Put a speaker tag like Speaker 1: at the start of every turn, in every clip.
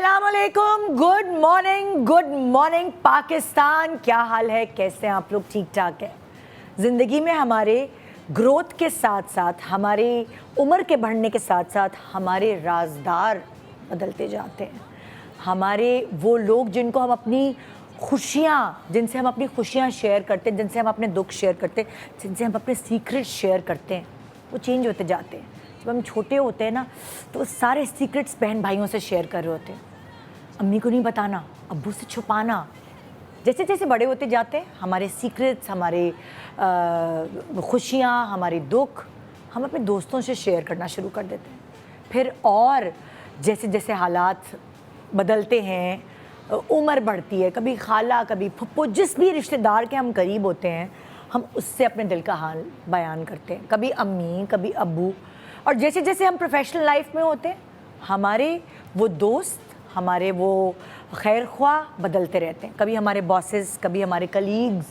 Speaker 1: अस्सलामुअलैकुम, good morning Pakistan. क्या हाल है, कैसे हैं आप लोग? ठीक ठाक है। ज़िंदगी में हमारे ग्रोथ के साथ साथ, हमारी उम्र के बढ़ने के साथ साथ हमारे राजदार बदलते जाते हैं। हमारे वो लोग जिनको हम अपनी खुशियाँ, जिनसे हम अपनी खुशियाँ शेयर करते हैं, जिनसे हम अपने दुख शेयर करते हैं, जिनसे हम अपने सीक्रेट शेयर करते हैं, वो चेंज होते जाते हैं। जब हम छोटे होते हैं ना, तो सारे सीक्रेट्स बहन भाइयों से शेयर कर रहे होते हैं। अम्मी को नहीं बताना, अब्बू से छुपाना। जैसे जैसे बड़े होते जाते हैं, हमारे सीक्रेट्स, हमारे खुशियाँ, हमारे दुख हम अपने दोस्तों से शेयर करना शुरू कर देते हैं। फिर और जैसे जैसे हालात बदलते हैं, उम्र बढ़ती है, कभी खाला, कभी फुप्पो, जिस भी रिश्तेदार के हम करीब होते हैं, हम उससे अपने दिल का हाल बयान करते हैं। कभी अम्मी, कभी अब्बू। और जैसे जैसे हम प्रोफेशनल लाइफ में होते हैं, हमारे वो दोस्त, हमारे वो खैर ख्वाह बदलते रहते हैं। कभी हमारे बॉसेस, कभी हमारे कलीग्स,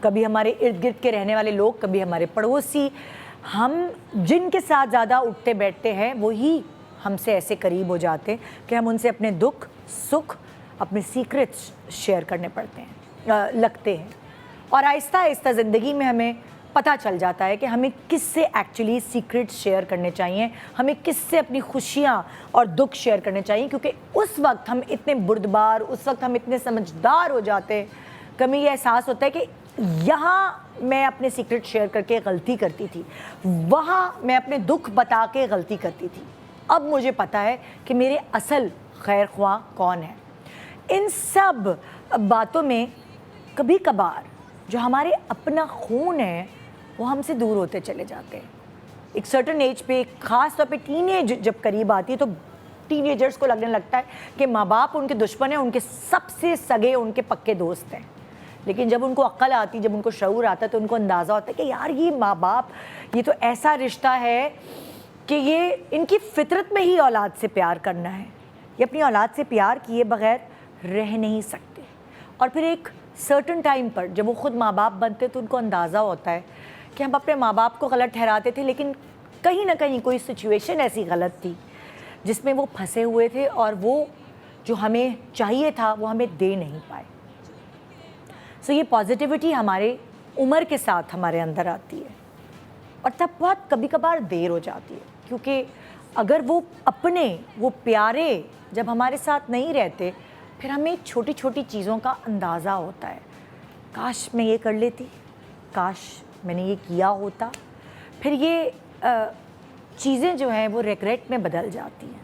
Speaker 1: कभी हमारे इर्द गिर्द के रहने वाले लोग, कभी हमारे पड़ोसी। हम जिनके साथ ज़्यादा उठते बैठते हैं, वही हमसे ऐसे करीब हो जाते हैं कि हम उनसे अपने दुख सुख, अपने सीक्रेट्स शेयर करने पड़ते हैं, लगते हैं। और आहिस्ता आहिस्ता ज़िंदगी में हमें पता चल जाता है कि हमें किससे एक्चुअली सीक्रेट्स शेयर करने चाहिए, हमें किससे अपनी खुशियाँ और दुख शेयर करने चाहिए। क्योंकि उस वक्त हम इतने बुर्दबार, उस वक्त हम इतने समझदार हो जाते हैं कि हमें ये एहसास होता है कि यहाँ मैं अपने सीक्रेट शेयर करके गलती करती थी, वहाँ मैं अपने दुख बता के गलती करती थी। अब मुझे पता है कि मेरे असल खैर ख्वाह कौन है। इन सब बातों में कभी कभार जो हमारे अपना खून है, वो हमसे दूर होते चले जाते हैं। एक सर्टन एज पे, ख़ास तौर पे टीनेज जब करीब आती है, तो टीनेजर्स को लगने लगता है कि माँ बाप उनके दुश्मन हैं, उनके सबसे सगे, उनके पक्के दोस्त हैं। लेकिन जब उनको अक्ल आती, जब उनको शऊर आता है, तो उनको अंदाज़ा होता है कि यार ये माँ बाप, ये तो ऐसा रिश्ता है कि ये इनकी फितरत में ही औलाद से प्यार करना है। ये अपनी औलाद से प्यार किए बग़ैर रह नहीं सकते। और फिर एक सर्टन टाइम पर जब वो ख़ुद माँ बाप बनते, तो उनको अंदाज़ा होता है कि हम अपने माँ बाप को गलत ठहराते थे, लेकिन कहीं ना कहीं कोई सिचुएशन ऐसी गलत थी जिसमें वो फंसे हुए थे, और वो जो हमें चाहिए था वो हमें दे नहीं पाए। सो ये पॉजिटिविटी हमारे उम्र के साथ हमारे अंदर आती है, और तब बहुत कभी कभार देर हो जाती है। क्योंकि अगर वो अपने, वो प्यारे जब हमारे साथ नहीं रहते, फिर हमें छोटी छोटी चीज़ों का अंदाज़ा होता है। काश मैं ये कर लेती, काश मैंने ये किया होता। फिर ये चीज़ें जो हैं वो रिग्रेट में बदल जाती हैं।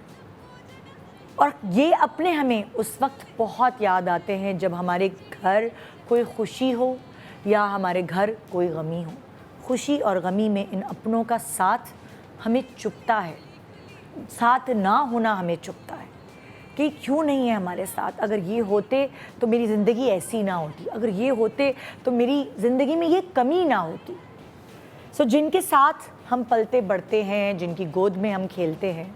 Speaker 1: और ये अपने हमें उस वक्त बहुत याद आते हैं जब हमारे घर कोई खुशी हो या हमारे घर कोई गमी हो। खुशी और गमी में इन अपनों का साथ हमें चुभता है, साथ ना होना हमें चुभता है कि क्यों नहीं है हमारे साथ। अगर ये होते तो मेरी ज़िंदगी ऐसी ना होती, अगर ये होते तो मेरी ज़िंदगी में ये कमी ना होती। सो जिनके साथ हम पलते बढ़ते हैं, जिनकी गोद में हम खेलते हैं,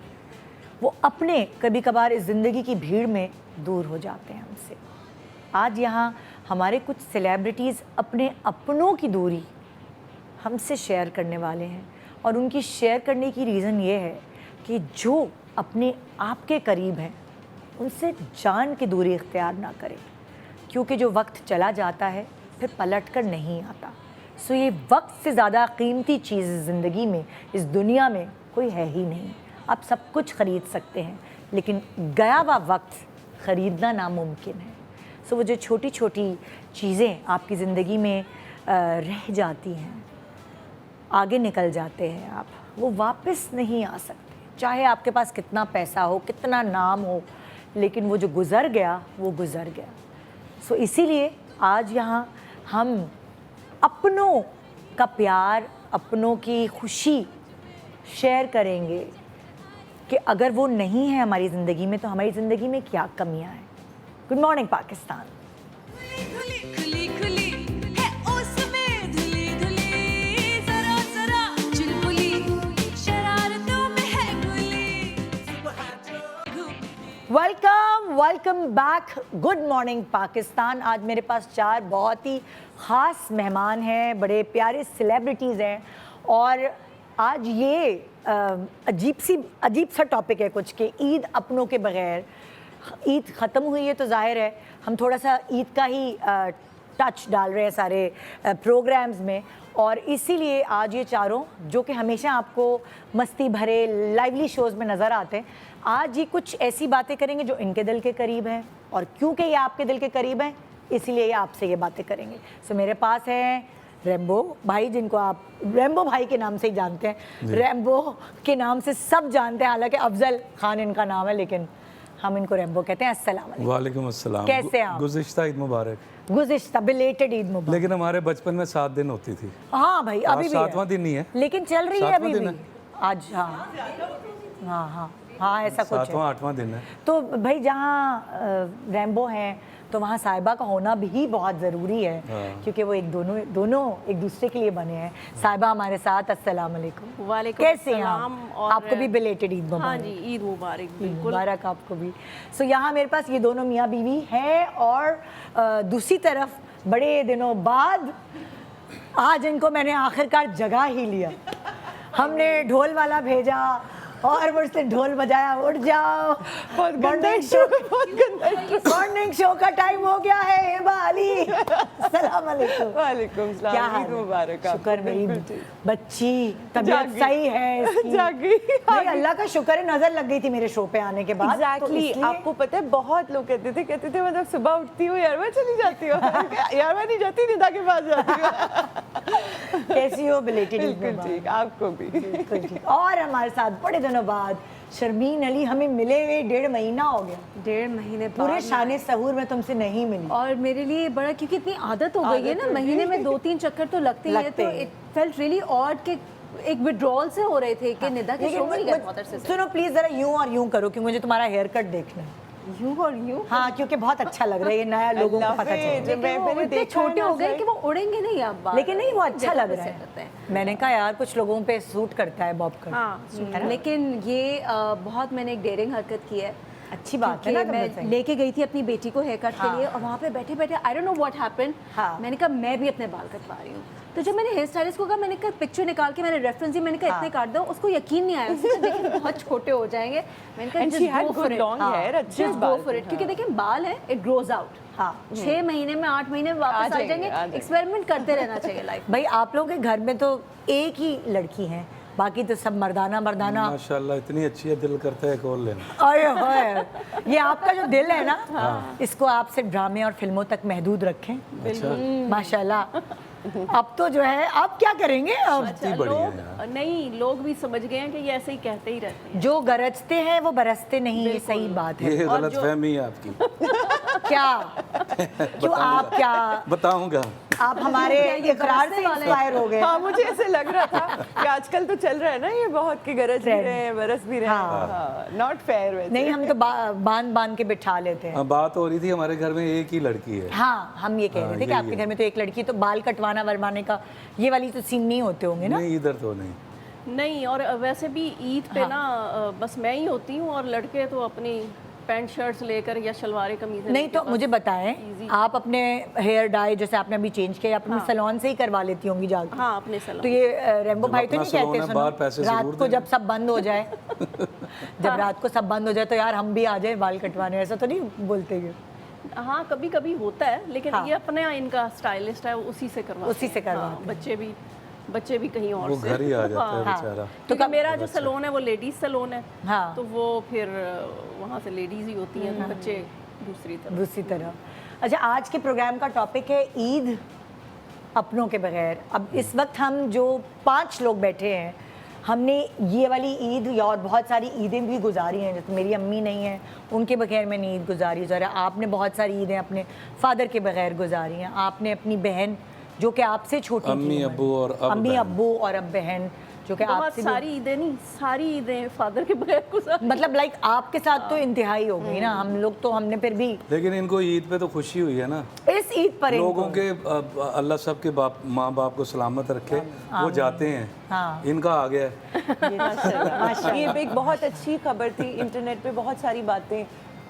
Speaker 1: वो अपने कभी कभार इस ज़िंदगी की भीड़ में दूर हो जाते हैं हमसे। आज यहाँ हमारे कुछ सेलिब्रिटीज़ अपने अपनों की दूरी हमसे शेयर करने वाले हैं, और उनकी शेयर करने की रीज़न ये है कि जो अपने आप के करीब हैं, उनसे जान की दूरी इख्तियार ना करें। क्योंकि जो वक्त चला जाता है फिर पलट कर नहीं आता। सो ये वक्त से ज़्यादा कीमती चीज़ ज़िंदगी में, इस दुनिया में कोई है ही नहीं। आप सब कुछ ख़रीद सकते हैं, लेकिन गया हुआ वक्त ख़रीदना नामुमकिन है। सो वो जो छोटी छोटी चीज़ें आपकी ज़िंदगी में रह जाती हैं, आगे निकल जाते हैं आप, वो वापस नहीं आ सकते। चाहे आपके पास कितना पैसा हो, कितना नाम हो, लेकिन वो जो गुज़र गया वो गुज़र गया। सो इसीलिए आज यहाँ हम अपनों का प्यार, अपनों की खुशी शेयर करेंगे कि अगर वो नहीं है हमारी ज़िंदगी में, तो हमारी ज़िंदगी में क्या कमियाँ हैं। Good morning Pakistan. Welcome back. Good morning Pakistan. आज मेरे पास 4 बहुत ही ख़ास मेहमान हैं, बड़े प्यारे सेलिब्रिटीज़ हैं, और आज ये अजीब सा टॉपिक है कुछ कि ईद अपनों के बग़ैर ईद ख़त्म हुई है तो जाहिर है हम थोड़ा सा ईद का ही टच डाल रहे हैं सारे प्रोग्राम्स में, और इसीलिए आज ये चारों जो कि हमेशा आपको मस्ती भरे लाइवली शोज़ में नज़र आते हैं, आज ये कुछ ऐसी बातें करेंगे जो इनके दिल के करीब हैं, और क्योंकि ये आपके दिल के करीब हैं इसीलिए ये आपसे ये बातें करेंगे। सो मेरे पास हैं रैम्बो भाई, जिनको आप रैम्बो भाई के नाम से ही जानते हैं, रैम्बो के नाम से सब जानते हैं, हालांकि अफजल खान इनका नाम है लेकिन हम इनको रैम्बो कहते हैं। अस्सलाम वालेकुम।
Speaker 2: वालेकुम अस्सलाम।
Speaker 1: कैसे हैं आप?
Speaker 2: गुज़िश्ता ईद मुबारक।
Speaker 1: गुज़िश्ता बिलेटेड ईद मुबारक।
Speaker 2: लेकिन हमारे बचपन में 7 दिन होती थी।
Speaker 1: हाँ भाई अभी भी
Speaker 2: 7वां दिन नहीं है,
Speaker 1: लेकिन चल रही है अभी भी
Speaker 2: है।
Speaker 1: आज। हाँ हाँ हाँ हाँ ऐसा कुछ है।
Speaker 2: 7वां 8वां दिन है।
Speaker 1: तो भाई जहाँ रैम्बो हैं तो वहाँ साहिबा का होना भी बहुत ज़रूरी है, क्योंकि वो दोनों एक दूसरे के लिए बने हैं। साहिबा हमारे साथ, अस्सलाम वालेकुम।
Speaker 3: वालेकुम
Speaker 1: कैसे हैं आप?
Speaker 3: अस्सलाम। और
Speaker 1: आपको भी बिलेटेड ईद मुबारक।
Speaker 3: हाँ जी, ईद मुबारक।
Speaker 1: ईद
Speaker 3: बिल्कुल
Speaker 1: मुबारक आपको भी। सो यहाँ मेरे पास ये दोनों मियाँ बीवी हैं, और दूसरी तरफ बड़े दिनों बाद आज इनको मैंने आखिरकार जगा ही लिया। हमने ढोल वाला भेजा और मुझसे ढोल बजाया, उठ जाओ मॉर्निंग शो का टाइम हो गया है बाली। अस्सलाम वालेकुम।
Speaker 4: वालेकुम सलाम।
Speaker 1: क्या हाल
Speaker 4: ईद
Speaker 1: है?
Speaker 4: मुबारक।
Speaker 1: शुक्र मेरी बच्ची तबीयत सही है इसकी।
Speaker 4: जागी।
Speaker 1: नहीं, अल्लाह का शुक्र है नजर लग गई थी मेरे शो पे आने के बाद।
Speaker 4: एग्जैक्टली
Speaker 1: तो
Speaker 4: आपको पता है बहुत लोग कहते थे मतलब सुबह उठती हूँ यार मैं चली जाती हूँ यार मैं नहीं जाती, निदा के पास जाती हूँ।
Speaker 1: कैसी हो बिलेटेड ईद
Speaker 4: बिल्कुल
Speaker 1: मुबारक।
Speaker 4: ठीक, आपको भी।
Speaker 1: बिल्कुल ठीक। और हमारे साथ बड़े दिनों बाद शर्मीन अली, हमें मिले हुए 1.5 महीना हो गया,
Speaker 3: 1.5 महीने
Speaker 1: पूरे
Speaker 3: बाद
Speaker 1: शान सहूर में तुमसे नहीं मिली।
Speaker 3: और मेरे लिए बड़ा, क्योंकि इतनी आदत हो गई है ना, महीने में 2-3 चक्कर तो लगते ही हैं, तो
Speaker 1: हैं।
Speaker 3: इट फेल्ट रियली ऑड के एक विड्रॉल से हो रहे थे कि निदा के शो में नहीं गए बहुत अरसे से।
Speaker 1: सुनो प्लीज जरा यूं और यूं करो, क्योंकि मुझे तुम्हारा हेयर कट देखना है।
Speaker 3: यूं और यूं?
Speaker 1: हाँ, क्योंकि बहुत अच्छा लग रहा है, ये नया लोगों को पता चल।
Speaker 4: जब मैंने
Speaker 3: इतने
Speaker 4: देखा
Speaker 3: छोटे हो गए कि वो उड़ेंगे नहीं अब बाहर।
Speaker 1: लेकिन नहीं, वो अच्छा
Speaker 3: जगह
Speaker 1: लग
Speaker 3: पे
Speaker 1: रहा
Speaker 3: set होते
Speaker 1: है।
Speaker 3: हैं।
Speaker 1: मैंने कहा यार कुछ लोगों पे सूट करता है बॉब कट।
Speaker 3: हाँ, लेकिन ये बहुत मैंने एक डेयरिंग हरकत की है।
Speaker 1: अच्छी बात है ना।
Speaker 3: मैं लेके गई थी अपनी बेटी को हेयर कट के लिए, और वहाँ पे बैठे बैठे I don't know what happened, मैंने कहा मैं भी अपने बाल कटवा रही हूँ। तो जब मैंने हेयर स्टाइलिस्ट को कहा, मैंने कहा पिक्चर निकाल के मैंने रेफरेंस दी, मैंने कहा इतने काट दो, उसको यकीन नहीं आया, उसने कहा देखिए बहुत छोटे हो जाएंगे। मैंने कहा just go for it। Just go for it, क्योंकि देखिए बाल है, इट ग्रोज आउट। हाँ, 6 महीने में 8 महीने में वापस आ जाएंगे। एक्सपेरिमेंट करते रहना चाहिए लाइफ।
Speaker 1: भाई आप लोगों के घर में तो एक ही लड़की है, बाकी तो सब मर्दाना।
Speaker 2: माशाल्लाह इतनी अच्छी है, दिल करता है एक और लेना।
Speaker 1: अरे होए, ये आपका जो दिल है ना, इसको आप सिर्फ ड्रामे और फिल्मों तक महदूद रखें।
Speaker 2: अच्छा।
Speaker 1: माशाल्लाह। अब तो जो है आप क्या करेंगे अब?
Speaker 3: नहीं, लोग भी समझ गए हैं कि ये ऐसे ही कहते ही रहते हैं।
Speaker 1: जो गरजते हैं वो बरसते नहीं, ये सही बात है।
Speaker 2: ये गलतफहमी है आपकी।
Speaker 1: क्या क्यों आप क्या
Speaker 2: बताऊंगा।
Speaker 1: आप हमारे इकरार से इंस्पायर हो गए।
Speaker 4: हाँ, मुझे ऐसे लग रहा था कि आजकल तो चल रहा है ना ये बहुत कि गरज भी रहे हैं, बरस भी रहे हैं। नॉट फेयर वैसे।
Speaker 1: नहीं, हम तो बांध के बिठा लेते हैं।
Speaker 2: बात हो रही थी हमारे घर में एक ही लड़की है।
Speaker 1: हाँ, हम ये कह रहे थे कि आपके घर में तो एक लड़की, तो बाल कटवाना वरवाने का ये वाली तो सीन नहीं होते होंगे ना?
Speaker 2: नहीं, इधर तो नहीं।
Speaker 3: नहीं, और वैसे भी ईद पे ना बस मैं ही होती हूँ, और लड़के तो अपनी पैंट शर्ट्स लेकर या शलवारें कमीज़ें।
Speaker 1: नहीं तो मुझे बताएं, आप अपने हेयर डाई जैसे आपने अभी चेंज किया, अपने सैलून से ही करवा लेती होंगी जाके?
Speaker 3: हाँ, अपने सैलून।
Speaker 1: तो ये रैम्बो भाई तो नहीं कहते
Speaker 2: सुनो,
Speaker 1: रात को जब सब बंद हो जाए जब रात को सब बंद हो जाए तो यार हम भी आ जाए बाल कटवाने, ऐसा तो नहीं बोलते ये?
Speaker 3: हाँ, कभी कभी होता है, लेकिन ये अपने इनका स्टाइलिस्ट है, उसी से करवाते हैं। बच्चे भी कहीं और
Speaker 2: वो
Speaker 3: से
Speaker 2: घर ही आ जाता है बेचारा।
Speaker 3: तो मेरा जो सैलून है वो लेडीज सैलून है।
Speaker 1: हाँ।
Speaker 3: तो वो फिर वहाँ से लेडीज ही होती हैं, तो बच्चे दूसरी तरफ।
Speaker 1: अच्छा, आज के प्रोग्राम का टॉपिक है ईद अपनों के बगैर। अब इस वक्त हम जो 5 लोग बैठे हैं, हमने ये वाली ईद या और बहुत सारी ईदें भी गुजारी हैं। जैसे मेरी अम्मी नहीं है, उनके बगैर मैंने ईद गुजारी। ज़रा आपने बहुत सारी ईदें अपने फादर के बगैर गुजारी हैं। आपने अपनी बहन जो कि आपसे छोटी थी,
Speaker 2: अम्मी अब्बू और अब बहन जो कि आपसे
Speaker 3: सारी ईदें नहीं, सारी ईदें फादर के बगैर गुजारी।
Speaker 1: मतलब लाइक आपके साथ तो इंतहाई हो गई ना। हम लोग तो हमने फिर भी,
Speaker 2: लेकिन इनको ईद पे तो खुशी हुई है ना।
Speaker 1: इस ईद पर
Speaker 2: लोगों के अल्लाह सब के माँ बाप को सलामत रखे, वो जाते हैं। हाँ। इनका आ गया है।
Speaker 4: ये एक बहुत अच्छी खबर थी। इंटरनेट पे बहुत सारी बातें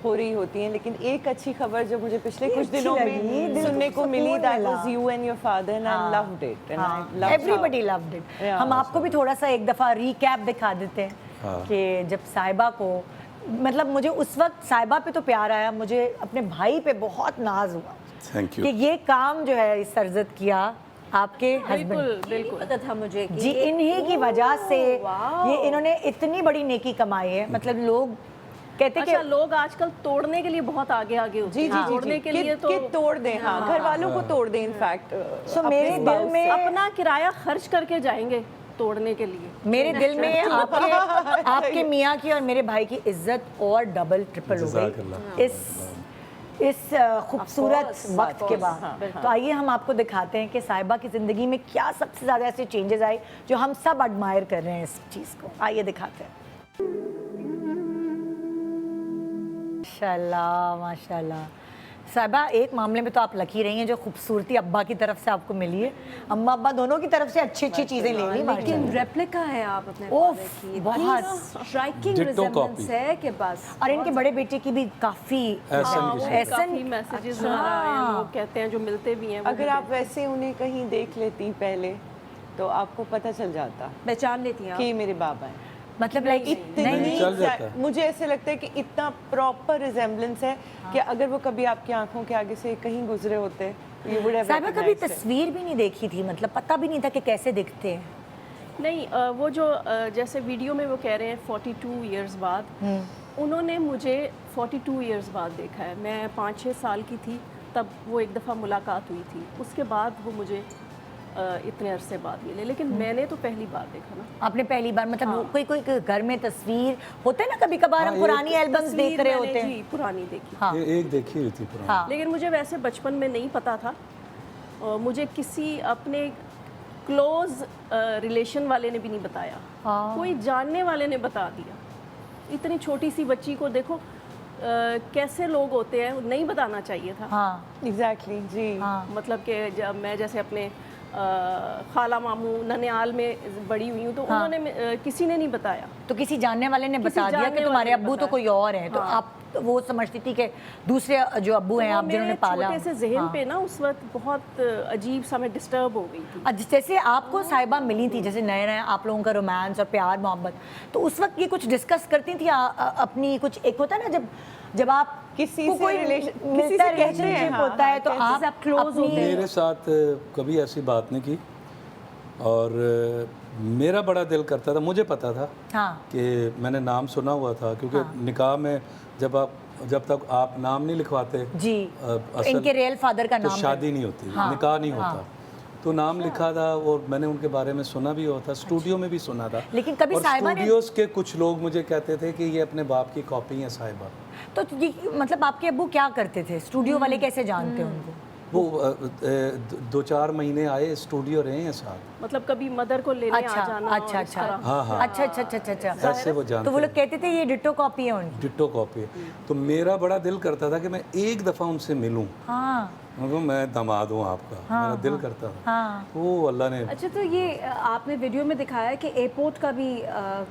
Speaker 4: हो रही होती हैं, लेकिन एक अच्छी खबर जो मुझे पिछले कुछ दिनों में सुनने को मिली, that was you and your father, and I loved it, and I loved,
Speaker 1: everybody loved it. हम आपको भी थोड़ा सा एक दफ़ा रिकैप दिखा देते हैं कि जब साहिबा को मतलब मुझे उस वक्त साहिबा पे तो प्यार आया, मुझे अपने भाई पे बहुत नाज हुआ
Speaker 2: थैंक
Speaker 1: कि
Speaker 2: यू।
Speaker 1: ये काम जो है इस सरजत किया आपके हस्बैंड,
Speaker 3: बिल्कुल बिल्कुल पता था मुझे कि
Speaker 1: जी इन्हीं की वजह से
Speaker 3: वाह।
Speaker 1: ये इन्होंने इतनी बड़ी नेकी कमाई है। मतलब लोग कहते हैं
Speaker 5: अच्छा,
Speaker 1: कि
Speaker 5: लोग आजकल तोड़ने के लिए बहुत आगे आगे होते
Speaker 4: जी
Speaker 5: हैं।
Speaker 4: जी जी
Speaker 5: तोड़ने के लिए तो
Speaker 4: कि तोड़ दें, हाँ, घर वालों को तोड़ दें इनफैक्ट।
Speaker 1: सो मेरे दिल में
Speaker 5: अपना किराया खर्च करके जाएंगे तोड़ने के लिए।
Speaker 1: मेरे दिल में आपके मियाँ की और मेरे भाई की इज्जत और डबल ट्रिपल हो
Speaker 2: जज़ाकल्लाह।
Speaker 1: गई इस खूबसूरत वक्त के बाद। तो आइए हम आपको दिखाते हैं कि साहिबा की ज़िंदगी में क्या सबसे ज़्यादा ऐसे चेंजेस आए जो हम सब एडमायर कर रहे हैं इस चीज़ को। आइए दिखाते हैं। माशाल्लाह माशाल्लाह। साहिबा एक मामले में तो आप लकी रही हैं जो खूबसूरती अब्बा की तरफ से आपको मिली है, अम्मा अब्बा दोनों की तरफ से अच्छी अच्छी चीज़ें ले ली।
Speaker 3: लेकिन रेप्लिका है आप अपने
Speaker 1: ओफ,
Speaker 3: father की,
Speaker 1: बहुत।
Speaker 3: Striking
Speaker 2: Ditto
Speaker 3: resemblance
Speaker 2: copy।
Speaker 3: है कि बस।
Speaker 1: और इनके बड़े बेटे की भी काफ़ी
Speaker 2: एहसन की
Speaker 1: एहसन
Speaker 5: काफी मैसेजेस वगैरह आए हैं, लोग कहते हैं जो मिलते भी हैं वो
Speaker 4: अगर
Speaker 5: भी
Speaker 4: आप वैसे उन्हें कहीं देख लेती पहले तो आपको पता चल जाता
Speaker 3: पहचान लेती हैं
Speaker 4: कि
Speaker 3: आप।
Speaker 4: ये मेरे बाबा हैं।
Speaker 1: मतलब लाइक
Speaker 2: नहीं, चल जाता है।
Speaker 4: मुझे ऐसे लगता है कि इतना प्रॉपर रिजेम्बलेंस है कि अगर वो कभी आपकी आंखों के आगे से कहीं गुजरे होते you would have
Speaker 1: साहिबा कभी
Speaker 4: recognized it।
Speaker 1: तस्वीर भी नहीं देखी थी, मतलब पता भी नहीं था कि कैसे दिखते हैं।
Speaker 5: नहीं। वो जो जैसे वीडियो में वो कह रहे हैं 42 इयर्स बाद, उन्होंने मुझे 42 इयर्स बाद देखा है। मैं 5-6 साल की थी तब वो एक दफ़ा मुलाकात हुई थी, उसके बाद वो मुझे इतने अरसे बाद मिले, लेकिन मैंने तो पहली बार देखा ना।
Speaker 1: आपने पहली बार मतलब वो कोई घर में तस्वीर होते हैं ना, कभी कभार हम
Speaker 2: हाँ,
Speaker 1: पुरानी एल्बम्स देख
Speaker 5: तस्वीर
Speaker 1: रहे
Speaker 5: मैंने
Speaker 1: होते हैं।
Speaker 5: जी पुरानी देखी।
Speaker 1: हाँ
Speaker 2: एक देखी हुई थी पुरानी।
Speaker 1: हाँ
Speaker 5: लेकिन मुझे वैसे बचपन में नहीं पता था। मुझे किसी अपने क्लोज रिलेशन वाले ने भी नहीं बताया,
Speaker 1: हाँ।
Speaker 5: कोई जानने वाले ने बता दिया। इतनी छोटी सी बच्ची को देखो कैसे लोग होते हैं, नहीं बताना चाहिए था।
Speaker 1: हाँ
Speaker 4: एग्जैक्टली जी।
Speaker 1: हाँ
Speaker 5: मतलब कि जब मैं जैसे अपने खाला मामू ननियाल में बड़ी हुई हूँ तो उन्होंने किसी ने नहीं बताया।
Speaker 1: तो किसी जानने वाले ने
Speaker 5: किसी
Speaker 1: बता दिया
Speaker 5: जानने
Speaker 1: कि तुम्हारे
Speaker 5: वाले ने
Speaker 1: अब्बू तो
Speaker 5: बताया।
Speaker 1: कोई और हैं, तो आप वो समझती थी कि दूसरे जो अब्बू हैं आप जिन्होंने पाला।
Speaker 5: छोटे से जहन पे ना उस वक्त बहुत अजीब सा मैं डिस्टर्ब हो गई थी।
Speaker 1: जैसे आपको साहिबा मिली थी, जैसे नए नए आप लोगों का रोमांस और प्यार मोहब्बत, तो उस वक्त ये कुछ डिस्कस करती थी अपनी कुछ, एक होता है ना जब आप
Speaker 4: किसी
Speaker 1: को
Speaker 4: से
Speaker 1: कोई
Speaker 4: relation- किसी
Speaker 1: मिलता
Speaker 4: से
Speaker 1: है,
Speaker 4: कहते हैं,
Speaker 1: रिलेशनशिप
Speaker 4: हाँ,
Speaker 1: होता है, तो
Speaker 4: हाँ,
Speaker 1: आप
Speaker 3: close
Speaker 1: अपनी
Speaker 2: मेरे साथ कभी ऐसी बात नहीं की और मेरा बड़ा दिल करता था, मुझे पता था
Speaker 1: हाँ
Speaker 2: कि मैंने नाम सुना हुआ था क्योंकि निकाह में जब तक आप नाम नहीं लिखवाते
Speaker 1: जी
Speaker 2: असल
Speaker 1: इनके रियल फादर का
Speaker 2: तो
Speaker 1: नाम
Speaker 2: शादी नहीं होती, निकाह नहीं होता। तो नाम लिखा था और मैंने उनके बारे में सुना भी हुआ था, स्टूडियो में भी सुना था।
Speaker 1: लेकिन कभी
Speaker 2: और
Speaker 1: साहिबा ने-
Speaker 2: स्टूडियोज के कुछ लोग मुझे कहते थे कि ये अपने बाप की कॉपी है साहिबा।
Speaker 1: तो ये मतलब आपके अब्बू क्या करते थे, स्टूडियो वाले कैसे जानते हैं उनको?
Speaker 2: वो 2-4 महीने आए, स्टूडियो रहे हैं साथ।
Speaker 5: मतलब कभी मदर को लेने
Speaker 1: अच्छा
Speaker 5: आ जाना और
Speaker 1: अच्छा
Speaker 5: इस
Speaker 1: अच्छा
Speaker 5: तरह।
Speaker 2: हाँ, हाँ।
Speaker 1: अच्छा अच्छा अच्छा अच्छा अच्छा
Speaker 2: ऐसे वो जानते
Speaker 1: तो वो लोग कहते थे ये डिट्टो कॉपी है उनकी।
Speaker 2: डिट्टो कॉपी है। तो मेरा बड़ा दिल करता था कि मैं एक दफ़ा उनसे मिलूं,
Speaker 1: हाँ
Speaker 2: मैं दामाद हूँ आपका, मेरा दिल करता था।
Speaker 1: हाँ
Speaker 2: वो अल्लाह ने
Speaker 3: अच्छा, तो ये आपने वीडियो में दिखाया कि एयरपोर्ट का भी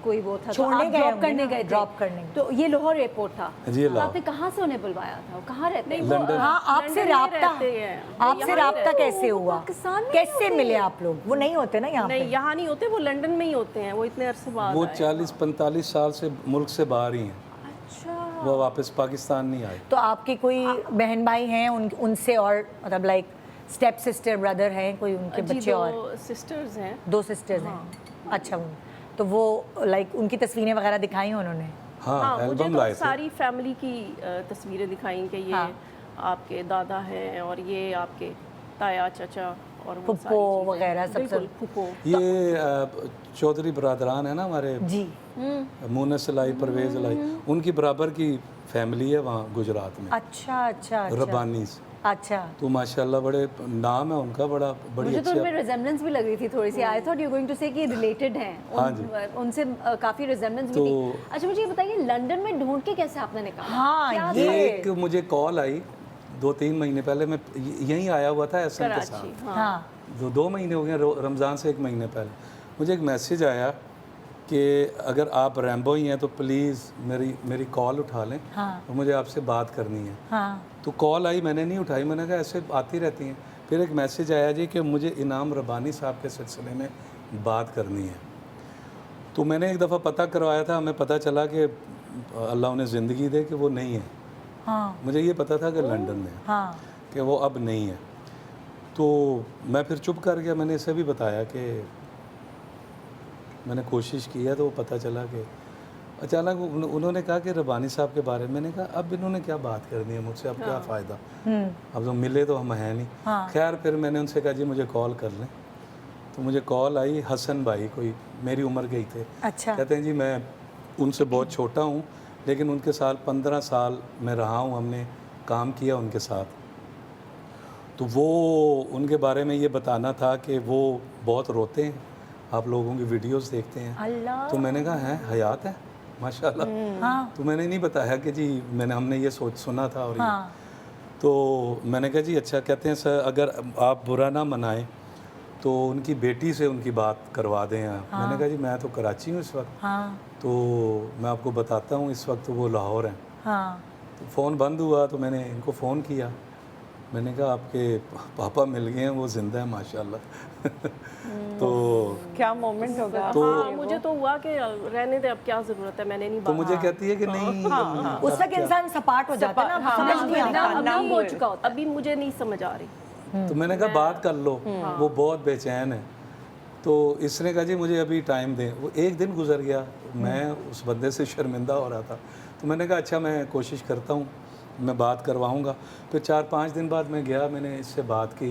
Speaker 3: कोई वो था,
Speaker 1: छोड़ने गए
Speaker 3: ड्रॉप
Speaker 1: होंगे
Speaker 3: करने
Speaker 1: ना,
Speaker 3: गए
Speaker 1: ड्रॉप करने गए।
Speaker 3: तो ये लाहौर एयरपोर्ट था।
Speaker 2: जी,
Speaker 3: तो
Speaker 2: लाहौर।
Speaker 3: आपने कहाँ से उन्हें बुलवाया था, वो कहाँ रहते हैं?
Speaker 2: लंदन।
Speaker 1: हाँ आपसे
Speaker 5: लंदन में
Speaker 1: राब्ता
Speaker 5: रहते हैं। वो
Speaker 1: आपसे
Speaker 5: यहाँ
Speaker 1: राब्ता
Speaker 5: नहीं
Speaker 1: कैसे हुआ,
Speaker 3: पाकिस्तान में
Speaker 1: कैसे
Speaker 3: होते
Speaker 1: मिले आप लोग? वो नहीं होते ना यहाँ
Speaker 5: नहीं,
Speaker 1: पे।
Speaker 5: यहाँ नहीं होते, वो लंदन में ही होते हैं। वो इतने अरसे बाद
Speaker 2: वो
Speaker 5: आए।
Speaker 2: 40-45 साल से मुल्क से बाहर ही हैं,
Speaker 3: अच्छा,
Speaker 2: वो वापस पाकिस्तान नहीं आए।
Speaker 1: तो आपके कोई बहन भाई हैं उनसे, और मतलब लाइक स्टेप सिस्टर ब्रदर हैं कोई उनके
Speaker 5: जी,
Speaker 1: बच्चे? और
Speaker 5: 2 सिस्टर्स हैं।
Speaker 1: 2 सिस्टर्स हैं। अच्छा तो वो लाइक उनकी तस्वीरें वगैरह दिखाई उन्होंने?
Speaker 2: हाँ,
Speaker 5: मुझे
Speaker 2: एल्बम
Speaker 5: तो
Speaker 2: लाए थे।
Speaker 5: सारी फैमिली की तस्वीरें दिखाई कि ये
Speaker 1: हाँ।
Speaker 5: आपके दादा हैं और ये आपके ताया चाचा और वो सारी
Speaker 1: फुप्पो
Speaker 5: चीज़ें।
Speaker 1: वगैरह सब
Speaker 5: बिल्कुल, फुप्पो।
Speaker 2: ये चौधरी बरादरान है ना हमारे,
Speaker 1: जी
Speaker 2: मुनस लाई, परवेज लाई, उनकी बराबर की फैमिली है वहाँ गुजरात में,
Speaker 1: अच्छा अच्छा अच्छा
Speaker 2: रबानी से।
Speaker 1: अच्छा
Speaker 2: तो माशाल्लाह बड़े नाम है उनका, बड़ा बड़ी
Speaker 3: मुझे तो
Speaker 2: अच्छी।
Speaker 3: उनमें रिजेम्बलेंस भी लग रही थी थोड़ी सी। I thought you going to say कि रिलेटेड हैं।
Speaker 2: हाँ जी।
Speaker 3: उनसे काफी रिजेम्बलेंस भी
Speaker 2: तो-
Speaker 3: थी। अच्छा, मुझे ये बताइए, लंदन में ढूंढ के कैसे आपने निकाला?
Speaker 1: हाँ
Speaker 3: क्या
Speaker 1: ये
Speaker 2: एक मुझे कॉल आई 2-3 महीने पहले, मैं यहीं आया हुआ था एहसन के
Speaker 5: कराची।
Speaker 2: साथ।
Speaker 5: हाँ।
Speaker 1: हाँ
Speaker 2: 2 महीने हो गए, रमज़ान से 1 महीने पहले मुझे एक मैसेज आया कि अगर आप रैम्बो ही हैं तो प्लीज़ मेरी कॉल उठा लें,
Speaker 1: हाँ
Speaker 2: और मुझे आपसे बात करनी है।
Speaker 1: हाँ
Speaker 2: तो कॉल आई, मैंने नहीं उठाई, मैंने कहा ऐसे आती रहती हैं। फिर एक मैसेज आया जी कि मुझे इनाम रबानी साहब के सिलसिले में बात करनी है। तो मैंने एक दफ़ा पता करवाया था, हमें पता चला कि अल्लाह उन्हें ज़िंदगी दे कि वो नहीं है।
Speaker 1: हाँ
Speaker 2: मुझे ये पता था कि लंदन में है,
Speaker 1: हाँ
Speaker 2: कि वो अब नहीं है। तो मैं फिर चुप कर गया। मैंने इसे भी बताया कि मैंने कोशिश की है, तो वो पता चला कि अचानक उन्होंने कहा कि रब्बानी साहब के बारे में। मैंने कहा अब इन्होंने क्या बात करनी है मुझसे, अब क्या फ़ायदा, अब तो मिले तो हम हैं नहीं। खैर फिर मैंने उनसे कहा जी मुझे कॉल कर लें। तो मुझे कॉल आई, हसन भाई कोई मेरी उम्र के ही थे।
Speaker 1: अच्छा।
Speaker 2: कहते हैं जी मैं उनसे बहुत छोटा हूँ, लेकिन उनके साथ 15 साल मैं रहा हूँ, हमने काम किया उनके साथ। तो वो उनके बारे में ये बताना था कि वो बहुत रोते हैं, आप लोगों की वीडियोस देखते हैं।
Speaker 1: अल्लाह।
Speaker 2: तो मैंने कहा है हयात है माशाल्लाह।
Speaker 1: हाँ
Speaker 2: तो मैंने नहीं बताया कि जी हमने ये सोच सुना था और
Speaker 1: हाँ
Speaker 2: ये। तो मैंने कहा जी अच्छा। कहते हैं सर अगर आप बुरा ना मनाएं तो उनकी बेटी से उनकी बात करवा दें आप। मैंने कहा जी मैं तो कराची हूँ इस वक्त,
Speaker 1: हाँ
Speaker 2: तो मैं आपको बताता हूँ इस वक्त वो लाहौर हैं।
Speaker 1: हाँ
Speaker 2: तो फ़ोन बंद हुआ तो मैंने इनको फ़ोन किया। मैंने कहा आपके पापा मिल गए हैं, वो ज़िंदा है माशाल्लाह। तो
Speaker 4: क्या मोमेंट होगा।
Speaker 5: हाँ, मुझे तो हुआ कि रहने दे, अब क्या ज़रूरत है, मैंने नहीं
Speaker 2: तो मुझे कहती है कि नहीं
Speaker 1: उस वक्त इंसान सपाट हो जाता है ना, समझ नहीं आता।
Speaker 5: नाम हो चुका होता, अभी मुझे नहीं समझ आ रही।
Speaker 2: तो मैंने कहा बात कर लो, वो बहुत बेचैन है। तो इसने कहा जी मुझे अभी टाइम दें। वो एक दिन गुजर गया, मैं उस बंदे से शर्मिंदा हो रहा था। तो मैंने कहा अच्छा मैं कोशिश करता हूँ, मैं बात करवाऊँगा। फिर 4-5 दिन बाद मैं गया, मैंने इससे बात की।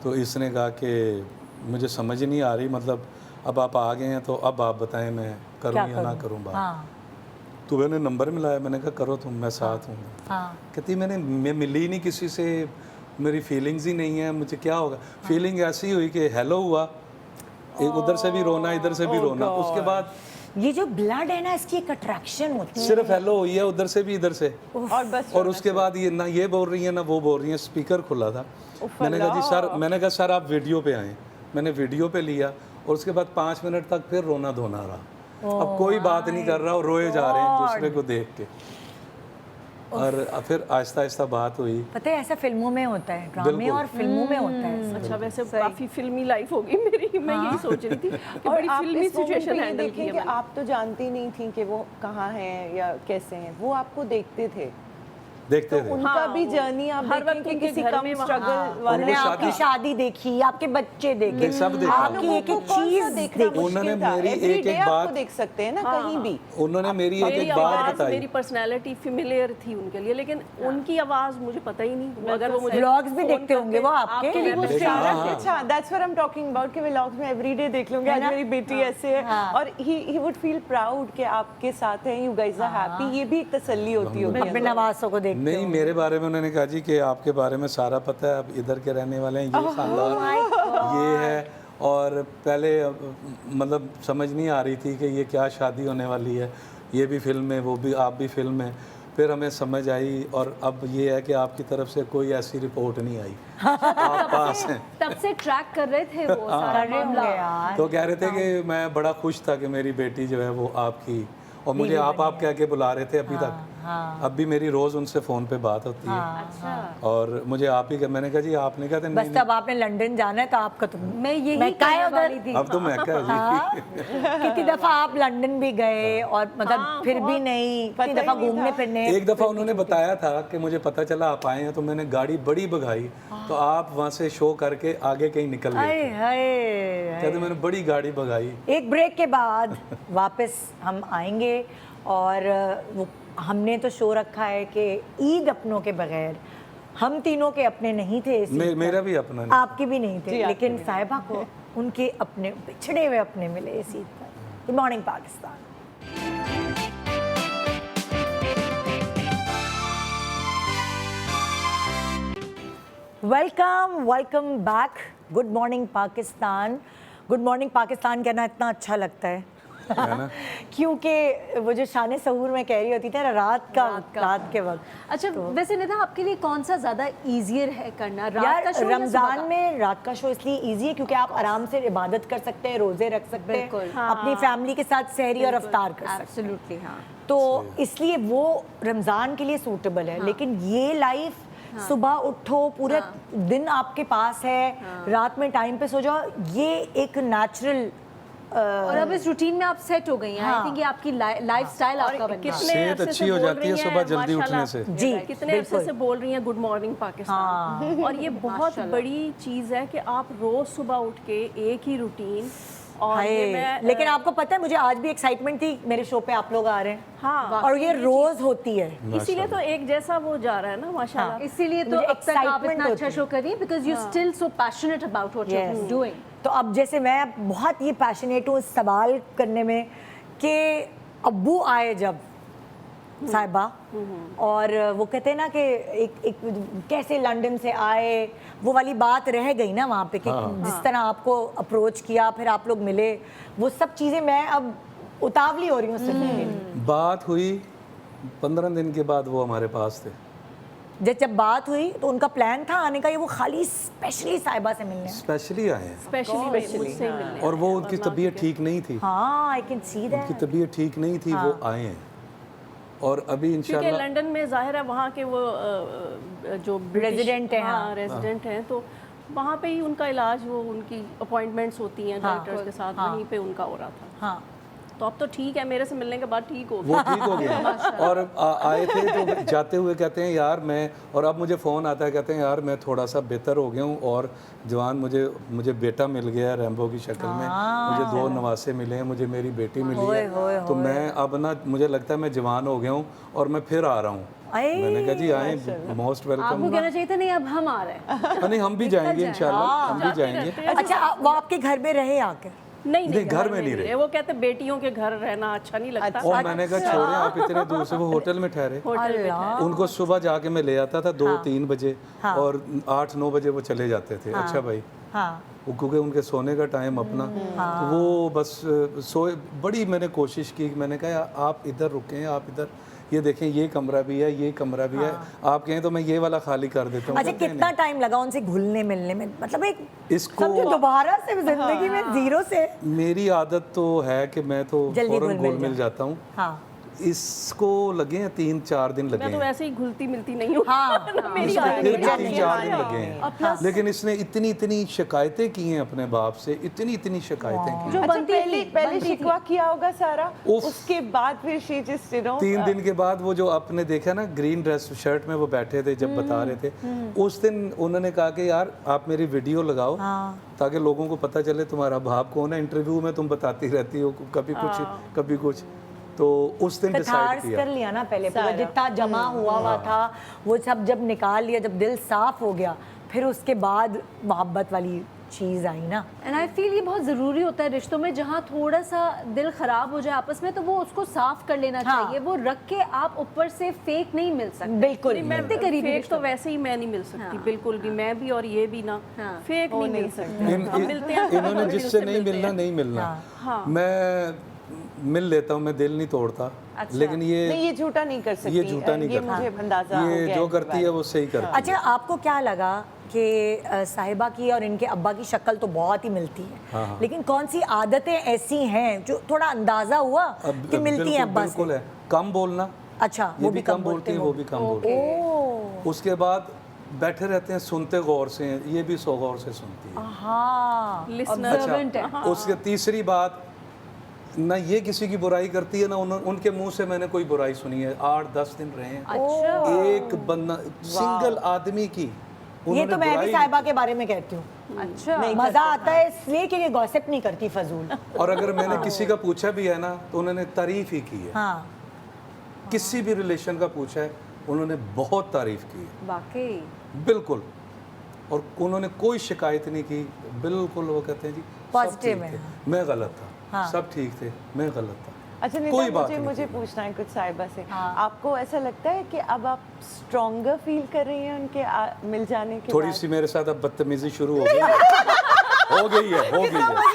Speaker 2: तो इसने कहा कि मुझे समझ नहीं आ रही, मतलब अब आप आ गए हैं तो अब आप बताएं मैं करूँ या ना करूँ बात।
Speaker 1: हाँ
Speaker 2: तो मैंने नंबर मिलाया, मैंने कहा करो तुम, मैं साथ हूँ।
Speaker 1: हाँ
Speaker 2: कहती मैं मिली ही नहीं किसी से, मेरी फीलिंग्स ही नहीं है, मुझे क्या होगा। फीलिंग ऐसी हुई कि हेलो हुआ, एक उधर से भी रोना इधर से भी रोना। उसके बाद
Speaker 1: ये जो ब्लड है ना, इसकी एक अट्रैक्शन होती है।
Speaker 2: सिर्फ हेलो हुई है उधर से भी इधर से,
Speaker 4: और बस
Speaker 2: और उसके बाद ये ना ये बोल रही है ना वो बोल रही है। स्पीकर खुला था। मैंने कहा जी सर, मैंने कहा सर आप वीडियो पे आए। मैंने वीडियो पे लिया और उसके बाद 5 मिनट तक फिर रोना धोना रहा। अब कोई बात नहीं कर रहा और रोए जा रहे हैं दूसरे को देख के। और फिर आहिस्ता आहिस्ता बात हुई।
Speaker 1: पता है ऐसा फिल्मों में होता है, ड्रामे और फिल्मों में होता है।
Speaker 5: अच्छा, वैसे काफ़ी फिल्मी लाइफ होगी मेरी, मैं यही सोच रही थी कि बड़ी
Speaker 4: आप
Speaker 5: फिल्मी
Speaker 4: इस moment पे
Speaker 5: सिचुएशन
Speaker 4: ये
Speaker 5: हैंडल की
Speaker 4: देखें
Speaker 5: है
Speaker 4: कि
Speaker 5: मैंने।
Speaker 4: आप तो जानती नहीं थी कि वो कहाँ हैं या कैसे हैं, वो आपको देखते थे।
Speaker 2: देखते थे।
Speaker 4: उनका भी जर्नी आप
Speaker 5: हर
Speaker 4: देखें
Speaker 5: वक्त
Speaker 4: कि
Speaker 5: उनके
Speaker 4: किसी
Speaker 5: घर
Speaker 4: कम
Speaker 5: में वहाँ-
Speaker 4: स्ट्रगल वाले
Speaker 1: उन्होंने आपकी शादी देखी, आपके बच्चे देखे,
Speaker 2: सब देखा।
Speaker 1: आपकी एक एक चीज देखी।
Speaker 2: उन्होंने मेरी एक बात
Speaker 4: देख सकते हैं ना कहीं भी।
Speaker 2: उन्होंने मेरी एक
Speaker 5: मेरी
Speaker 2: बात
Speaker 5: आवाज़,
Speaker 2: बताई।
Speaker 5: मेरी पर्सनालिटी फेमिलियर थी उनके लिए, लेकिन उनकी आवाज़ मुझे पता ही नहीं। अगर वो मुझे
Speaker 1: व्लॉग्स भी
Speaker 5: फोन
Speaker 1: देखते होंगे वो आपके?
Speaker 5: आपके लिए वो
Speaker 4: अच्छा, that's what I'm talking about कि व्लॉग्स में एवरीडे देख लूंगी आज मेरी बेटी ऐसे है, और he would feel proud कि आपके साथ हैं, you guys are happy। ये भी एक तसल्ली होती होगी।
Speaker 1: अपने नवासों को देखते
Speaker 2: नहीं, मेरे बारे में उन्होंने कहा जी कि आपके बारे में सारा पता है, अब इधर के रहने वाले हैं, ये खानदान ये है। और पहले मतलब समझ नहीं आ रही थी कि ये क्या शादी होने वाली है, ये भी फिल्म है, वो भी आप भी फिल्म है। फिर हमें समझ आई, और अब ये है कि आपकी तरफ से कोई ऐसी रिपोर्ट नहीं आई, आप पास हैं।
Speaker 3: तब से ट्रैक कर रहे थे वो सारा
Speaker 1: कर रहे होंगे यार।
Speaker 2: तो कह रहे थे कि मैं बड़ा खुश था कि मेरी बेटी जो है वो आपकी, और मुझे आप कह के बुला रहे थे अभी तक। अब भी मेरी रोज़ उनसे फ़ोन पे बात होती है। और मुझे आप ही, मैंने कहा जी आपने कहा था
Speaker 1: बस तब आपने लंदन जाना है तो आपका तो
Speaker 3: मैं यही
Speaker 1: मैं
Speaker 3: कहने
Speaker 1: उधर
Speaker 3: वाली थी।
Speaker 2: अब तो मैं क्या जी।
Speaker 1: कितनी दफा आप लंदन भी गए और मतलब फिर भी नहीं, कितनी दफा घूमने फिरने।
Speaker 2: एक दफ़ा उन्होंने बताया था कि मुझे पता चला आप आए हैं, तो मैंने गाड़ी बड़ी भगाई, तो आप वहाँ से शो करके आगे कहीं निकल गए।
Speaker 1: हाय हाय।
Speaker 2: कहते मैंने बड़ी गाड़ी भगाई।
Speaker 1: एक ब्रेक के बाद वापस हम आएंगे, और वो हमने तो शो रखा है कि ईद अपनों के बगैर, हम तीनों के अपने नहीं थे इस ईद पर।
Speaker 2: मेरा भी अपना नहीं।
Speaker 1: आपके भी नहीं थे, लेकिन साहिबा को उनके अपने बिछड़े हुए अपने मिले इस ईद पर। Good morning Pakistan. Welcome back. Good morning Pakistan. Good morning Pakistan कहना इतना अच्छा लगता है क्योंकि वो जो शान सहूर में कह रही होती थी ना, रात के वक्त।
Speaker 3: अच्छा, वैसे निधा आपके लिए कौन सा ज्यादा इजियर है करना, रात का शो या
Speaker 1: रमजान में रात का शो इसलिए इजी है क्योंकि आप आराम से इबादत कर सकते हैं, रोजे रख सकते हैं, अपनी फैमिली के साथ सहरी और अफ्तार कर सकते हैं।
Speaker 3: एब्सोल्युटली, हाँ।
Speaker 1: तो इसलिए वो रमजान के लिए सूटेबल है। लेकिन ये लाइफ सुबह उठो, पूरे दिन आपके पास है, रात में टाइम पे सो जाओ, ये एक नेचुरल
Speaker 3: और अब इस रूटीन में आप सेट हो गई हैं। आई थिंक ये आपकी लाइफस्टाइल आपका बन गया।
Speaker 5: कितने
Speaker 2: सेहत
Speaker 5: अरसे
Speaker 2: अच्छी
Speaker 5: से
Speaker 2: हो
Speaker 5: बोल
Speaker 2: जाती है
Speaker 5: रही हैं,
Speaker 2: सुबह जल्दी
Speaker 5: माशाल्लाह।
Speaker 2: उठने से।
Speaker 1: जी,
Speaker 5: कितने अरसे
Speaker 1: बिल्कुल।
Speaker 5: से बोल रही हैं गुड मॉर्निंग पाकिस्तान, और ये बहुत बड़ी चीज़ है कि आप रोज़ सुबह उठ के एक ही रूटीन। और ये
Speaker 1: हाय,
Speaker 5: मैं
Speaker 1: लेकिन आपको पता है मुझे आज भी एक्साइटमेंट थी, मेरे शो पे आप लोग आ रहे हैं
Speaker 5: हाँ,
Speaker 1: और ये रोज होती है।
Speaker 5: इसीलिए तो एक जैसा वो जा रहा है ना माशाल्लाह।
Speaker 3: इसीलिए तो
Speaker 1: मुझे
Speaker 3: अब तक आप
Speaker 1: excitement
Speaker 3: इतना
Speaker 1: होती
Speaker 3: अच्छा शो कर रही हैं because you still so passionate about what you are doing.
Speaker 1: तो अब जैसे मैं बहुत ये पैशनेट हूँ सवाल करने में कि अब्बू आए जब साहिबा, और वो कहते हैं ना कि एक कैसे लंदन से आए, वो वाली बात रह गई ना वहाँ पे कि जिस तरह आपको अप्रोच किया, फिर आप लोग मिले, वो सब चीज़ें मैं अब उतावली हो रही हूँ सुनने के लिए।
Speaker 2: बात हुई 15 दिन के बाद वो हमारे पास थे।
Speaker 1: जब बात हुई तो उनका प्लान था आने का, ये वो खाली स्पेशली साहिबा से मिलने।
Speaker 2: स्पेशली आए हैं
Speaker 5: स्पेशली मुझसे ही मिलने।
Speaker 2: और वो उनकी तबीयत ठीक नहीं थी,
Speaker 1: हाँ, आई कैन सी
Speaker 2: उनकी
Speaker 1: दैट।
Speaker 2: तबीयत ठीक नहीं थी, वो आए हैं। और अभी
Speaker 5: क्योंकि
Speaker 2: इंशाल्लाह
Speaker 5: लंदन में जाहिर है वहाँ के वो जो
Speaker 1: Resident हैं, हाँ।
Speaker 5: रेजिडेंट हैं, तो वहाँ पे ही उनका इलाज, वो उनकी अपॉइंटमेंट्स होती हैं डॉक्टर्स के साथ, वहीं पे उनका हो रहा था।
Speaker 1: हाँ,
Speaker 5: तो अब तो ठीक है, मेरे से मिलने के बाद ठीक हो गया।
Speaker 2: वो ठीक हो गया। और आए थे तो जाते हुए कहते हैं यार मैं, और अब मुझे फ़ोन आता है, कहते हैं यार मैं थोड़ा सा बेहतर हो गया हूँ और जवान मुझे बेटा मिल गया है रैम्बो की शक्ल में, मुझे 2 नवासे मिले हैं, मुझे मेरी बेटी मिली है, तो मैं अब ना मुझे लगता है मैं जवान हो गया हूँ और मैं फिर आ रहा हूँ। मैंने कहा जी आए, मोस्ट वेलकम।
Speaker 3: आपको कहना चाहिए था नहीं अब हम आ रहे हैं।
Speaker 2: नहीं, हम भी जाएंगे इंशाल्लाह, हम भी जाएंगे।
Speaker 1: अच्छा वो आपके घर में रहे आकर?
Speaker 5: नहीं,
Speaker 2: घर में नहीं रहे।
Speaker 5: वो कहते बेटियों के घर रहना अच्छा नहीं लगता।
Speaker 2: और मैंने कहा छोड़े आप इतने दूर से, वो होटल में ठहरे।
Speaker 5: होटल में ठहरे।
Speaker 2: उनको सुबह जाके मैं ले आता था 2-3 बजे, और 8-9 बजे वो चले जाते थे। अच्छा भाई,
Speaker 1: हाँ,
Speaker 2: वो क्योंकि उनके सोने का टाइम अपना, तो वो बस सोए। बड़ी मैंने कोशिश की, मैंने कहा आप इधर रुकें, आप इधर ये देखें, ये कमरा भी है, ये कमरा भी है, आप कहें तो मैं ये वाला खाली कर देता हूँ।
Speaker 1: अच्छा कितना टाइम लगा उनसे घुलने मिलने में? मतलब एक
Speaker 2: इसको
Speaker 1: समझो दोबारा से जिंदगी में जीरो से।
Speaker 2: मेरी आदत तो है कि मैं तो
Speaker 1: जल्दी
Speaker 2: फौरन
Speaker 1: घुल
Speaker 2: घुल मिल जाता हूँ।
Speaker 1: हाँ,
Speaker 2: इसको लगे हैं 3-4 दिन लगे
Speaker 5: मैं तो
Speaker 2: हैं।
Speaker 5: वैसे ही घुलती मिलती नहीं हूँ।
Speaker 1: हाँ,
Speaker 5: मेरी
Speaker 2: इसको
Speaker 5: आदत
Speaker 2: फिर भी
Speaker 5: है।
Speaker 2: 3-4 दिन लगे हैं, लेकिन इसने इतनी शिकायतें की हैं अपने बाप से, इतनी शिकायतें की।
Speaker 3: जो
Speaker 4: अच्छा,
Speaker 3: बनती
Speaker 4: पहले शिकवा किया होगा सारा,
Speaker 2: उफ।
Speaker 4: उसके बाद फिर शी जस्ट
Speaker 2: 3 दिन के बाद वो जो आपने देखा ना ग्रीन ड्रेस शर्ट में वो बैठे थे जब बता रहे थे, उस दिन उन्होंने कहा कि यार आप मेरी वीडियो लगाओ ताकि लोगों को पता चले तुम्हारा बाप कौन है, इंटरव्यू में तुम बताती रहती हो कभी कुछ। तो उस दिन डिसाइड
Speaker 1: कथार्स
Speaker 2: किया।
Speaker 1: कर लिया ना पहले, पूरा जितना जमा हुआ था वो सब जब निकाल लिया, जब दिल साफ हो गया, फिर उसके बाद मोहब्बत वाली चीज आई ना।
Speaker 3: एंड आई फील ये बहुत ज़रूरी होता है रिश्तों में, जहाँ थोड़ा सा दिल ख़राब हो जाए आपस में तो वो उसको साफ कर लेना चाहिए। वो रख के आप ऊपर से फेक नहीं मिल सकते।
Speaker 1: बिल्कुल
Speaker 5: मैं
Speaker 3: इतने करीबी
Speaker 5: फेक
Speaker 3: रिश्तों
Speaker 5: तो वैसे ही मैं नहीं मिल सकती, बिल्कुल भी। मैं भी और ये भी ना फेक नहीं मिल सकते। हम मिलते हैं,
Speaker 2: इन्होंने
Speaker 5: और
Speaker 2: जिससे
Speaker 5: उससे
Speaker 2: नहीं
Speaker 5: मिलते
Speaker 2: मिलना
Speaker 5: हैं।
Speaker 2: नहीं मिलना। मैं मिल लेता हूँ, मैं दिल नहीं तोड़ता, लेकिन
Speaker 4: ये झूठा नहीं कर सकती,
Speaker 2: ये झूठा नहीं
Speaker 4: ये
Speaker 2: करता।
Speaker 4: मुझे अंदाजा हो
Speaker 2: ये
Speaker 4: गया
Speaker 2: जो
Speaker 4: है
Speaker 2: करती है वो सही करती है।
Speaker 1: अच्छा आपको क्या लगा कि साहिबा की और इनके अब्बा की शक्ल तो बहुत ही मिलती है, लेकिन कौन सी आदतें ऐसी हैं जो थोड़ा अंदाजा हुआ कि मिलती हैं अब्बा से?
Speaker 2: बिल्कुल है, कम बोलना।
Speaker 1: अच्छा,
Speaker 2: ये भी कम बोलती है, वो भी कम बोलती है।
Speaker 1: ओह,
Speaker 2: उसके बाद बैठे रहते हैं, सुनते गौर से हैं, ये भी 100 गौर से सुनती है।
Speaker 1: हाँ,
Speaker 5: लिसनर
Speaker 2: अच्छा, उसके तीसरी बात, ना ये किसी की बुराई करती है ना उनके मुंह से मैंने कोई बुराई सुनी है। 8-10 दिन रहे हैं,
Speaker 3: अच्छा,
Speaker 2: एक बंदा सिंगल आदमी की
Speaker 1: ये
Speaker 2: उन्होंने
Speaker 1: तो मैं भी
Speaker 2: बुराई-
Speaker 1: साहिबा के बारे में कहती हूँ।
Speaker 3: अच्छा,
Speaker 1: मजा आता है इसलिए कि ये गॉसिप नहीं करती फजूल।
Speaker 2: और अगर मैंने किसी का पूछा भी है ना तो उन्होंने तारीफ ही की है।
Speaker 1: हाँ,
Speaker 2: किसी भी रिलेशन का पूछा है उन्होंने बहुत तारीफ की है,
Speaker 3: वाकई
Speaker 2: बिल्कुल। और उन्होंने कोई शिकायत नहीं की, बिल्कुल। वो कहते हैं जी सब
Speaker 1: Positive
Speaker 2: ठीक
Speaker 1: है।
Speaker 2: थे, मैं गलत था, सब ठीक थे, मैं गलत था।
Speaker 4: अच्छा
Speaker 2: कोई
Speaker 4: नीता,
Speaker 2: बात
Speaker 4: मुझे
Speaker 2: नहीं
Speaker 4: मुझे
Speaker 2: थी।
Speaker 4: पूछना है कुछ साहिबा से। आपको ऐसा लगता है कि अब आप स्ट्रॉन्गर फील कर रही हैं उनके मिल जाने के
Speaker 2: थोड़ी
Speaker 4: बाद?
Speaker 2: सी मेरे साथ अब बदतमीजी शुरू हो गई है। हो गई है, हो गई है।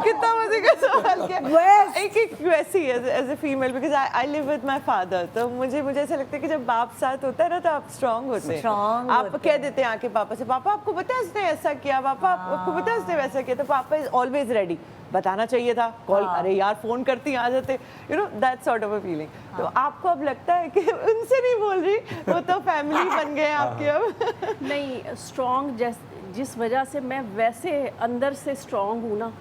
Speaker 4: कितना मजे का सवाल किया।
Speaker 1: Yes.
Speaker 4: एक वैसी as a female, because I live with my father, तो मुझे ऐसा लगता है कि जब बाप साथ होता है ना तो आप स्ट्रांग होते हैं।
Speaker 1: Strong
Speaker 4: आप
Speaker 1: होते
Speaker 4: कह देते हैं आके पापा से, पापा आपको पता है उसने ऐसा किया, पापा आपको पता है उसने वैसा किया, तो पापा इज ऑलवेज रेडी। बताना चाहिए था, कॉल, अरे यार फोन करती आ जाते, you know that sort of a feeling. तो आपको अब लगता है कि उनसे नहीं बोल रही, वो तो फैमिली बन गए आपके अब।
Speaker 5: नहीं, स्ट्रॉन्ग जिस वजह से मैं वैसे अंदर से स्ट्रॉन्ग हूँ ना,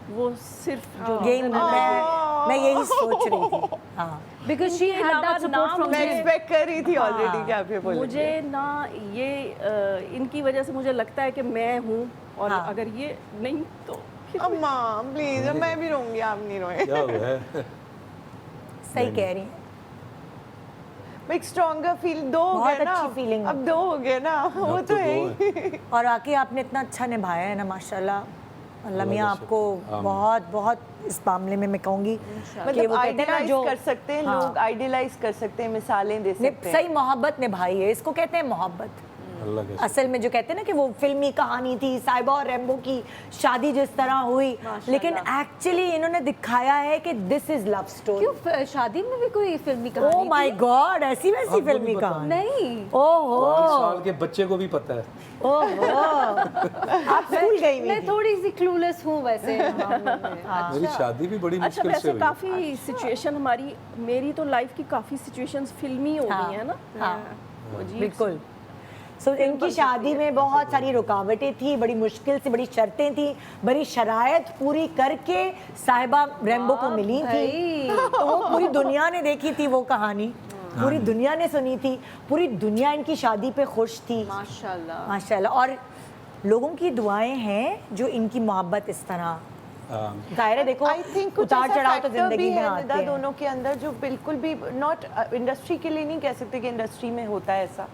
Speaker 5: वो सिर्फ जो
Speaker 1: यही मैं यही सोच रही थी। हाँ
Speaker 3: बिकॉज शी
Speaker 5: इनके
Speaker 3: हैड
Speaker 5: अलावा
Speaker 3: दैट सपोर्ट
Speaker 5: नाम
Speaker 3: फ्रॉम
Speaker 4: मैं एक्सपेक्ट कर रही थी ऑलरेडी कि आप ये बोलेंगे।
Speaker 5: मुझे ना ये इनकी वजह से मुझे लगता है कि मैं हूँ, और
Speaker 1: हाँ।
Speaker 5: अगर ये नहीं तो
Speaker 4: अम्मा प्लीज, मैं भी रोऊंगी, आप नहीं रोए।
Speaker 2: क्या हुआ है?
Speaker 1: सही कह रही हैं।
Speaker 4: एक स्ट्रॉन्गर फील, दो हो
Speaker 1: बहुत
Speaker 4: गए ना,
Speaker 1: अच्छी feeling है।
Speaker 4: अब दो हो गए ना, वो
Speaker 2: अब
Speaker 4: तो
Speaker 2: दो
Speaker 4: है
Speaker 2: है।
Speaker 4: ही।
Speaker 1: और वाकई आपने इतना अच्छा निभाया है ना, माशाल्लाह। अल्लाह मियाँ
Speaker 2: बहुत
Speaker 1: आपको
Speaker 2: शुक्रिया। आमीन।
Speaker 1: बहुत बहुत इस मामले में मैं कहूँगी कि
Speaker 4: मतलब
Speaker 1: वो कहते हैं ना
Speaker 4: आइडियलाइज
Speaker 1: जो
Speaker 4: कर सकते हैं
Speaker 1: हाँ।
Speaker 4: लोग, आइडियलाइज कर सकते हैं, मिसालें दे सकते हैं।
Speaker 1: सही मोहब्बत निभाई है, इसको कहते हैं मोहब्बत।
Speaker 2: अल्लाह के
Speaker 1: असल में जो कहते हैं ना कि वो फिल्मी कहानी थी, साहिबा और रैम्बो की शादी जिस तरह हुई, लेकिन एक्चुअली इन्होंने दिखाया है कि दिस इज लव स्टोरी।
Speaker 3: क्यों शादी में भी कोई फिल्मी
Speaker 1: ओह
Speaker 3: कहानी
Speaker 1: माय गॉड, ऐसी वैसी
Speaker 2: आपको
Speaker 1: फिल्मी
Speaker 2: नहीं पता?
Speaker 1: कहानी?
Speaker 3: नहीं
Speaker 1: ओहो
Speaker 2: 5 साल के बच्चे को भी पता है।
Speaker 1: ओहो आप स्कूल गई हुई
Speaker 3: मैं
Speaker 1: थी।
Speaker 3: थोड़ी सी क्लूलेस हूँ वैसे मामलों में।
Speaker 2: मेरी शादी भी बड़ी
Speaker 5: अच्छा,
Speaker 2: मुश्किल से
Speaker 5: वैसे
Speaker 2: हुई।
Speaker 5: काफ़ी सिचुएशन मेरी तो लाइफ की काफ़ी सिचुएशंस फिल्मी हो
Speaker 1: हाँ,
Speaker 5: गई है ना।
Speaker 1: हाँ,
Speaker 5: वो जी,
Speaker 1: बिल्कुल। सो इनकी शादी में बहुत सारी रुकावटें थी, बड़ी मुश्किल से बड़ी शर्तें थी, बड़ी शराइत पूरी करके साहिबा रैम्बो को मिली थी। तो वो पूरी दुनिया ने देखी थी वो कहानी, पूरी दुनिया ने सुनी थी, पूरी दुनिया इनकी शादी पे खुश थी
Speaker 3: माशाल्लाह।
Speaker 1: माशाल्लाह। और लोगों की दुआएं हैं जो इनकी मोहब्बत इस तरह
Speaker 2: हाँ,
Speaker 1: जाहिर है। देखो
Speaker 4: आई थिंक कुछ
Speaker 1: उतार
Speaker 4: ऐसा
Speaker 1: चढ़ाव तो
Speaker 4: फैक्टर भी
Speaker 1: जिंदगी में
Speaker 4: है
Speaker 1: आते
Speaker 4: निदा
Speaker 1: हैं।
Speaker 4: दोनों के अंदर, जो बिल्कुल भी नॉट इंडस्ट्री के लिए नहीं कह सकते कि इंडस्ट्री में होता है ऐसा,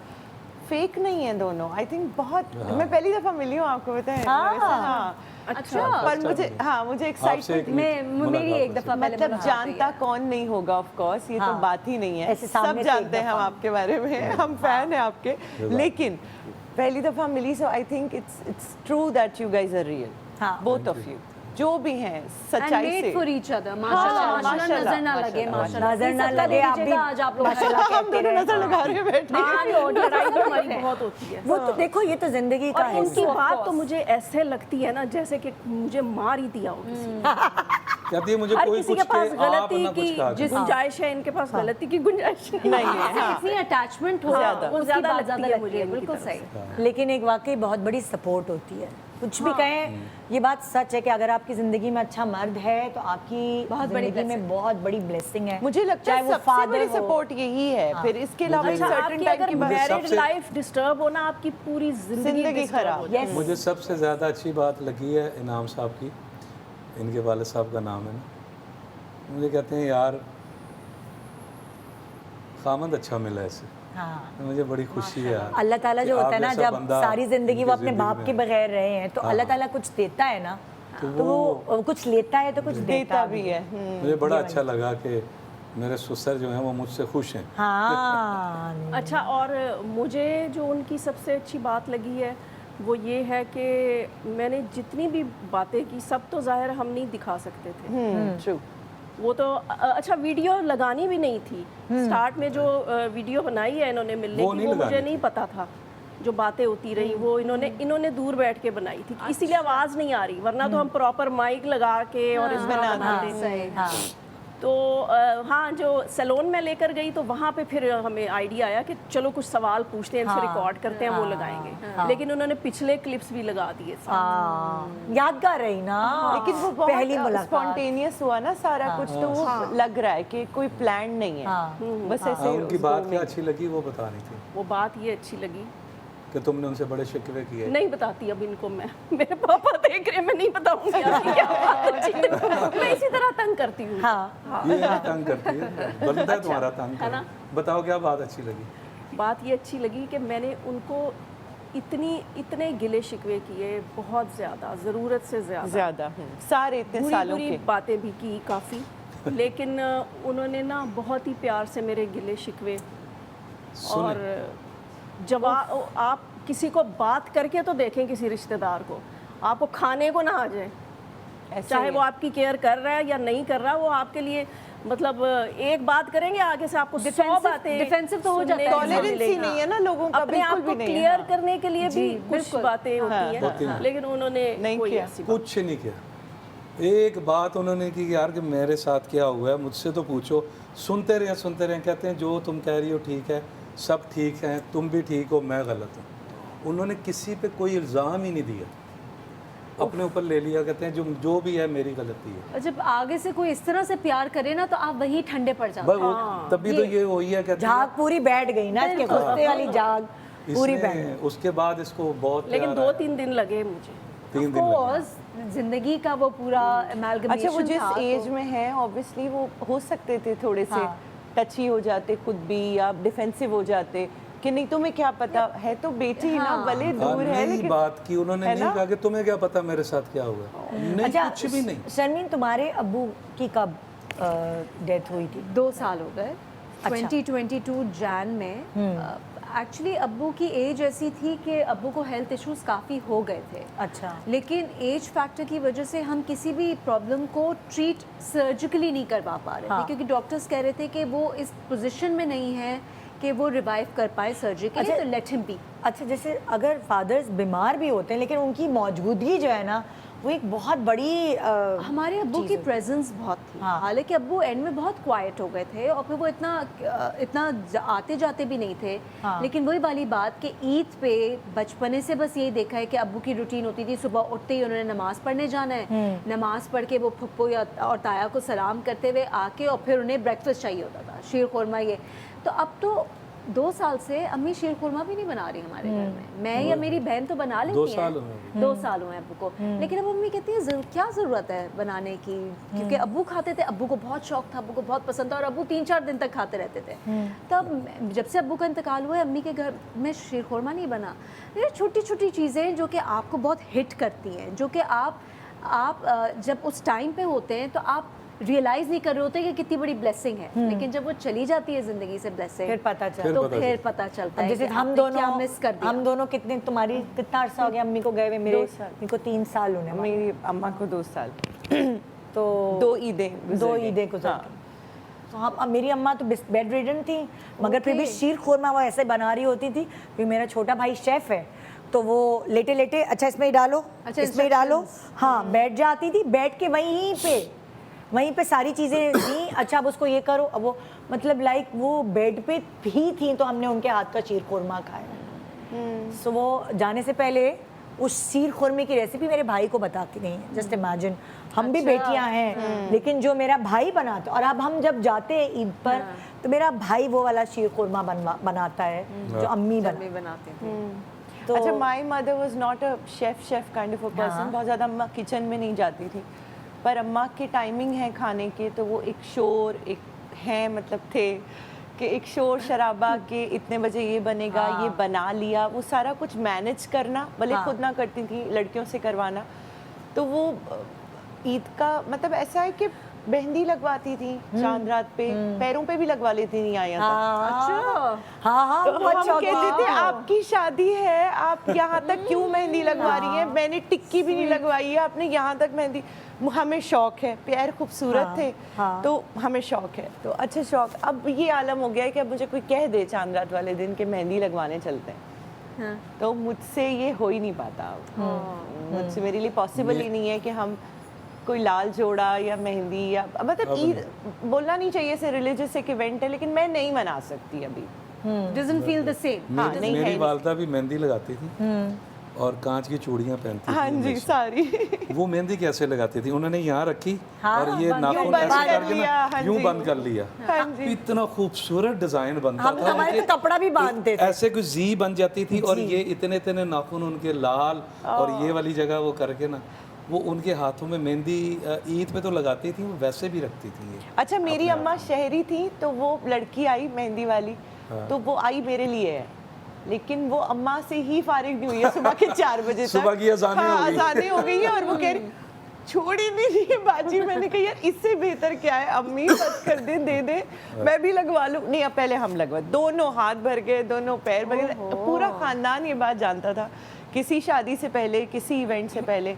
Speaker 4: फेक नहीं है दोनों। आई थिंक बहुत, मैं पहली दफा मिली हूँ आपको बताएं।
Speaker 1: हाँ।
Speaker 4: वैसे, हाँ
Speaker 3: अच्छा
Speaker 4: पर मुझे, हाँ मुझे
Speaker 2: आपसे
Speaker 4: एक्साइटमेंट,
Speaker 3: मेरी एक दफा पहले
Speaker 4: मतलब
Speaker 3: मुलाकात
Speaker 4: जानता
Speaker 3: हुई है।
Speaker 4: कौन नहीं होगा, ऑफ कोर्स ये तो
Speaker 1: हाँ।
Speaker 4: बात ही नहीं है,
Speaker 1: ऐसे सामने
Speaker 4: सब
Speaker 1: से
Speaker 4: जानते
Speaker 1: एक
Speaker 4: हैं हम
Speaker 1: दफा।
Speaker 4: आपके बारे में, हम फैन हैं आपके, लेकिन पहली दफा मिली, so I think it's true that you guys are real,
Speaker 1: हाँ।
Speaker 4: बोथ ऑफ यू जो भी हैं सच्चाई से।
Speaker 3: फॉर ईच अदर माशाल्लाह, माशाल्लाह, नजर ना लगे, माशाल्लाह।
Speaker 1: नजर ना
Speaker 3: इस सब का
Speaker 1: लगे, आप भी
Speaker 3: लीजिएगा आज आप लोग
Speaker 1: माशाल्लाह
Speaker 4: हम
Speaker 1: कहते
Speaker 4: दोनों
Speaker 1: रहे।
Speaker 4: नजर लगा रहे हैं बैठे।
Speaker 5: हाँ, लड़ाई तो हमारी बहुत होती है।
Speaker 1: वो तो देखो, ये तो जिंदगी का
Speaker 5: और
Speaker 1: है।
Speaker 5: उनकी बात तो मुझे ऐसे लगती है ना जैसे कि मुझे मार ही दिया हो किसी ने।
Speaker 2: कहती है मुझे
Speaker 5: हर
Speaker 2: कोई
Speaker 5: किसी
Speaker 2: कुछ
Speaker 5: के पास
Speaker 2: कहे, आप
Speaker 5: गलती
Speaker 2: ना कुछ
Speaker 5: की
Speaker 2: कहा
Speaker 5: जिस
Speaker 2: करो।
Speaker 5: गुंजाइश है, इनके पास गलती की गुंजाइश
Speaker 4: नहीं है, हाँ।
Speaker 3: इतनी अटैचमेंट हो
Speaker 4: ज्यादा।
Speaker 3: वो
Speaker 5: वो
Speaker 3: ज्यादा
Speaker 5: ज्यादा
Speaker 3: लगती
Speaker 5: लगती
Speaker 3: है
Speaker 5: है
Speaker 3: मुझे,
Speaker 5: मुझे
Speaker 3: बिल्कुल
Speaker 5: उनकी
Speaker 3: सही।
Speaker 1: लेकिन एक वाकई बहुत बड़ी सपोर्ट होती है। कुछ भी कहें, ये बात सच है कि अगर आपकी जिंदगी में अच्छा मर्द है तो आपकी
Speaker 3: बहुत बड़ी
Speaker 1: जिंदगी में बहुत बड़ी ब्लेसिंग है।
Speaker 4: मुझे लगता
Speaker 1: चाहे
Speaker 4: है
Speaker 1: वो
Speaker 4: सबसे
Speaker 1: father
Speaker 4: बड़ी
Speaker 1: हो।
Speaker 4: सपोर्ट यही है, फिर इसके अलावा
Speaker 5: अच्छा,
Speaker 4: सर्टेन
Speaker 5: आपकी
Speaker 4: टाइम
Speaker 5: अगर
Speaker 4: के बाद
Speaker 5: मैरिड
Speaker 2: सबसे-
Speaker 5: लाइफ डिस्टर्ब होना, आपकी पूरी
Speaker 4: जिंदगी
Speaker 5: जिंदगी
Speaker 4: खराब।
Speaker 5: खराब हो
Speaker 1: Yes.
Speaker 2: मुझे सबसे ज़्यादा अच्छी बात लगी है इनाम साहब की, इनके वालिद साहब का नाम है ना, मुझे कहते हैं यार खामद अच्छा मिला ऐसे,
Speaker 1: हाँ।
Speaker 2: मुझे बड़ी खुशी है यार।
Speaker 1: अल्लाह ताला जो
Speaker 2: कि
Speaker 1: होता है
Speaker 2: आप
Speaker 1: ना,
Speaker 2: जैसा
Speaker 1: जब
Speaker 2: बंदा
Speaker 1: सारी जिंदगी वो
Speaker 2: उनकी
Speaker 1: अपने बाप
Speaker 2: में
Speaker 1: के
Speaker 2: है।
Speaker 1: बगैर रहे हैं तो अल्लाह ताला कुछ देता है ना, तो वो कुछ लेता है तो कुछ
Speaker 4: देता भी है।
Speaker 2: मुझे बड़ा अच्छा लगा कि मेरे ससुर जो हैं वो मुझसे खुश हैं।
Speaker 1: हाँ।
Speaker 5: अच्छा, और मुझे जो उनकी सबसे अच्छी बात लगी है वो ये है कि मैंने जितनी भी बातें की सब तो ज़ाहिर हम नहीं दिखा सकते थे,
Speaker 4: ट्रू।
Speaker 5: वो तो अच्छा वीडियो लगानी भी नहीं थी। स्टार्ट में जो वीडियो बनाई है इन्होंने मिलने
Speaker 2: वो
Speaker 5: की,
Speaker 2: नहीं
Speaker 5: वो मुझे
Speaker 2: लगानी
Speaker 5: नहीं पता था। जो बातें होती रही वो इन्होंने दूर बैठ के बनाई थी, इसीलिए आवाज़ नहीं आ रही, वरना तो हम प्रॉपर माइक लगा के और इस तरह बनाते थे।
Speaker 3: सही।
Speaker 1: हाँ।
Speaker 5: तो हाँ, जो सैलून में लेकर गई तो वहाँ पे फिर हमें आइडिया आया कि चलो कुछ सवाल पूछते हैं, इनसे रिकॉर्ड करते हैं, वो लगाएंगे। लेकिन उन्होंने पिछले क्लिप्स भी लगा दिए साथ।
Speaker 1: हाँ, यादगार रही ना।
Speaker 4: लेकिन वो
Speaker 1: पहली
Speaker 4: बहुत
Speaker 1: मुलाकात।
Speaker 4: स्पॉन्टेनियस हुआ ना सारा कुछ, तो वो लग रहा है कि कोई प्लान नहीं है,
Speaker 1: हाँ।
Speaker 4: बस
Speaker 2: हाँ,
Speaker 4: ऐसे
Speaker 2: उनकी बात क्या अच्छी लगी वो बतानी थी
Speaker 5: वो बात ये अच्छी लगी।
Speaker 2: कि तुमने उनसे बड़े शिकवे किए।
Speaker 5: नहीं बताती अब इनको मैं, मेरे पापा देख रहे, मैं नहीं बताऊंगी आपकी क्या बात अच्छी लगी। मैं इसी तरह तंग करती हूँ।
Speaker 1: हाँ।
Speaker 2: ये नहीं तंग करती है, बंदा है तुम्हारा तंग
Speaker 5: है
Speaker 2: कर।
Speaker 5: ना?
Speaker 2: बताओ क्या बात अच्छी लगी।
Speaker 5: बात ये अच्छी लगी कि मैंने उनको इतने गिले शिकवे किए, बहुत ज़्यादा, ज़रूरत से
Speaker 4: ज्यादा सारे इतने
Speaker 5: बुरी
Speaker 4: सालों
Speaker 5: बुरी
Speaker 4: के।
Speaker 5: बातें भी की काफ़ी, लेकिन उन्होंने ना बहुत ही प्यार से मेरे गिले शिकवे और जवाब, आप किसी को बात करके तो देखें, किसी रिश्तेदार को, आपको खाने को ना आ जाए, चाहे वो आपकी केयर कर रहा है या नहीं कर रहा, वो आपके लिए मतलब एक बात करेंगे, आगे से आपको 100 बातें
Speaker 3: डिफेंसिव तो हो जाता है।
Speaker 4: टॉलरेंस ही नहीं है ना लोगों का,
Speaker 5: अपने आप
Speaker 4: बिल्कुल
Speaker 5: को
Speaker 4: भी नहीं है।
Speaker 5: क्लियर करने के लिए भी कुछ बातें होती
Speaker 2: होती
Speaker 5: हैं,
Speaker 2: हैं।
Speaker 5: लेकिन उन्होंने
Speaker 4: नहीं
Speaker 5: कोई
Speaker 4: किया।
Speaker 5: ऐसी बात
Speaker 2: कुछ नहीं किया। एक बात उन्होंने की कि यार कि मेरे साथ क्या हुआ है, मुझसे तो पूछो। सुनते रहे। कहते हैं जो तुम कह रही हो ठीक है, सब ठीक है, तुम भी ठीक हो, मैं गलत हूँ। उन्होंने किसी पे कोई इल्ज़ाम ही नहीं दिया, अपने ऊपर ले लिया, कहते हैं जो भी है मेरी गलती है।
Speaker 3: और जब आगे से कोई इस तरह से प्यार करे ना तो आप वहीं ठंडे पड़ जाते
Speaker 2: बस वो तभी तो ये वही है, कहते हैं
Speaker 1: झाग पूरी बैठ गई ना, इसके गुस्से वाली झाग पूरी बैठ गई।
Speaker 2: इसने उसके बाद इसको बहुत
Speaker 5: लेकिन
Speaker 2: प्यार
Speaker 5: 2-3 दिन लगे मुझे।
Speaker 2: 3 दिन लगे।
Speaker 3: कोर्स जिंदगी का वो पूरा amalgamation
Speaker 4: अच्छा वो जिस
Speaker 3: था, तो-
Speaker 4: एज में है ऑब्वियसली वो हो सकते थे थोड़े से टची हो जाते खुद भी, या डिफेंसिव हो जाते कि नहीं तुम्हें क्या पता है, तो बेटी ना भले
Speaker 2: हाँ,
Speaker 4: दूर है
Speaker 2: नहीं
Speaker 4: लेकिन
Speaker 2: बात की उन्होंने,
Speaker 4: है
Speaker 2: नहीं
Speaker 4: ना?
Speaker 2: कहा कि तुम्हें क्या पता मेरे साथ क्या हुआ, नहीं
Speaker 1: अच्छा
Speaker 2: कुछ भी नहीं।
Speaker 1: शर्मीन, तुम्हारे अब्बू की कब डेथ हुई थी?
Speaker 3: 2 साल हो गए।
Speaker 1: अच्छा।
Speaker 3: 2022 जैन में एक्चुअली अब्बू की एज ऐसी थी कि अब्बू को हेल्थ इश्यूज काफ़ी हो गए थे।
Speaker 1: अच्छा।
Speaker 3: लेकिन एज फैक्टर की वजह से हम किसी भी प्रॉब्लम को ट्रीट सर्जिकली नहीं करवा पा रहे थे, क्योंकि डॉक्टर्स कह रहे थे कि वो इस पोजीशन में नहीं है कि वो रिवाइव कर पाए सर्जिकली,
Speaker 1: अच्छा,
Speaker 3: तो लेट हिम बी।
Speaker 1: अच्छा, जैसे अगर फादर्स बीमार भी होते हैं लेकिन उनकी मौजूदगी जो है ना वो एक बहुत बड़ी
Speaker 3: हमारे अब्बू की प्रेजेंस बहुत थी।
Speaker 1: हाँ।
Speaker 3: हालांकि अब्बू एंड में बहुत क्वाइट हो गए थे और फिर वो इतना आते जाते भी नहीं थे।
Speaker 1: हाँ।
Speaker 3: लेकिन वही वाली बात कि ईद पे बचपने से बस यही देखा है कि अब्बू की रूटीन होती थी, सुबह उठते ही उन्होंने नमाज़ पढ़ने जाना है, नमाज पढ़ के वो फुप्पो और ताया को सलाम करते हुए आके और फिर उन्हें ब्रेकफास्ट चाहिए होता था, शीर खुरमा। ये तो अब तो 2 साल से अम्मी शीर खुरमा भी नहीं बना रही हमारे घर में। मैं या मेरी बहन तो बना लेती
Speaker 2: 2
Speaker 3: हैं।
Speaker 2: साल हुए।
Speaker 3: 2 साल हुए अब्बू को, लेकिन अब मम्मी कहती है क्या ज़रूरत है बनाने की, क्योंकि अब्बू खाते थे, अब्बू को बहुत शौक था, अब्बू को बहुत पसंद था और अब्बू 3-4 दिन तक खाते रहते थे। तब जब से अब्बू का इंतकाल हुआ है अम्मी के घर में शीर खुरमा नहीं बना। ये छोटी छोटी चीज़ें जो कि आपको बहुत हिट करती हैं, जो कि आप जब उस टाइम पे होते हैं तो आप रियलाइज नहीं कर रहे होते कि कितनी बड़ी ब्लेसिंग है, लेकिन जब वो चली जाती है जिंदगी से ब्लेसिंग
Speaker 1: फिर पता चलता
Speaker 3: तो फिर पता चलता है
Speaker 1: जैसे
Speaker 3: कि
Speaker 1: हम
Speaker 3: आपने
Speaker 1: दोनों
Speaker 3: क्या मिस कर दिया।
Speaker 1: हम दोनों कितने, तुम्हारी कितना अरसा हो गया अम्मी को गए हुए? मेरे
Speaker 4: 2 साल।
Speaker 1: को 3 साल होने वाले।
Speaker 4: मेरी अम्मा को 2 साल,
Speaker 1: तो
Speaker 4: 2 ईदें गुजर
Speaker 1: 2
Speaker 4: गई।
Speaker 1: ईदें गुजर
Speaker 4: हाँ।
Speaker 1: गई। तो हम, मेरी अम्मा तो बेड रिडन थी, मगर फिर भी शीर खुरमा वो ऐसे बना रही होती थी। फिर मेरा छोटा भाई शेफ़ है तो वो लेटे लेटे, अच्छा इसमें ही डालो,
Speaker 3: अच्छा,
Speaker 1: इसमें ही डालो, हाँ, बैठ जाती थी, बैठ के वहीं पे सारी चीज़ें दी। अच्छा अब उसको ये करो, अब वो मतलब लाइक वो बेड पे ही थी तो हमने उनके हाथ का शीर खुरमा खाया। सो वो जाने से पहले उस शीर खुरमे की रेसिपी मेरे भाई को बताती नहीं है। जस्ट इमेजिन, हम भी बेटियां हैं लेकिन जो मेरा भाई बनाता, और अब हम जब जाते हैं ईद पर तो मेरा भाई वो वाला शीर खुरमा बनाता है जो अम्मी
Speaker 3: बनाते थे।
Speaker 1: तो
Speaker 4: अच्छा, my mother was not a chef kind of a person. बहुत ज़्यादा अम्मा किचन में नहीं जाती थी, पर अम्मा के टाइमिंग है खाने के, तो वो एक शोर एक है मतलब थे कि एक शोर शराबा के इतने बजे ये बनेगा, ये बना लिया, वो सारा कुछ मैनेज करना, भले खुद ना करती थी, लड़कियों से करवाना। तो वो ईद का मतलब ऐसा है कि मेहंदी लगवाती थी चांद रात पे, पैरों पे भी लगवा लेती थी यहाँ तक।
Speaker 3: अच्छा,
Speaker 1: हाँ
Speaker 4: तो
Speaker 1: वो
Speaker 4: हम
Speaker 1: अच्छा
Speaker 4: कहते थे आपकी शादी है, आप यहाँ तक क्यों मेहंदी लगवा रही हैं? मैंने टिक्की भी नहीं लगवाई है, आपने यहाँ तक मेहंदी। हमें शौक है, पैर खूबसूरत थे तो हमें शौक है। तो अच्छा शौक, अब ये आलम हो गया है कि अब मुझे कोई कह दे चांद रात वाले दिन के मेहंदी लगवाने चलते हैं, तो मुझसे ये हो ही नहीं पाता। मुझसे, मेरे लिए पॉसिबल ही नहीं है कि हम कोई लाल जोड़ा या मेहंदी या मतलब ईद बोलना नहीं चाहिए, से रिलीजियस एक इवेंट है, लेकिन मैं नहीं मना सकती अभी।
Speaker 3: doesn't feel the same।
Speaker 4: हाँ, नहीं
Speaker 2: मेरी
Speaker 4: है।
Speaker 2: वालदा भी मेहंदी लगाती थी और कांच की चूड़ियाँ पहनती
Speaker 4: हाँ
Speaker 2: थी
Speaker 4: जी,
Speaker 2: हमेशा।
Speaker 4: सारी
Speaker 2: वो मेहंदी कैसे लगाती थी, उन्होंने यहाँ रखी और ये
Speaker 1: बंद
Speaker 2: नाखून
Speaker 4: कर
Speaker 2: ऐसे
Speaker 4: लिया,
Speaker 2: करके
Speaker 4: हाँ
Speaker 2: ना यूं
Speaker 4: जी।
Speaker 2: बंद कर लिया।
Speaker 4: हाँ जी।
Speaker 2: इतना खूबसूरत डिजाइन बनता
Speaker 1: हम
Speaker 2: था।
Speaker 1: हमारे तो कपड़ा भी बांधते थे।
Speaker 2: ऐसे कुछ जी बन जाती थी और ये इतने इतने नाखून उनके लाल, और ये वाली जगह वो करके ना वो उनके हाथों में मेहंदी ईद पे तो लगाती थी, वो वैसे भी रखती थी ये।
Speaker 4: अच्छा, मेरी अम्मा शहरी थी तो वो लड़की आई मेहंदी वाली, तो वो आई मेरे लिए है, लेकिन वो अम्मा से ही फारिग नहीं हुई है सुबह के 4 बजे तक।
Speaker 2: सुबह की अज़ानें हो गई।
Speaker 4: अज़ानें हो गई है और वो कह रही छोड़ ही नहीं रही है बाजी। मैंने कहा यार इससे बेहतर क्या है, अम्मी बस कर दे दे, मैं भी लगवा लूँ। नहीं, अब पहले हम लगवा, दोनों हाथ भर गए, दोनों पैर भर गए, पूरा खानदान ये बात जानता था। किसी शादी से पहले, किसी इवेंट से पहले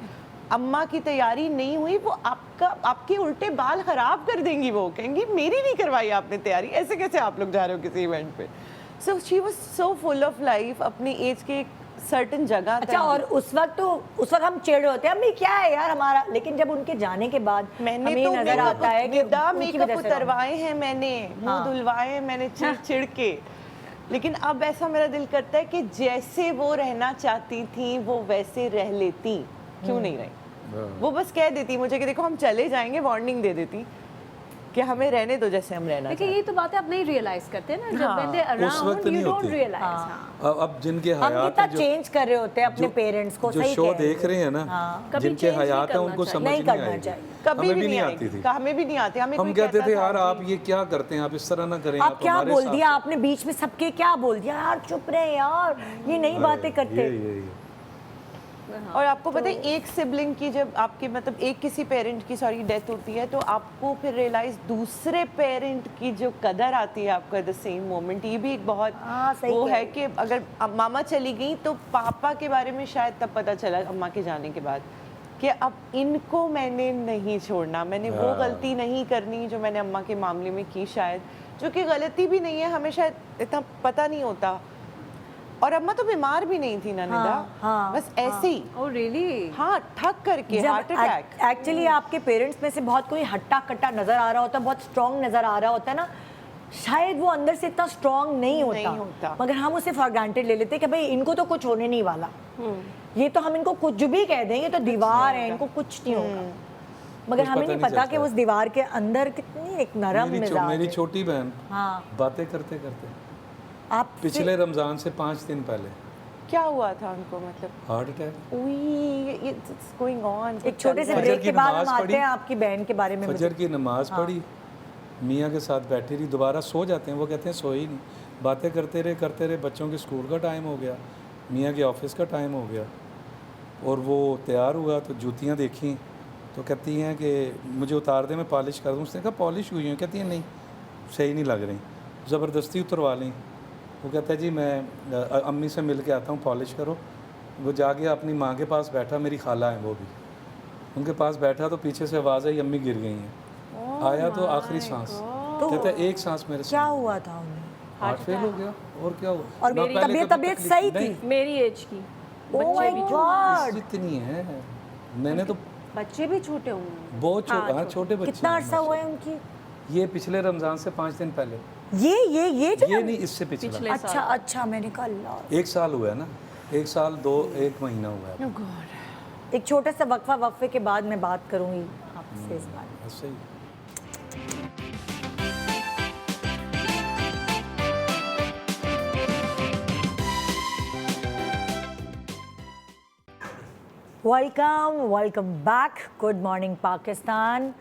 Speaker 4: अम्मा की तैयारी नहीं हुई, वो आपके उल्टे बाल खराब कर देंगी। वो कहेंगी मेरी नहीं करवाई आपने तैयारी, ऐसे कैसे आप लोग जा रहे हो किसी इवेंट पे। So she was so full of life, अपनी एज के सर्टेन जगह।
Speaker 1: अच्छा, और उस वक्त हम चिढ़ होते हैं अम्मी क्या है यार हमारा, लेकिन जब उनके जाने के बाद
Speaker 4: मैंने
Speaker 1: हमें
Speaker 4: तो
Speaker 1: नजर आता है कि उनकी
Speaker 4: मेकअप
Speaker 1: वजह से
Speaker 4: उतरवाए हैं, मैंने मुंह धुलवाए हैं, मैंने चिढ़ के। लेकिन अब ऐसा मेरा दिल करता है कि जैसे वो रहना चाहती थी वो वैसे रह लेती। क्यों नहीं रही। वो बस कह देती मुझे कि देखो हम चले जाएंगे, वार्निंग दे देती कि हमें रहने दो जैसे हम रहना
Speaker 3: लेकिन ये तो बातें आप नहीं रियलाइज करते ना, जब when they're
Speaker 2: उस वक्त
Speaker 3: around you
Speaker 2: नहीं
Speaker 3: don't
Speaker 2: होती।
Speaker 3: realize। हाँ।
Speaker 2: अब जिनके
Speaker 1: हम
Speaker 2: हयात
Speaker 1: कितना
Speaker 2: हैं,
Speaker 1: चेंज कर रहे होते हैं अपने पेरेंट्स को,
Speaker 2: जो
Speaker 1: सही
Speaker 2: शो
Speaker 1: कह रहे
Speaker 2: देख रहे हैं ना,
Speaker 5: कभी
Speaker 2: जिनके
Speaker 5: change नहीं
Speaker 2: हयात हैं
Speaker 5: करना
Speaker 2: उनको
Speaker 5: चाहिए।
Speaker 2: समझ
Speaker 1: नहीं
Speaker 2: नहीं
Speaker 1: करना
Speaker 2: आएगी।
Speaker 1: चाहिए।
Speaker 4: कभी
Speaker 2: हमें
Speaker 4: भी नहीं
Speaker 2: आती थी।
Speaker 4: हमें भी नहीं आती। हमें
Speaker 2: हम
Speaker 4: कोई
Speaker 2: कहते
Speaker 4: कहता
Speaker 2: थे
Speaker 4: था
Speaker 2: यार
Speaker 4: कि-
Speaker 2: आप ये क्या करते हैं, आप इस तरह ना करें,
Speaker 1: आप क्या
Speaker 2: हमारे
Speaker 1: बोल
Speaker 2: साथ
Speaker 1: दिया
Speaker 2: हैं।
Speaker 1: आपने बीच में सबके, क्या बोल दिया यार, चुप रहे यार, ये नई बातें करते।
Speaker 2: ये
Speaker 4: और आपको पता है एक सिबलिंग की जब आपके मतलब एक किसी पेरेंट की सॉरी डेथ होती है तो आपको फिर रियलाइज दूसरे पेरेंट की जो कदर आती है आपको एट द सेम मोमेंट। ये भी एक बहुत
Speaker 1: हाँ, सही
Speaker 4: वो
Speaker 1: कह
Speaker 4: है कि अगर अब मामा चली गई तो पापा के बारे में शायद तब पता चला अम्मा के जाने के बाद कि अब इनको मैंने नहीं छोड़ना, मैंने वो गलती नहीं करनी जो मैंने अम्मा के मामले में की शायद, जो कि गलती भी नहीं है, हमें शायद इतना पता नहीं होता। और अम्मा तो बीमार भी नहीं थी ननिदा,
Speaker 1: हाँ,
Speaker 4: बस ऐसे ही
Speaker 3: Oh really?
Speaker 4: हाँ ठक करके हार्ट अटैक।
Speaker 1: एक्चुअली आपके पेरेंट्स में से बहुत कोई हट्टा कट्टा नजर आ रहा होता है, बहुत स्ट्रांग नजर आ रहा होता है ना, शायद वो अंदर से इतना स्ट्रांग नहीं होता, मगर हम उसे फॉर ग्रांटेड ले लेते हैं कि भाई इनको तो कुछ होने नहीं वाला, ये तो हम इनको कुछ भी कह देंगे तो दीवार है, इनको कुछ नहीं होगा, मगर
Speaker 2: कुछ
Speaker 1: हमें
Speaker 2: पता
Speaker 1: नहीं
Speaker 2: नहीं
Speaker 1: पता कि
Speaker 2: चलता।
Speaker 1: उस दीवार के अंदर कितनी एक नरम मिजाज
Speaker 2: मेरी
Speaker 1: है।
Speaker 2: छोटी बहन
Speaker 1: हाँ।
Speaker 2: बातें करते करते
Speaker 1: आप
Speaker 2: पिछले रमजान से 5 दिन पहले
Speaker 4: क्या हुआ था उनको मतलब
Speaker 2: heart attack.
Speaker 4: It's going on.
Speaker 1: एक छोटे से
Speaker 2: फजर
Speaker 1: ब्रेक
Speaker 2: की
Speaker 1: के बाद हम
Speaker 2: नमाज
Speaker 1: आते
Speaker 2: पढ़ी।
Speaker 1: हैं आपकी बहन के बारे में।
Speaker 2: फजर की नमाज पढ़ी, मियाँ के साथ बैठी रही, दोबारा सो जाते हैं, वो कहते हैं सोए ही नहीं, बातें करते रहे, बच्चों के स्कूल का टाइम हो गया, मियाँ के ऑफिस का टाइम हो गया, और वो तैयार हुआ तो जूतियाँ देखी तो कहती हैं कि मुझे उतार दे, मैं पॉलिश कर दूँ। उसने कहा पॉलिश हुई हैं, कहती हैं नहीं सही नहीं लग रही, ज़बरदस्ती उतरवा लें। वो कहता है जी मैं अम्मी से मिल के आता हूँ, पॉलिश करो। वो जाके अपनी माँ के पास बैठा, मेरी खाला है वो भी, उनके पास बैठा तो पीछे से आवाज़ आई अम्मी गिर गई हैं। आया तो आखिरी सांस, कहता है एक सांस मेरे
Speaker 1: क्या हुआ था उन्हें?
Speaker 2: हार्ट फेल हो गया, और क्या हुआ?
Speaker 1: और
Speaker 2: ना
Speaker 1: मेरी
Speaker 2: पहले
Speaker 1: तबीयत
Speaker 2: कभी
Speaker 1: तबीयत
Speaker 2: तकलीफ-
Speaker 1: सही
Speaker 2: नहीं,
Speaker 1: थी?
Speaker 5: मेरी एज की
Speaker 1: ओह माय गॉड,
Speaker 2: इतनी है, मैंने तो
Speaker 3: बच्चे भी छोटे होंगे।
Speaker 2: बहुत छोटे, हाँ छोटे बच्चे
Speaker 1: कितना
Speaker 2: हैं
Speaker 1: अरसा हुआ है
Speaker 2: माशाल्लाह।
Speaker 1: उनकी?
Speaker 2: ये पिछले रमज़ान से 5 दिन पहले,
Speaker 1: ये जो
Speaker 2: ये नहीं इससे पिछला
Speaker 5: पिछले
Speaker 1: अच्छा अच्छा, मैंने कहा अल्लाह।
Speaker 2: 1 साल हुआ है ना, 1 साल 1 महीना हुआ है
Speaker 1: एक छोटा सा वक्फे के बाद मैं बात करूंगी आपसे इस बारे में।
Speaker 2: ऐसे ही।
Speaker 1: Welcome back, good morning Pakistan.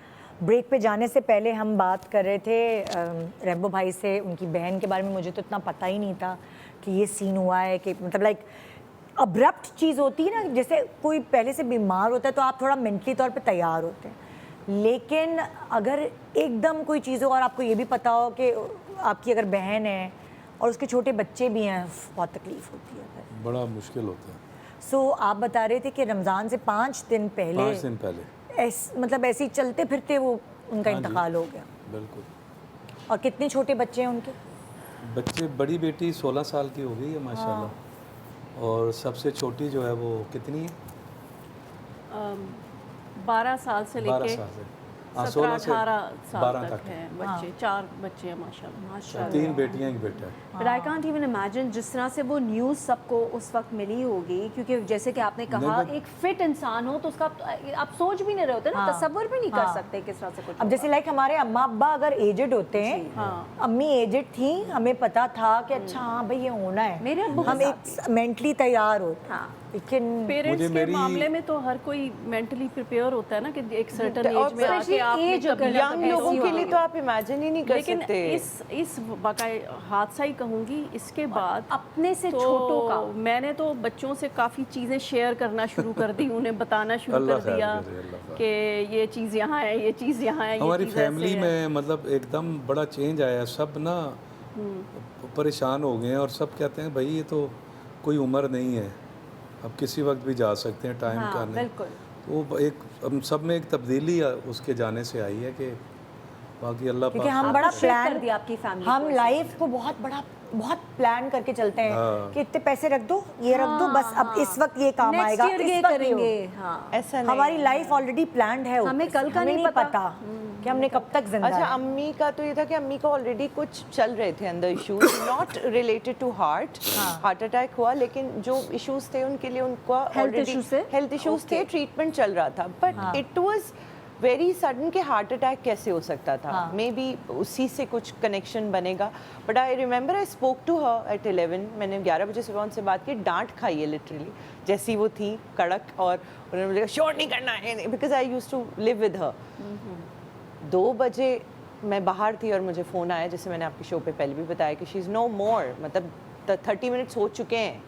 Speaker 1: Break पे जाने से पहले हम बात कर रहे थे रैम्बो भाई से उनकी बहन के बारे में। मुझे तो इतना पता ही नहीं था कि ये सीन हुआ है, कि मतलब लाइक अब्रप्ट चीज़ होती है ना, जैसे कोई पहले से बीमार होता है तो आप थोड़ा मेंटली तौर पे तैयार होते हैं, लेकिन अगर एकदम कोई चीज़ हो और आपको ये भी पता हो कि आपकी अगर बहन है और उसके छोटे बच्चे भी हैं, बहुत तकलीफ़ होती है फिर।
Speaker 2: बड़ा मुश्किल होता है।
Speaker 1: सो आप बता रहे थे कि रमज़ान से 5 दिन पहले
Speaker 2: 5 दिन पहले
Speaker 1: मतलब ऐसे ही चलते फिरते वो उनका
Speaker 2: हाँ जी।
Speaker 1: इंतकाल हो गया।
Speaker 2: बिल्कुल।
Speaker 1: और कितने छोटे बच्चे हैं उनके?
Speaker 2: बच्चे, बड़ी बेटी 16 साल की हो गई है माशाल्लाह, और सबसे छोटी जो है वो कितनी है?
Speaker 5: 12 साल से
Speaker 2: 12
Speaker 5: लेके
Speaker 2: साल से,
Speaker 5: 17 18 साल
Speaker 2: 12
Speaker 5: तक है बच्चे। 4 बच्चे हैं माशाल्लाह।
Speaker 2: 3 बेटियां 1 बेटा है।
Speaker 3: But I can't even imagine जिस तरह से वो न्यूज़ सबको उस वक्त मिली होगी, क्योंकि जैसे कि आपने कहा
Speaker 2: नहीं,
Speaker 3: एक फिट इंसान हो तो उसका आप सोच भी नहीं रहे होते ना, तसव्वुर भी नहीं कर सकते किस तरह से कुछ
Speaker 1: अब जैसे लाइक हमारे अम्मा अब्बा अगर एजेड होते हैं, अम्मी एजेड थी, हमें पता था कि अच्छा हाँ भाई ये होना है,
Speaker 3: मेरे अब्बू के
Speaker 1: हम एक मेंटली तैयार होते हैं, लेकिन
Speaker 5: पेरेंट्स
Speaker 2: मुझे
Speaker 5: के
Speaker 2: मेरी-
Speaker 5: मामले में तो हर कोई मेंटली प्रिपेयर होता है ना कि एक सर्टेन
Speaker 4: और
Speaker 5: एज में आके आपने
Speaker 3: एज
Speaker 5: कभी ना
Speaker 4: यंग
Speaker 5: कभी
Speaker 4: लोगों
Speaker 5: ऐसी
Speaker 4: के लिए
Speaker 5: होगी।
Speaker 4: तो आप इमेजिन ही नहीं कर
Speaker 5: लेकिन
Speaker 4: सकते।
Speaker 5: इस बाकाय हादसा ही कहूँगी, इसके बाद
Speaker 3: अपने से
Speaker 5: तो
Speaker 3: छोटों का
Speaker 5: मैंने तो बच्चों से काफ़ी चीज़ें शेयर करना शुरू कर दी, उन्हें बताना शुरू
Speaker 2: अल्लाह
Speaker 5: कर दिया
Speaker 2: खैर करे, अल्लाह खैर।
Speaker 5: कि ये चीज़ यहाँ है, ये चीज़ यहाँ है, ये
Speaker 2: हमारी
Speaker 5: चीज़ ऐसे
Speaker 2: फैमिली
Speaker 5: है।
Speaker 2: में मतलब एकदम बड़ा चेंज आया, सब ना परेशान हो गए हैं, और सब कहते हैं भाई ये तो कोई उम्र नहीं है, अब किसी वक्त भी जा सकते हैं, टाइम का नहीं।
Speaker 3: बिल्कुल।
Speaker 2: तो वो एक हम सब में एक तब्दीली उसके जाने से आई है कि बाकी अल्लाह
Speaker 1: क्योंकि
Speaker 2: पाक
Speaker 1: हम बड़ा
Speaker 3: आपको share कर
Speaker 1: प्लान
Speaker 3: दिया आपकी family
Speaker 1: हम
Speaker 3: को।
Speaker 1: लाइफ को बहुत बड़ा बहुत प्लान करके चलते हैं
Speaker 2: हाँ।
Speaker 1: कि इतने पैसे रख दो, ये रख दो, बस अब इस वक्त ये काम
Speaker 3: नेक्स्ट
Speaker 1: आएगा,
Speaker 3: ईयर
Speaker 1: इस
Speaker 3: ये
Speaker 1: वक्त
Speaker 3: करेंगे।
Speaker 1: हो।
Speaker 3: हाँ
Speaker 4: ऐसा नहीं
Speaker 1: हमारी लाइफ ऑलरेडी प्लान्ड है,
Speaker 3: हमें
Speaker 1: ऊपर से।
Speaker 3: कल का
Speaker 1: हमें
Speaker 3: नहीं
Speaker 1: नहीं
Speaker 3: पता।
Speaker 1: पता कि हमने कब तक जिंदा
Speaker 4: अच्छा,
Speaker 1: है।
Speaker 4: अम्मी का तो ये था कि अम्मी को ऑलरेडी कुछ चल रहे थे अंदर issues, not related to heart attack हुआ, लेकिन जो इश्यूज थे उनके लिए उनका
Speaker 3: issues थे?
Speaker 4: हेल्थ इश्यूज थे, ट्रीटमेंट चल रहा था, but it was very sudden कि हार्ट अटैक कैसे हो सकता था। मे बी उसी से कुछ कनेक्शन बनेगा, but I remember I spoke to her at 11। मैंने 11 बजे सुबह उनसे बात की, डांट खाई है लिटरली, जैसी वो थी कड़क, और उन्होंने मुझे कहा श्योर नहीं करना है, because I used to live with her. 2 बजे मैं बाहर थी और मुझे फ़ोन आया, जैसे मैंने आपके शो पे पहले भी बताया कि शी इज़ नो मोर, मतलब 30 मिनट्स हो चुके हैं,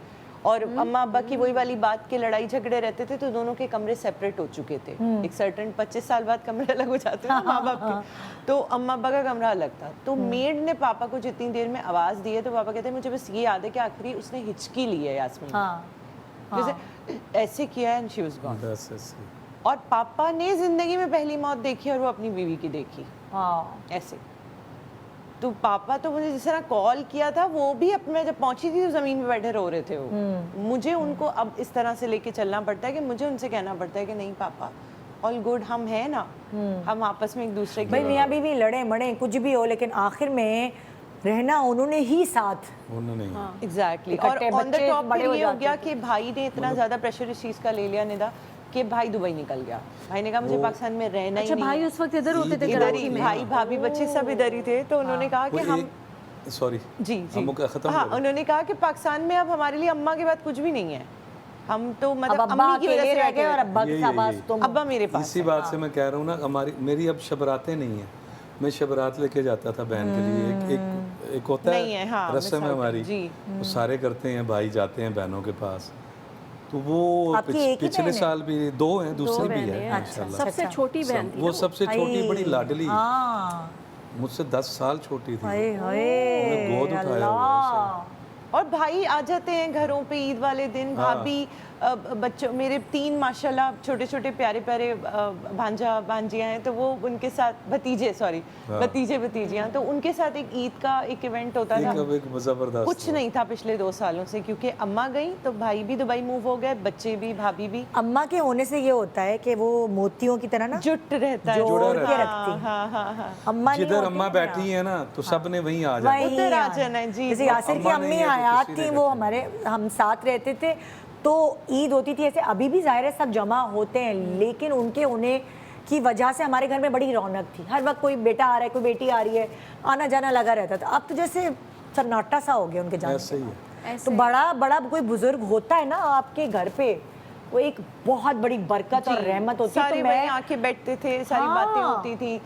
Speaker 4: और अम्मा अब्बा की वही वाली बात के लड़ाई झगड़े रहते थे, तो दोनों के कमरे सेपरेट हो चुके थे। एक सर्टन 25 साल बाद कमरे अलग हो जाते हैं ना माँ बाप के, तो अम्मा अब्बा का कमरा अलग था। तो मेड ने पापा को जितनी देर में आवाज़ दी है, तो पापा कहते हैं मुझे बस ये याद है कि आखिरी उसने हिचकी ली है यास्मीन, जैसे ऐसे किया एंड शी वाज गॉन।
Speaker 2: बस ऐसे।
Speaker 4: और पापा ने जिंदगी में पहली मौत देखी और वो अपनी बीवी की देखी ऐसे। तो पापा तो मुझे जिस तरह कॉल किया था, वो भी मैं जब पहुंची थी तो जमीन पे बैठे रो रहे थे वो। मुझे उनको अब इस तरह से लेके चलना पड़ता है कि मुझे उनसे कहना पड़ता है कि नहीं पापा, ऑल गुड, हम हैं ना, हम आपस में एक दूसरे
Speaker 1: भाई
Speaker 4: के
Speaker 1: मियाँ बीवी लड़े मड़े कुछ भी हो, लेकिन आखिर में रहना उन्होंने ही साथ।
Speaker 2: उन्होंने
Speaker 4: एग्जैक्टली। और
Speaker 1: इकट्ठे
Speaker 4: ऑन द
Speaker 1: बच्चे
Speaker 4: टॉप
Speaker 1: बड़े हो
Speaker 4: ये हो
Speaker 1: जाते
Speaker 4: गया कि भाई ने इतना ज्यादा प्रेशर इस चीज का ले लिया निदा कि भाई दुबई निकल गया। भाई ने कहा मुझे पाकिस्तान में रहना ही
Speaker 3: अच्छा,
Speaker 4: नहीं
Speaker 3: भाई
Speaker 4: है।
Speaker 3: उस वक्त इधर होते थे
Speaker 4: इधर
Speaker 3: कराची
Speaker 4: ही
Speaker 3: में?
Speaker 4: भाई भाभी बच्चे सब इधर ही थे, तो उन्होंने कहा कि हम
Speaker 2: सॉरी
Speaker 4: जी
Speaker 2: हम खत्म
Speaker 4: हाँ,
Speaker 2: करें।
Speaker 4: उन्होंने कहा कि पाकिस्तान में अब हमारे लिए अम्मा के बाद कुछ भी नहीं है, हम तो
Speaker 1: अब
Speaker 4: मतलब
Speaker 1: अब्बा
Speaker 4: अम्मी की वजह
Speaker 1: अकेले
Speaker 4: से
Speaker 1: रह गए और अब्बा के
Speaker 2: यही-
Speaker 1: पास
Speaker 2: यही।
Speaker 1: तुम।
Speaker 4: अब्बा मेरे पास
Speaker 2: इसी बात से मैं कह रहा हूँ ना, मेरी अब शबरातें नहीं है। मैं शबरात लेके जाता था बहन के लिए, एक होता
Speaker 4: नहीं है,
Speaker 2: है
Speaker 4: हाँ,
Speaker 2: रस्म है
Speaker 4: मिसाल
Speaker 2: हमारी,
Speaker 4: जी।
Speaker 2: वो सारे करते हैं, भाई जाते हैं बहनों के पास। तो वो
Speaker 1: आपकी एक ही
Speaker 2: पिछले
Speaker 1: बहन है?
Speaker 2: साल भी 2 हैं, दूसरी भी
Speaker 5: बहनें
Speaker 2: है
Speaker 5: हैं।
Speaker 2: इंशाल्लाह।
Speaker 5: सबसे छोटी बहन थी
Speaker 2: वो
Speaker 5: ना
Speaker 2: सबसे छोटी बड़ी लाडली,
Speaker 1: हाँ,
Speaker 2: मुझसे 10 साल छोटी थी।
Speaker 1: हाय हाय,
Speaker 2: उन्हें गोद उठाया हुआ है
Speaker 1: अल्लाह।
Speaker 4: और भाई आ जाते हैं घरों पे ईद वाले दिन, भाभी बच्चों मेरे 3 माशाल्लाह छोटे छोटे प्यारे प्यारे भांजा भांजियाँ हैं, तो वो उनके साथ भतीजे भतीजियाँ, तो उनके साथ एक ईद का एक इवेंट होता था।
Speaker 2: एक जबरदस्त
Speaker 4: कुछ नहीं था पिछले 2 सालों से, क्योंकि अम्मा गई तो भाई भी दुबई मूव हो गए, बच्चे भी, भाभी भी।
Speaker 1: अम्मा के होने से ये होता है कि वो मोतियों की तरह ना
Speaker 4: जुट रहता है,
Speaker 1: जोड़
Speaker 2: रहता
Speaker 1: के
Speaker 2: है।
Speaker 1: रखती।
Speaker 4: हाँ।
Speaker 1: अम्मा नहीं
Speaker 2: जिधर
Speaker 1: होती
Speaker 2: अम्मा
Speaker 1: ना,
Speaker 2: बैठी है ना, तो सब ने वहीं आ जाना।
Speaker 1: वहीं
Speaker 4: उधर आ
Speaker 1: आना।
Speaker 4: जाना है, जी,
Speaker 1: जैसे
Speaker 4: जी।
Speaker 1: यासिर की
Speaker 2: अम्मा
Speaker 1: अम्मी
Speaker 2: नहीं है तो
Speaker 1: हयात
Speaker 2: किसी
Speaker 1: थी,
Speaker 2: ने
Speaker 1: वो
Speaker 2: करते
Speaker 1: हम साथ रहते थे, तो ईद होती थी ऐसे। अभी भी ज़ाहिर है सब जमा होते हैं, लेकिन उनके होने की वजह से हमारे घर में बड़ी रौनक थी। हर वक्त कोई बेटा आ रहा है, कोई बेटी आ रही है, आना जाना लगा रहता था। अब तो जैसे सन्नाटा सा हो गया उनके जाने
Speaker 2: ऐसे ही
Speaker 1: के
Speaker 2: है।
Speaker 1: बाद। तो बड़ा कोई बुजुर्ग होता है ना आपके घर पे, वो एक बहुत बड़ी बरकत और रहमत होती है।
Speaker 4: सारे
Speaker 1: तो
Speaker 4: वहीं
Speaker 1: मैं
Speaker 4: आके बैठते थे, सारी
Speaker 1: हाँ।
Speaker 4: बातें होती थी।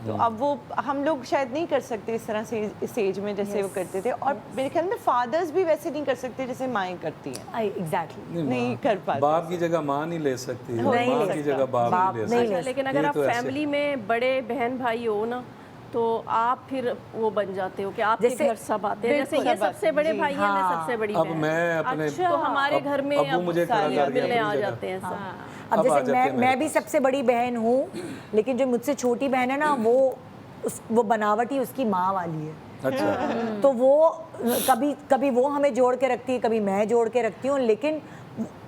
Speaker 4: तो अब वो हम लोग शायद नहीं कर सकते इस तरह से इस एज में जैसे वो करते थे, और मेरे ख्याल में फादर्स भी वैसे नहीं कर सकते जैसे माएँ करती हैं,
Speaker 1: एग्जैक्टली
Speaker 4: नहीं कर पाते।
Speaker 2: बाप की जगह माँ नहीं ले सकती,
Speaker 1: नहीं
Speaker 2: माँ
Speaker 1: ले
Speaker 2: की
Speaker 1: सकता।
Speaker 2: जगह बाप
Speaker 1: बाप
Speaker 2: नहीं
Speaker 1: नहीं
Speaker 2: ले
Speaker 1: ले
Speaker 2: सकता।
Speaker 5: अच्छा, लेकिन
Speaker 2: ये
Speaker 5: अगर आप
Speaker 2: तो ऐसे-
Speaker 5: फैमिली में बड़े बहन भाई हो ना, तो आप फिर वो बन जाते हो कि आपके
Speaker 1: जैसे-
Speaker 5: घर सब आते हैं। जैसे
Speaker 4: बिल्कुल
Speaker 5: ये
Speaker 4: सब आते
Speaker 5: सबसे
Speaker 4: हैं,
Speaker 5: बड़े
Speaker 4: जी।
Speaker 5: भाई हैं, मैं सबसे बड़ी
Speaker 2: अब
Speaker 5: बहन।
Speaker 2: मैं अपने
Speaker 5: अच्छा, तो हमारे घर में
Speaker 2: अब वो मुझे खड़ा
Speaker 5: सारे
Speaker 2: कर गया
Speaker 5: मिलने
Speaker 2: अपनी
Speaker 5: आ
Speaker 2: जगह।
Speaker 5: जाते हैं सब।
Speaker 1: अब
Speaker 2: अब आ
Speaker 1: जैसे
Speaker 2: जाते हैं
Speaker 1: मैं
Speaker 2: मेरे
Speaker 1: भी
Speaker 2: पास।
Speaker 1: सबसे बड़ी बहन हूँ, लेकिन जो मुझसे छोटी बहन है ना, वो बनावट ही उसकी माँ वाली है।
Speaker 2: अच्छा,
Speaker 1: तो वो कभी वो हमें जोड़ के रखती है, कभी मैं जोड़ के रखती हूँ, लेकिन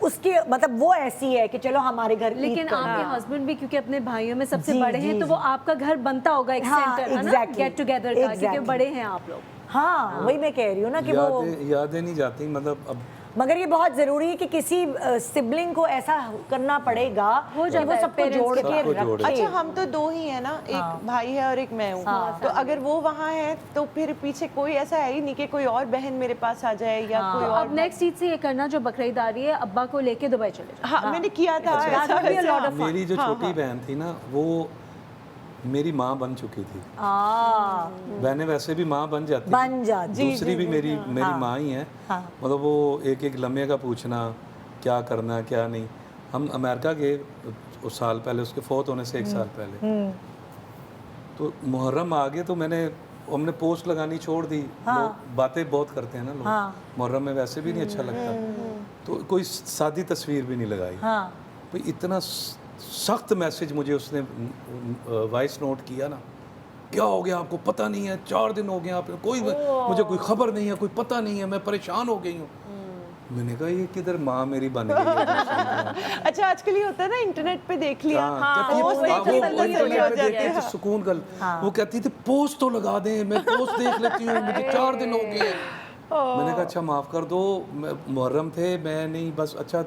Speaker 1: उसकी मतलब वो ऐसी है कि चलो हमारे घर ईद
Speaker 3: लेकिन
Speaker 1: करना
Speaker 3: आपके
Speaker 1: है।
Speaker 3: हस्बैंड भी क्योंकि अपने भाइयों में सबसे
Speaker 1: जी,
Speaker 3: बड़े हैं,
Speaker 1: जी,
Speaker 3: तो वो
Speaker 1: जी।
Speaker 3: आपका घर बनता होगा एक
Speaker 1: हाँ,
Speaker 3: सेंटर, है ना,
Speaker 1: exactly,
Speaker 3: गेट टुगेदर का, क्योंकि
Speaker 1: exactly।
Speaker 3: बड़े हैं आप लोग।
Speaker 1: हाँ, वही मैं कह रही हूँ ना कि वो,
Speaker 2: यादें नहीं जाती, मतलब अब
Speaker 1: मगर ये बहुत जरूरी है कि किसी सिबलिंग को ऐसा करना पड़ेगा
Speaker 3: हो
Speaker 1: कि
Speaker 3: जाता
Speaker 1: वो
Speaker 3: है,
Speaker 1: सबको
Speaker 3: parents
Speaker 1: जोड़
Speaker 3: के
Speaker 1: के
Speaker 2: सबको जोड़े।
Speaker 1: रखे।
Speaker 4: अच्छा, हम तो 2 ही है ना, एक भाई है और एक मैं हूँ, तो अगर वो वहाँ है तो फिर पीछे कोई ऐसा है ही नहीं कि कोई और बहन मेरे पास आ जाए या कोई
Speaker 3: तो
Speaker 4: और।
Speaker 3: अब नेक्स्ट ईद से ये करना जो बकरीद आ रही है, अब्बा को लेके दुबई चले जाओ।
Speaker 4: हाँ, मैंने किया था
Speaker 3: That
Speaker 4: ऐसा
Speaker 3: would be a
Speaker 4: वैसा।
Speaker 3: lot of fun।
Speaker 2: मेरी जो छोटी बहन थी ना, वो मेरी माँ बन चुकी थी। बहनें वैसे भी माँ बन जाती
Speaker 1: बन जाती।
Speaker 2: दूसरी भी मेरी माँ ही है। मतलब वो एक एक लम्हे का पूछना, क्या करना क्या नहीं। हम अमेरिका गए उस साल पहले, उसके फौत होने से 1 साल पहले, तो मुहर्रम आ गए तो हमने पोस्ट लगानी छोड़ दी। लोग बातें बहुत करते हैं ना लोग, मुहर्रम में वैसे भी नहीं अच्छा लगता, तो कोई सादी तस्वीर भी नहीं लगाई। तो इतना सख्त मैसेज मुझे उसने वॉइस नोट किया ना क्या हो गया आपको पता नहीं है, 4 दिन हो गए आप कोई मुझे कोई खबर नहीं है, कोई पता नहीं है, मैं परेशान हो गई हूँ। मैंने कहा ये किधर माँ मेरी बन गई है।
Speaker 4: अच्छा आजकल ये होता है ना, इंटरनेट पे देख लिया,
Speaker 2: कहती है,
Speaker 4: पोस्ट देख
Speaker 2: वो
Speaker 4: लिया, तसल्ली
Speaker 2: इंटरनेट
Speaker 4: हो
Speaker 2: पे
Speaker 4: जाती
Speaker 2: देखती
Speaker 4: है।
Speaker 2: थी सुकून कल, वो कहती थी पोस्ट तो लगा दें, मैं पोस्ट देख लेती हूँ, मुझे 4 दिन हो गए। मैंने कहा अच्छा माफ़ कर दो, मुहर्रम थे, मैं नहीं, बस अच्छा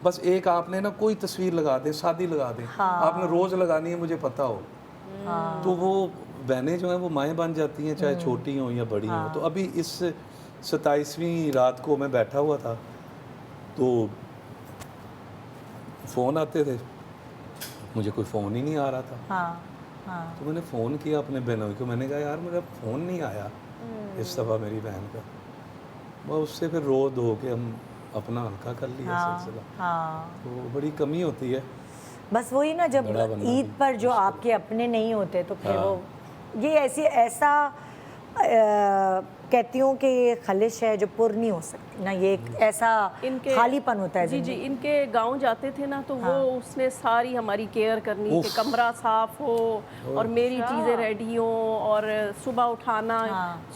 Speaker 2: बस एक आपने ना कोई तस्वीर लगा दें, शादी लगा दें, आपने रोज़ लगानी है, मुझे पता हो। तो वो बहनें जो हैं वो माएँ बन जाती हैं, चाहे छोटी हों या बड़ी हों। तो अभी इस 27वीं रात को मैं बैठा हुआ था, तो फ़ोन आते थे, मुझे कोई फ़ोन ही नहीं आ रहा था। तो मैंने फ़ोन किया अपने बहनों को, मैंने कहा यार मेरा फ़ोन नहीं आया इस दफ़ा मेरी बहन का। वह उससे फिर रो धो के हम अपना हल्का कर लिया सिलसिला। तो बड़ी कमी होती है।
Speaker 1: बस वही ना, जब
Speaker 2: बड़ा बनना
Speaker 1: ईद
Speaker 2: भी
Speaker 1: पर जो आपके अपने नहीं होते तो फिर वो ये ऐसा कहती हूँ कि ये खलिश है जो पुर नहीं हो सकती ना, ये एक ऐसा खालीपन होता है।
Speaker 5: जी, इनके गांव जाते थे ना, तो वो उसने सारी हमारी केयर करनी कि कमरा साफ हो और मेरी चीज़ें रेडी हो, और सुबह उठाना,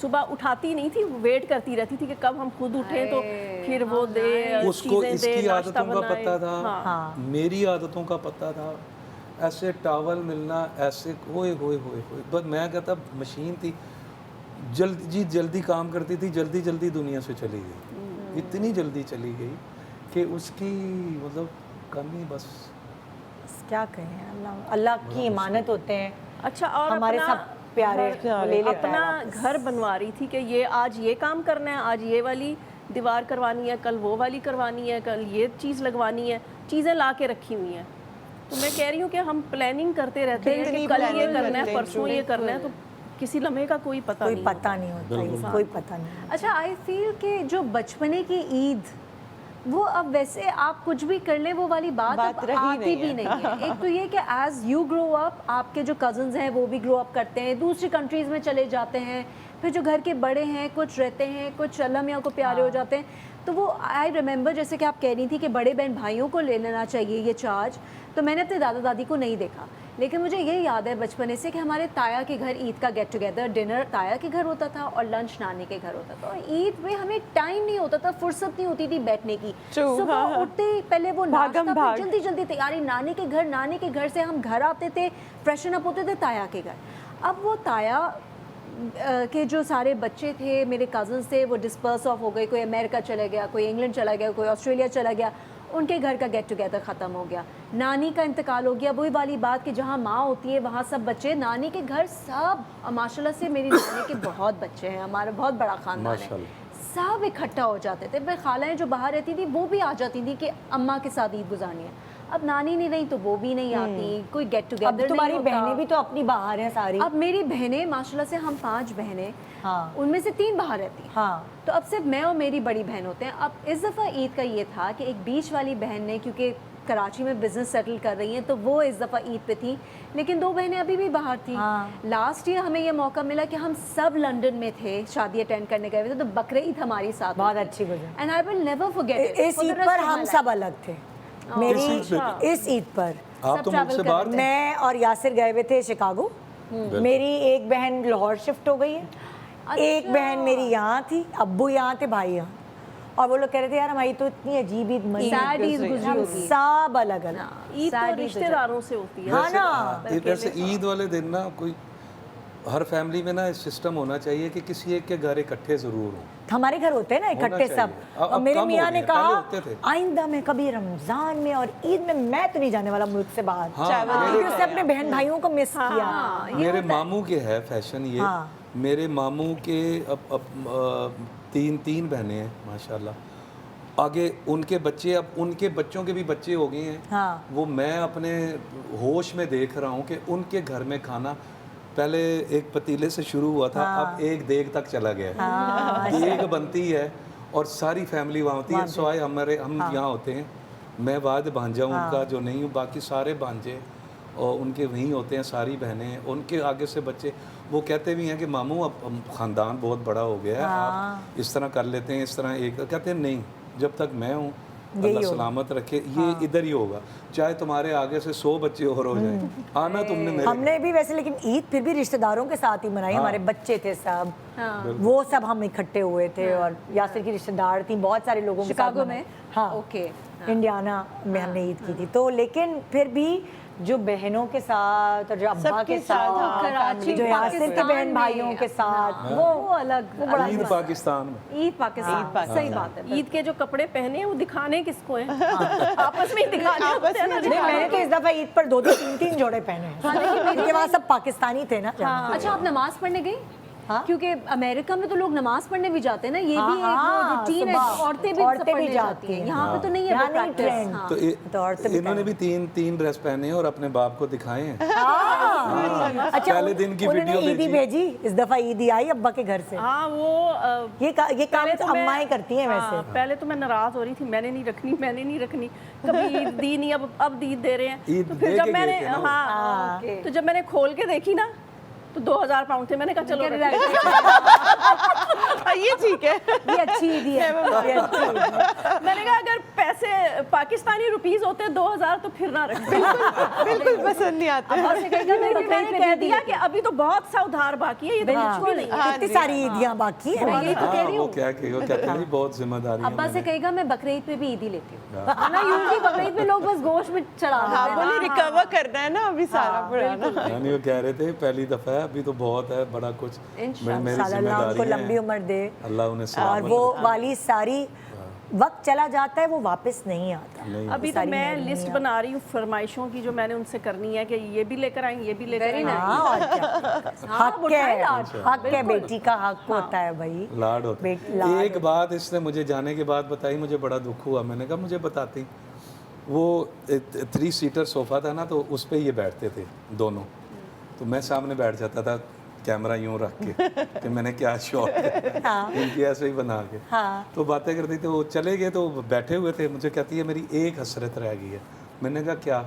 Speaker 5: सुबह उठाती नहीं थी, वेट करती रहती थी कि कब हम खुद उठें तो फिर वो दे,
Speaker 2: उसको
Speaker 5: चीज़ें दे,
Speaker 2: इसकी
Speaker 5: नाश्ता
Speaker 2: आदतों का
Speaker 5: बनाए।
Speaker 2: पता था, मेरी आदतों का पता था, ऐसे टावल मिलना, ऐसे होए होए होए होए। बस मैं कहता मशीन थी, जल्दी काम करती थी, जल्दी दुनिया से चली गई, इतनी जल्दी चली गई कि उसकी मतलब कमी बस
Speaker 1: क्या कहें, अल्लाह की इमानत होते हैं।
Speaker 5: अच्छा, और
Speaker 1: हमारे
Speaker 5: अपना
Speaker 1: सब प्यारे ले लेता
Speaker 5: अपना
Speaker 1: है वापस।
Speaker 5: घर बनवा रही थी कि ये आज ये काम करना है, आज ये वाली दीवार करवानी है, कल वो वाली करवानी है, कल ये चीज़ लगवानी है, चीज़ें ला के रखी हुई हैं। तो मैं कह रही हूँ कि हम प्लानिंग करते रहते हैं कि कल ये करना है, परसों ये करना है, तो किसी लम्हे का कोई पता नहीं
Speaker 1: होता, कोई पता नहीं।
Speaker 3: अच्छा, आई फील कि जो बचपने की ईद, वो अब वैसे आप कुछ भी कर ले वो वाली बात अब
Speaker 4: रही
Speaker 3: आती भी नहीं है। एक तो ये कि एज यू ग्रो अप, आपके जो कजन्स हैं वो भी ग्रो अप करते हैं, दूसरी कंट्रीज़ में चले जाते हैं, फिर जो घर के बड़े हैं कुछ रहते हैं, कुछ अल्लाह मियाँ को प्यारे हो जाते हैं। तो वो आई रिमेंबर, जैसे कि आप कह रही थी कि बड़े बहन भाइयों को ले लेना चाहिए ये चार्ज, तो मैंने अपने दादा दादी को नहीं देखा, लेकिन मुझे ये याद है बचपने से कि हमारे ताया के घर ईद का गेट टुगेदर, डिनर ताया के घर होता था और लंच नानी के घर होता था। और ईद में हमें टाइम नहीं होता था, फुर्सत नहीं होती थी बैठने की। सुबह उठते ही पहले वो नाश्ता, फिर जल्दी तैयारी, नानी के घर से हम घर आते थे, फ्रेशन अप होते थे ताया के घर। अब वो ताया के जो सारे बच्चे थे, मेरे कज़न्स थे, वो डिस्पर्स ऑफ हो गए, कोई अमेरिका चला गया, कोई इंग्लैंड चला गया, कोई ऑस्ट्रेलिया चला गया, उनके घर का गेट टुगेदर ख़त्म हो गया, नानी का इंतकाल हो गया। वही वाली बात कि जहाँ माँ होती है वहाँ सब बच्चे, नानी के घर सब, माशाल्लाह से मेरी नानी के बहुत बच्चे हैं, हमारा बहुत बड़ा ख़ानदान है, सब इकट्ठा हो जाते थे। फिर खालाएँ जो बाहर रहती थी वो भी आ जाती थी कि अम्मा के साथ ईद गुजारनी है। अब नानी नहीं रही तो वो भी नहीं आती, कोई गेट टुगेदर नहीं होता।
Speaker 1: तुम्हारी बहनें भी तो अपनी बाहर हैं सारी।
Speaker 3: अब मेरी बहनें माशाल्लाह से, हम 5 बहनें, उनमें से 3 बाहर रहती हैं। तो अब सिर्फ मैं और मेरी बड़ी बहन होते हैं। अब इस दफ़ा ईद का ये था कि एक बीच वाली बहन ने, क्योंकि कराची में बिजनेस सेटल कर रही हैं, तो वो इस दफ़ा ईद पे थी, लेकिन 2 बहनें अभी भी बाहर थी। लास्ट ईयर हमें ये मौका मिला कि हम सब लंदन में थे, शादी अटेंड करने गए थे, तो बकरे ईद हमारी साथ
Speaker 1: बहुत अच्छी गुजरी।
Speaker 3: And I will never forget it.
Speaker 1: इस ईद पर हम सब अलग थे। मेरी इस ईद पर
Speaker 2: आप तो मुझसे बाहर थे।
Speaker 1: मैं और यासिर गए हुए थे शिकागो। मेरी एक बहन लाहौर शिफ्ट हो गई है, एक बहन मेरी यहाँ थी, अब्बू यहाँ थे, भाई यहाँ। और वो लोग कह रहे थे यार हमारी तो इतनी अजीब ईद मनी, सब अलग अलग।
Speaker 5: ईद तो रिश्तेदारों से होती है।
Speaker 1: हाँ ना,
Speaker 2: वैसे ईद वाले दिन ना कोई हर फैमिली में ना सिस्टम होना चाहिए कि किसी एक के घर इकट्ठे जरूर हो।
Speaker 1: हमारे घर होते हैं ना इकट्ठे सब। और मेरे मियाँ ने कहा आइंदा में कभी रमजान में और ईद में मैं तो नहीं जाने वाला मुल्क से बाहर, क्योंकि उसने अपने बहन भाइयों को मिस किया।
Speaker 2: मेरे मामू के है फैशन ये। मेरे मामू के अब 3 बहनें हैं माशाल्लाह। आगे उनके बच्चे, अब उनके बच्चों के भी बच्चे हो गए हैं। वो मैं अपने होश में देख रहा हूँ कि उनके घर में खाना पहले एक पतीले से शुरू हुआ था, अब एक देग तक चला गया है। देग बनती है और सारी फैमिली वहाँ होती है, सवाए हम यहाँ होते हैं। मैं बाद भांजा हूँ उनका, जो नहीं हूँ, बाकी सारे भांजे और उनके वहीं होते हैं, सारी बहनें, उनके आगे से बच्चे। वो कहते भी हैं कि मामू अब ख़ानदान बहुत बड़ा हो गया है, आप इस तरह कर लेते हैं, इस तरह एक। कहते हैं नहीं, जब तक मैं हूँ अल्लाह सलामत रखे, ये इधर ही होगा, चाहे तुम्हारे आगे से 100 बच्चे और हो जाएं, आना तुमने मेरे।
Speaker 1: हमने भी वैसे लेकिन ईद फिर भी रिश्तेदारों के साथ ही मनाई, हमारे बच्चे थे सब, वो सब हम इकट्ठे हुए थे और यासिर की रिश्तेदार थी, बहुत सारे लोगों के साथ
Speaker 3: शिकागो
Speaker 1: मनाई।
Speaker 3: में?
Speaker 1: हाँ
Speaker 3: ओके।
Speaker 1: इंडियाना में हमने ईद की थी। तो लेकिन फिर भी जो बहनों के साथ और जो अब्बा
Speaker 4: सबके
Speaker 1: के
Speaker 4: साथ,
Speaker 1: साथ,
Speaker 4: हाँ,
Speaker 3: कराची,
Speaker 1: जो यासिर के
Speaker 3: पाकिस्तान
Speaker 1: बहन
Speaker 3: में,
Speaker 1: भाइयों के साथ,
Speaker 3: वो अलग, वो बड़ा
Speaker 2: ईद पाकिस्तान में,
Speaker 3: ईद पाकिस्तान, सही बात है।
Speaker 5: ईद के जो कपड़े पहने हैं वो दिखाने किसको हैं? आपस में ही दिखाने होते हैं ना।
Speaker 1: नहीं, मैंने तो इस दफा ईद पर 2-2 3-3 जोड़े पहने हैं, क्योंकि वहाँ सब पाकिस्तानी थे ना।
Speaker 3: अच्छा, आप नमाज पढ़ने गई?
Speaker 1: हाँ?
Speaker 3: क्योंकि अमेरिका में तो लोग नमाज पढ़ने भी जाते हैं ना, ये भी एक वो रूटीन है,
Speaker 1: सुबह
Speaker 3: औरतें भी पढ़ने जाती हैं। यहाँ पे तो नहीं है
Speaker 1: यहाँ
Speaker 3: वो
Speaker 1: नहीं
Speaker 3: practice।
Speaker 1: trend।
Speaker 3: हाँ।
Speaker 2: तो
Speaker 1: तो औरतें भी
Speaker 2: इन्होंने भी 3 ड्रेस पहने हैं और अपने बाप को दिखाए हैं।
Speaker 1: अच्छा,
Speaker 2: पहले दिन की
Speaker 1: उन्होंने
Speaker 2: वीडियो
Speaker 1: ईदी भेजी, इस दफा ईदी आई अब्बा के घर से।
Speaker 5: हाँ वो
Speaker 1: ये काम
Speaker 5: पहले
Speaker 1: तो
Speaker 5: मैं-
Speaker 1: अम्माएं करती हैं
Speaker 5: हाँ,
Speaker 1: वैसे।
Speaker 5: पहले तो मैं नाराज हो रही थी, मैंने नहीं रखनी, कभी ईद दी नहीं, अब ईद दे रहे हैं।
Speaker 2: ईद
Speaker 5: तो
Speaker 2: दे
Speaker 5: फिर जब
Speaker 2: के गए
Speaker 5: मैंने
Speaker 2: थे ना वो।
Speaker 5: हाँ, तो जब मैंने खोल के देखी ना तो 2000 पाउंड थे, मैंने कहा चलो
Speaker 4: ये ठीक है।
Speaker 3: ये अच्छी ईद है।
Speaker 1: ये अच्छी है।
Speaker 5: मैंने कहा अगर पैसे पाकिस्तानी रुपीस होते 2000 तो फिर ना रखते।
Speaker 4: बिल्कुल पसंद नहीं आता।
Speaker 3: अब्बा से कहेगा मैं
Speaker 5: लेकिन
Speaker 3: बकरीद
Speaker 5: मैंने
Speaker 3: पे
Speaker 5: कह
Speaker 3: ईद
Speaker 5: दिया
Speaker 3: लेती
Speaker 5: कि अभी तो बहुत सा उधार बाकी है, ये तो कुछ भी नहीं है।
Speaker 4: हाँ
Speaker 1: कितनी
Speaker 4: जी,
Speaker 1: सारी ईदियाँ बाकी हैं।
Speaker 3: मैं यही तो कह
Speaker 2: हाँ,
Speaker 3: रही
Speaker 2: वो
Speaker 3: हूँ।
Speaker 2: वो कहते हैं बहुत जिम्मेदारी
Speaker 3: अब्बा से कहेगा मैं बकरीद पे भी ईदी लेती हूँ, वरना यूजुअली बकरीद पे लोग बस गोश्त में चढ़ा
Speaker 4: हाँ,
Speaker 3: देते हैं।
Speaker 4: बोले रिकवर करना है ना अभी सारा पुराना।
Speaker 2: यानी वो कह रहे थे पहली दफा है, अभी तो बहुत है, बड़ा कुछ मेरी
Speaker 1: साला अल्लाह उनको
Speaker 2: जिम्मेदारी
Speaker 1: लंबी उम्र दे
Speaker 2: अल्लाह उन्हें
Speaker 1: और
Speaker 2: सलामत
Speaker 1: वो वाली सारी वक्त चला जाता है, वो वापस नहीं आता।
Speaker 5: अभी तो मैं लिस्ट बना रही हूँ फरमाइशों की जो मैंने उनसे करनी है कि ये भी लेकर आएंगे, ये भी लेकर
Speaker 3: Very
Speaker 5: आएंगे।
Speaker 1: हाँ, और क्या? हक है, हक है, बेटी का हक होता है भाई।
Speaker 2: लाड होता है।
Speaker 1: लाड
Speaker 2: एक बात इसने मुझे जाने के बाद बताई, मुझे बड़ा दुख हुआ। मैंने कहा मुझे बताती। वो 3 सीटर सोफ़ा था ना, तो उस पर ये बैठते थे दोनों, तो मैं सामने बैठ जाता था कैमरा यूं रख के कि मैंने क्या शौक है इनकी ऐसे ही बना के। तो बातें करती थी, वो चले गए तो बैठे हुए थे। मुझे कहती है मेरी एक हसरत रह गई है। मैंने कहा क्या?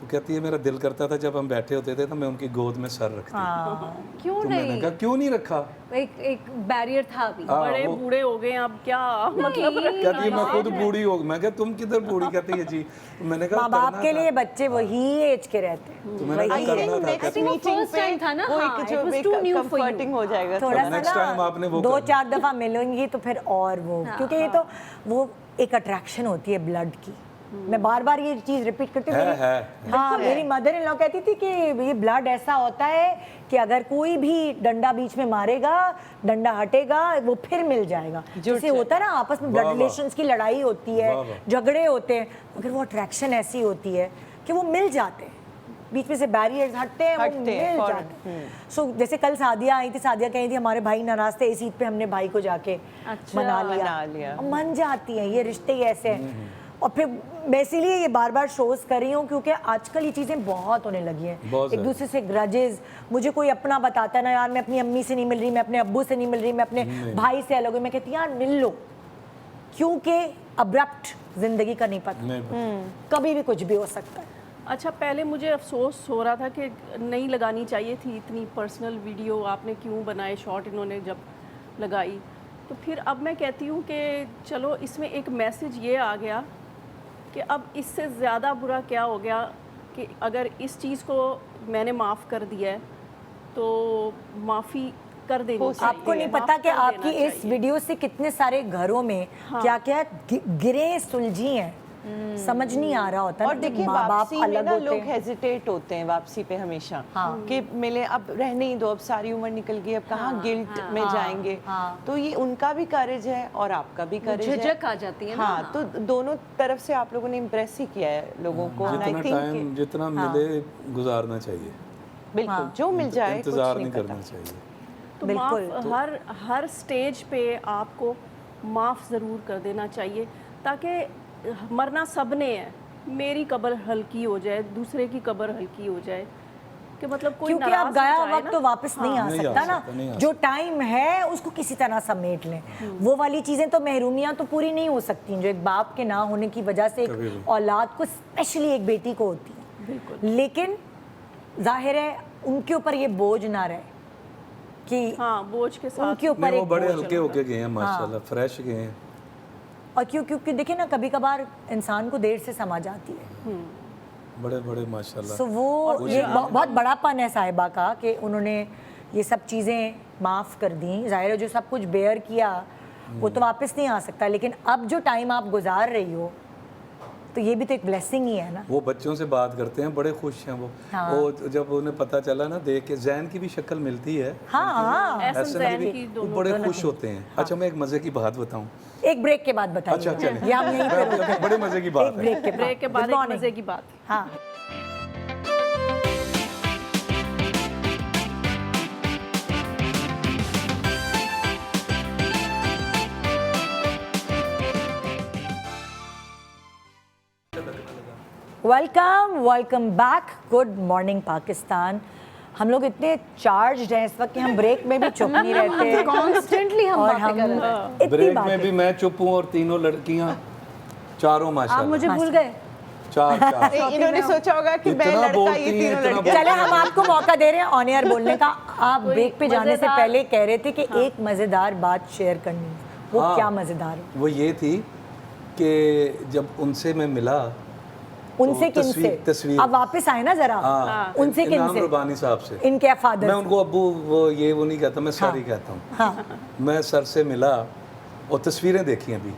Speaker 2: तो कहती है मेरा दिल करता था जब हम बैठे होते थे तो मैं उनकी गोद में सर रखती।
Speaker 3: क्यों
Speaker 2: तो मैंने
Speaker 3: नहीं?
Speaker 2: कहा क्यों नहीं रखा?
Speaker 3: एक बैरियर था अभी।
Speaker 2: हाँ,
Speaker 5: बड़े
Speaker 2: वो-
Speaker 5: बूढ़े हो गए अब क्या मतलब
Speaker 2: कहती है मैं खुद बूढ़ी हो। मैं कहा तुम किधर बूढ़ी? कहती है जी। तो मैंने कहा
Speaker 1: माँ बाप
Speaker 2: करना
Speaker 1: के
Speaker 2: था।
Speaker 1: लिए बच्चे वही एज के रहते हैं।
Speaker 2: तो मैंने कहा
Speaker 1: वही
Speaker 2: करना
Speaker 1: है।
Speaker 2: था।
Speaker 4: नेक्स्ट
Speaker 2: कहती
Speaker 3: वो
Speaker 4: मीटिंग
Speaker 3: first
Speaker 4: पे
Speaker 3: time था ना,
Speaker 4: वो
Speaker 3: हाँ,
Speaker 4: एक
Speaker 3: it was
Speaker 4: जो
Speaker 3: too new for you।
Speaker 4: Comforting हो जाएगा।
Speaker 1: थोड़ा सा
Speaker 2: next time आपने वो करना।
Speaker 1: 2-4 दफा मिलेंगी तो फिर और वो, क्योंकि ये तो वो एक अट्रैक्शन होती है ब्लड की। मैं बार बार ये चीज रिपीट करती हूँ।
Speaker 2: है।
Speaker 1: हाँ, मेरी मदर इन लॉ कहती थी कि ये ब्लड ऐसा होता है कि अगर कोई भी डंडा बीच में मारेगा, डंडा हटेगा, वो फिर मिल जाएगा। जैसे होता है ना आपस में ब्लड
Speaker 2: वाह, वाह।
Speaker 1: रिलेशंस की लड़ाई होती है,
Speaker 2: वाह, वाह।
Speaker 1: झगड़े होते हैं, मगर वो अट्रैक्शन ऐसी होती है कि वो मिल जाते हैं, बीच में से बैरियर्स हटते हैं, वो
Speaker 4: हटते हैं,
Speaker 1: मिल
Speaker 4: फौरन।
Speaker 1: जाते हैं। सो जैसे कल सादिया आई थी, सादिया कही थी हमारे भाई नाराज थे इस ईद पे, हमने भाई को जाके मना लिया। अब मन जाती हैं ये रिश्ते ही ऐसे हैं। और फिर मैं इसीलिए ये बार बार शोज कर रही हूँ क्योंकि आजकल ये चीज़ें बहुत होने लगी हैं।
Speaker 2: बहुत
Speaker 1: एक दूसरे से ग्रजेस, मुझे कोई अपना बताता है ना यार मैं अपनी अम्मी से नहीं मिल रही, मैं अपने अब्बू से नहीं मिल रही, मैं अपने भाई से अलग हूँ, मैं कहती यार मिल लो, क्योंकि अब्रप्ट जिंदगी का नहीं पता,
Speaker 2: नहीं,
Speaker 1: कभी भी कुछ भी हो सकता है।
Speaker 5: अच्छा पहले मुझे अफसोस हो रहा था कि नहीं लगानी चाहिए थी इतनी पर्सनल वीडियो, आपने क्यों बनाए शॉर्ट इन्होंने जब लगाई। तो फिर अब मैं कहती हूँ कि चलो इसमें एक मैसेज ये आ गया कि अब इससे ज़्यादा बुरा क्या हो गया कि अगर इस चीज़ को मैंने माफ़ कर दिया है तो माफ़ी कर देनी चाहिए।
Speaker 1: आपको नहीं
Speaker 5: माफ़
Speaker 1: पता कि
Speaker 5: कर देना
Speaker 1: आपकी इस
Speaker 5: चाहिए।
Speaker 1: वीडियो से कितने सारे घरों में क्या क्या गिरे सुलझी हैं, समझ नहीं आ रहा होता
Speaker 4: और
Speaker 1: ना,
Speaker 4: देखिए
Speaker 1: माँ बाप
Speaker 4: वापसी में
Speaker 1: अलग
Speaker 4: ना
Speaker 1: होते
Speaker 4: लोग
Speaker 1: हैं।
Speaker 4: हेजिटेट होते हैं वापसी पे हमेशा कि मिले, अब रहने ही दो, अब सारी उम्र निकल गई, अब कहाँ गिल्ट में जाएंगे। तो ये उनका भी करेज है और आपका भी करेज है।
Speaker 3: झिझक आ जाती है ना।
Speaker 4: हाँ, तो दोनों तरफ से आप लोगों ने इम्प्रेस ही किया है लोगों को। And I
Speaker 2: जितना
Speaker 4: think
Speaker 2: टाइम जितना मिले गुजारना चाहिए,
Speaker 4: बिल्कुल जो मिल जाए कुछ
Speaker 2: इंतजार
Speaker 4: नहीं
Speaker 2: नहीं
Speaker 4: पता।
Speaker 2: करना चाहिए।
Speaker 5: तो
Speaker 1: बिल्कुल,
Speaker 5: माफ़ हर स्टेज पे आपको माफ़ ज़रूर कर देना चाहिए ताकि मरना सब ने है, मेरी कब्र हल्की हो जाए, दूसरे की कब्र हल्की हो जाए, कि मतलब कोई
Speaker 1: क्योंकि
Speaker 5: नाराज़
Speaker 1: आप गया
Speaker 5: हो जाए
Speaker 1: वक्त
Speaker 5: ना।
Speaker 1: तो वापस नहीं आ
Speaker 2: नहीं आ
Speaker 1: सकता ना,
Speaker 2: सकता, नहीं आ
Speaker 1: जो टाइम है उसको किसी तरह समेट लें। वो वाली चीजें तो महरूमियां तो पूरी नहीं हो सकती जो एक बाप के ना होने की वजह से
Speaker 2: कभी भी।
Speaker 1: एक औलाद को, स्पेशली एक बेटी को होती है।
Speaker 5: बिल्कुल।
Speaker 1: लेकिन जाहिर है उनके ऊपर ये बोझ ना रहे कि
Speaker 5: हाँ बोझ के साथ
Speaker 1: उनके ऊपर
Speaker 2: नहीं, वो
Speaker 1: एक
Speaker 2: बड़े
Speaker 1: बोझ
Speaker 2: हल्के होके गए हैं माशाल्लाह, फ्रेश गए हैं।
Speaker 1: और क्योंकि देखिए ना, कभी कभार इंसान को देर से समझ आती है।
Speaker 2: बड़े बड़े माशाल्लाह।
Speaker 1: सो वो ये बहुत बड़ापन है साहिबा का कि उन्होंने ये सब चीज़ें माफ़ कर दी। ज़ाहिर है जो सब कुछ बेयर किया वो तो वापस नहीं आ सकता, लेकिन अब जो टाइम आप गुजार रही हो तो ये भी तो एक ब्लेसिंग ही है ना।
Speaker 2: वो बच्चों से बात करते हैं, बड़े खुश हैं वो।
Speaker 1: हाँ।
Speaker 2: वो जब उन्हें पता चला ना, देख के जैन की भी शक्ल मिलती है,
Speaker 1: हाँ,
Speaker 5: एहसन
Speaker 2: ऐसे
Speaker 5: जैन
Speaker 2: भी
Speaker 5: की
Speaker 2: वो
Speaker 5: दोनों
Speaker 2: बड़े खुश होते हैं। अच्छा, मैं एक मज़े की बात बताऊं।
Speaker 1: एक ब्रेक के बाद बताइए।
Speaker 2: अच्छा चलें।
Speaker 1: ये हम यहीं पे रुकते हैं।
Speaker 2: बड़े मज़े की बात
Speaker 1: एक
Speaker 2: है।
Speaker 1: ब्रेक के बाद
Speaker 5: ब्रेक के बाद
Speaker 1: Good
Speaker 5: एक
Speaker 1: morning।
Speaker 5: मज़े की बात।
Speaker 1: हाँ। Welcome back. Good morning Pakistan. हम लोग इतने चार्ज्ड हैं इस वक्त कि हम ब्रेक में भी चुप नहीं रहते।
Speaker 3: कॉन्स्टेंटली हम
Speaker 1: और
Speaker 3: बातें
Speaker 1: हम
Speaker 3: कर रहे हैं।
Speaker 1: इतनी
Speaker 2: ब्रेक में
Speaker 1: बातें।
Speaker 2: भी मैं चुप हूँ और तीनों लड़कियाँ, चारों
Speaker 3: आप
Speaker 2: माशाल्लाह।
Speaker 3: मुझे भूल गए।
Speaker 2: चार
Speaker 4: इन्होंने सोचा होगा कि मैं
Speaker 2: इतना
Speaker 4: लड़का,
Speaker 2: बोलती
Speaker 4: ये
Speaker 2: हैं,
Speaker 4: तीनों
Speaker 2: इतना
Speaker 4: लड़के।
Speaker 1: चले हम आपको मौका दे रहे हैं ऑन एयर बोलने का। आप ब्रेक पे जाने से
Speaker 5: मज़ेदार-
Speaker 1: पहले कह रहे थे कि एक मज़ेदार बात शेयर करनी है। वो
Speaker 2: हाँ।
Speaker 1: क्या मज़ेदार है?
Speaker 2: वो ये थी कि जब उनसे मैं मिला,
Speaker 1: उनसे
Speaker 2: तो
Speaker 1: किनसे?
Speaker 2: तस्वीर
Speaker 1: अब वापस आए ना जरा।
Speaker 2: हाँ,
Speaker 1: उनसे
Speaker 2: इनाम
Speaker 1: किनसे?
Speaker 2: रुबानी साहब से।
Speaker 1: इनके फादर
Speaker 2: मैं उनको अब्बू वो नहीं कहता, मैं सर ही कहता हूँ।
Speaker 1: हाँ।
Speaker 2: मैं सर से मिला और तस्वीरें देखी अभी,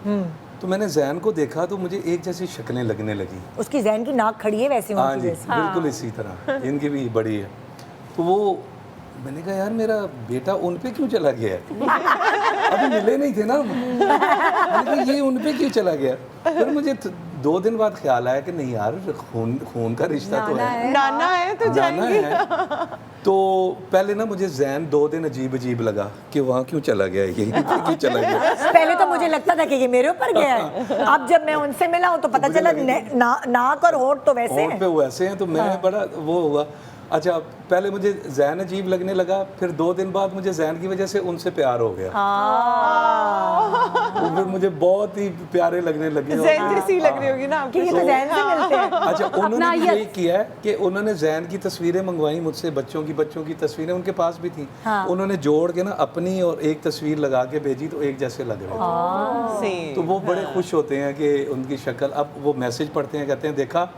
Speaker 2: तो मैंने जैन को देखा तो मुझे एक जैसी शक्लें लगने लगी।
Speaker 1: उसकी जैन की नाक खड़ी है वैसी
Speaker 2: हाँ
Speaker 1: उनकी
Speaker 2: जी,
Speaker 1: जैसी।
Speaker 2: बिल्कुल इसी तरह इनकी भी बड़ी है। तो वो मैंने कहा यार मेरा बेटा उन पे क्यों चला गया है? अभी मिले नहीं थे ना हम। मैंने कहा ये उन पे क्यों चला गया? फिर मुझे 2 दिन बाद ख्याल आया कि नहीं यार, खून का रिश्ता तो है,
Speaker 4: नाना है तो
Speaker 2: जाना
Speaker 4: जाएंगे।
Speaker 2: है। तो पहले ना मुझे जैन 2 दिन अजीब अजीब लगा कि वहाँ क्यों चला गया, यहीं पे क्यों चला गया।
Speaker 1: पहले तो मुझे लगता था कि ये मेरे ऊपर गया है। अब जब मैं उनसे मिला हूँ तो पता
Speaker 2: मुझे
Speaker 1: चला
Speaker 2: लगा
Speaker 1: नाक और होंठ तो वैसे
Speaker 2: होंठ
Speaker 1: हैं।
Speaker 2: पे वैसे हैं, तो मैं बड़ा वो हुआ। अच्छा, पहले मुझे जैन अजीब लगने लगा, फिर 2 दिन बाद मुझे जैन की वजह से उनसे प्यार हो गया। तो फिर मुझे बहुत ही प्यारे लगने लगे।
Speaker 4: जैन जैसी लग रही होगी ना
Speaker 1: कि
Speaker 4: आपको।
Speaker 1: ये तो जैन से मिलते हैं।
Speaker 2: अच्छा, उन्होंने भी यही किया है कि उन्होंने जैन की तस्वीरें मंगवाई मुझसे, बच्चों की तस्वीरें उनके पास भी थी। उन्होंने जोड़ के ना अपनी और एक तस्वीर लगा के भेजी, तो एक जैसे लग रहे थे।
Speaker 4: Same।
Speaker 2: तो वो बड़े खुश होते हैं कि उनकी शक्ल, अब वो मैसेज पढ़ते हैं, कहते हैं देखा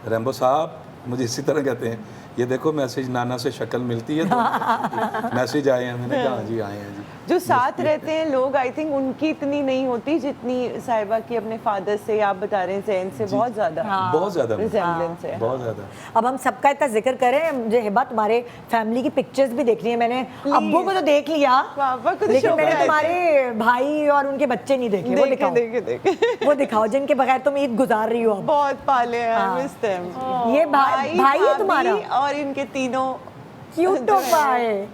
Speaker 2: रैम्बो साहब, मुझे इसी तरह कहते हैं, ये देखो मैसेज नाना से शक्ल मिलती है। तो मैसेज आए हैं। मैंने कहा हाँ जी आए हैं जी।
Speaker 4: जो साथ रहते हैं लोग, आई थिंक उनकी इतनी नहीं होती जितनी साहिबा की अपने फादर से, आप बता रहे हैं जैन से बहुत ज्यादा
Speaker 2: बहुत ज़्यादा
Speaker 4: रिजेम्बलेंस है।
Speaker 2: बहुत ज़्यादा।
Speaker 1: अब हम सबका इतना जिक्र करें, मुझे हिबा तुम्हारे फैमिली की पिक्चर्स भी देखनी है। मैंने अब्बू को तो देख लिया,
Speaker 4: पापा को तो
Speaker 1: लेकिन
Speaker 4: शौक
Speaker 1: मैंने
Speaker 4: है।
Speaker 1: तुम्हारे भाई और उनके बच्चे नहीं देखे। वो दिखाओ,
Speaker 4: देखे
Speaker 1: वो दिखाओ जिनके बगैर तुम ईद गुजार रही हो अब।
Speaker 4: बहुत पाले हैं, मिस देम।
Speaker 1: ये भाई है
Speaker 4: भाभी
Speaker 1: तुम्हारा?
Speaker 4: और इनके तीनों
Speaker 1: क्यूट पाए।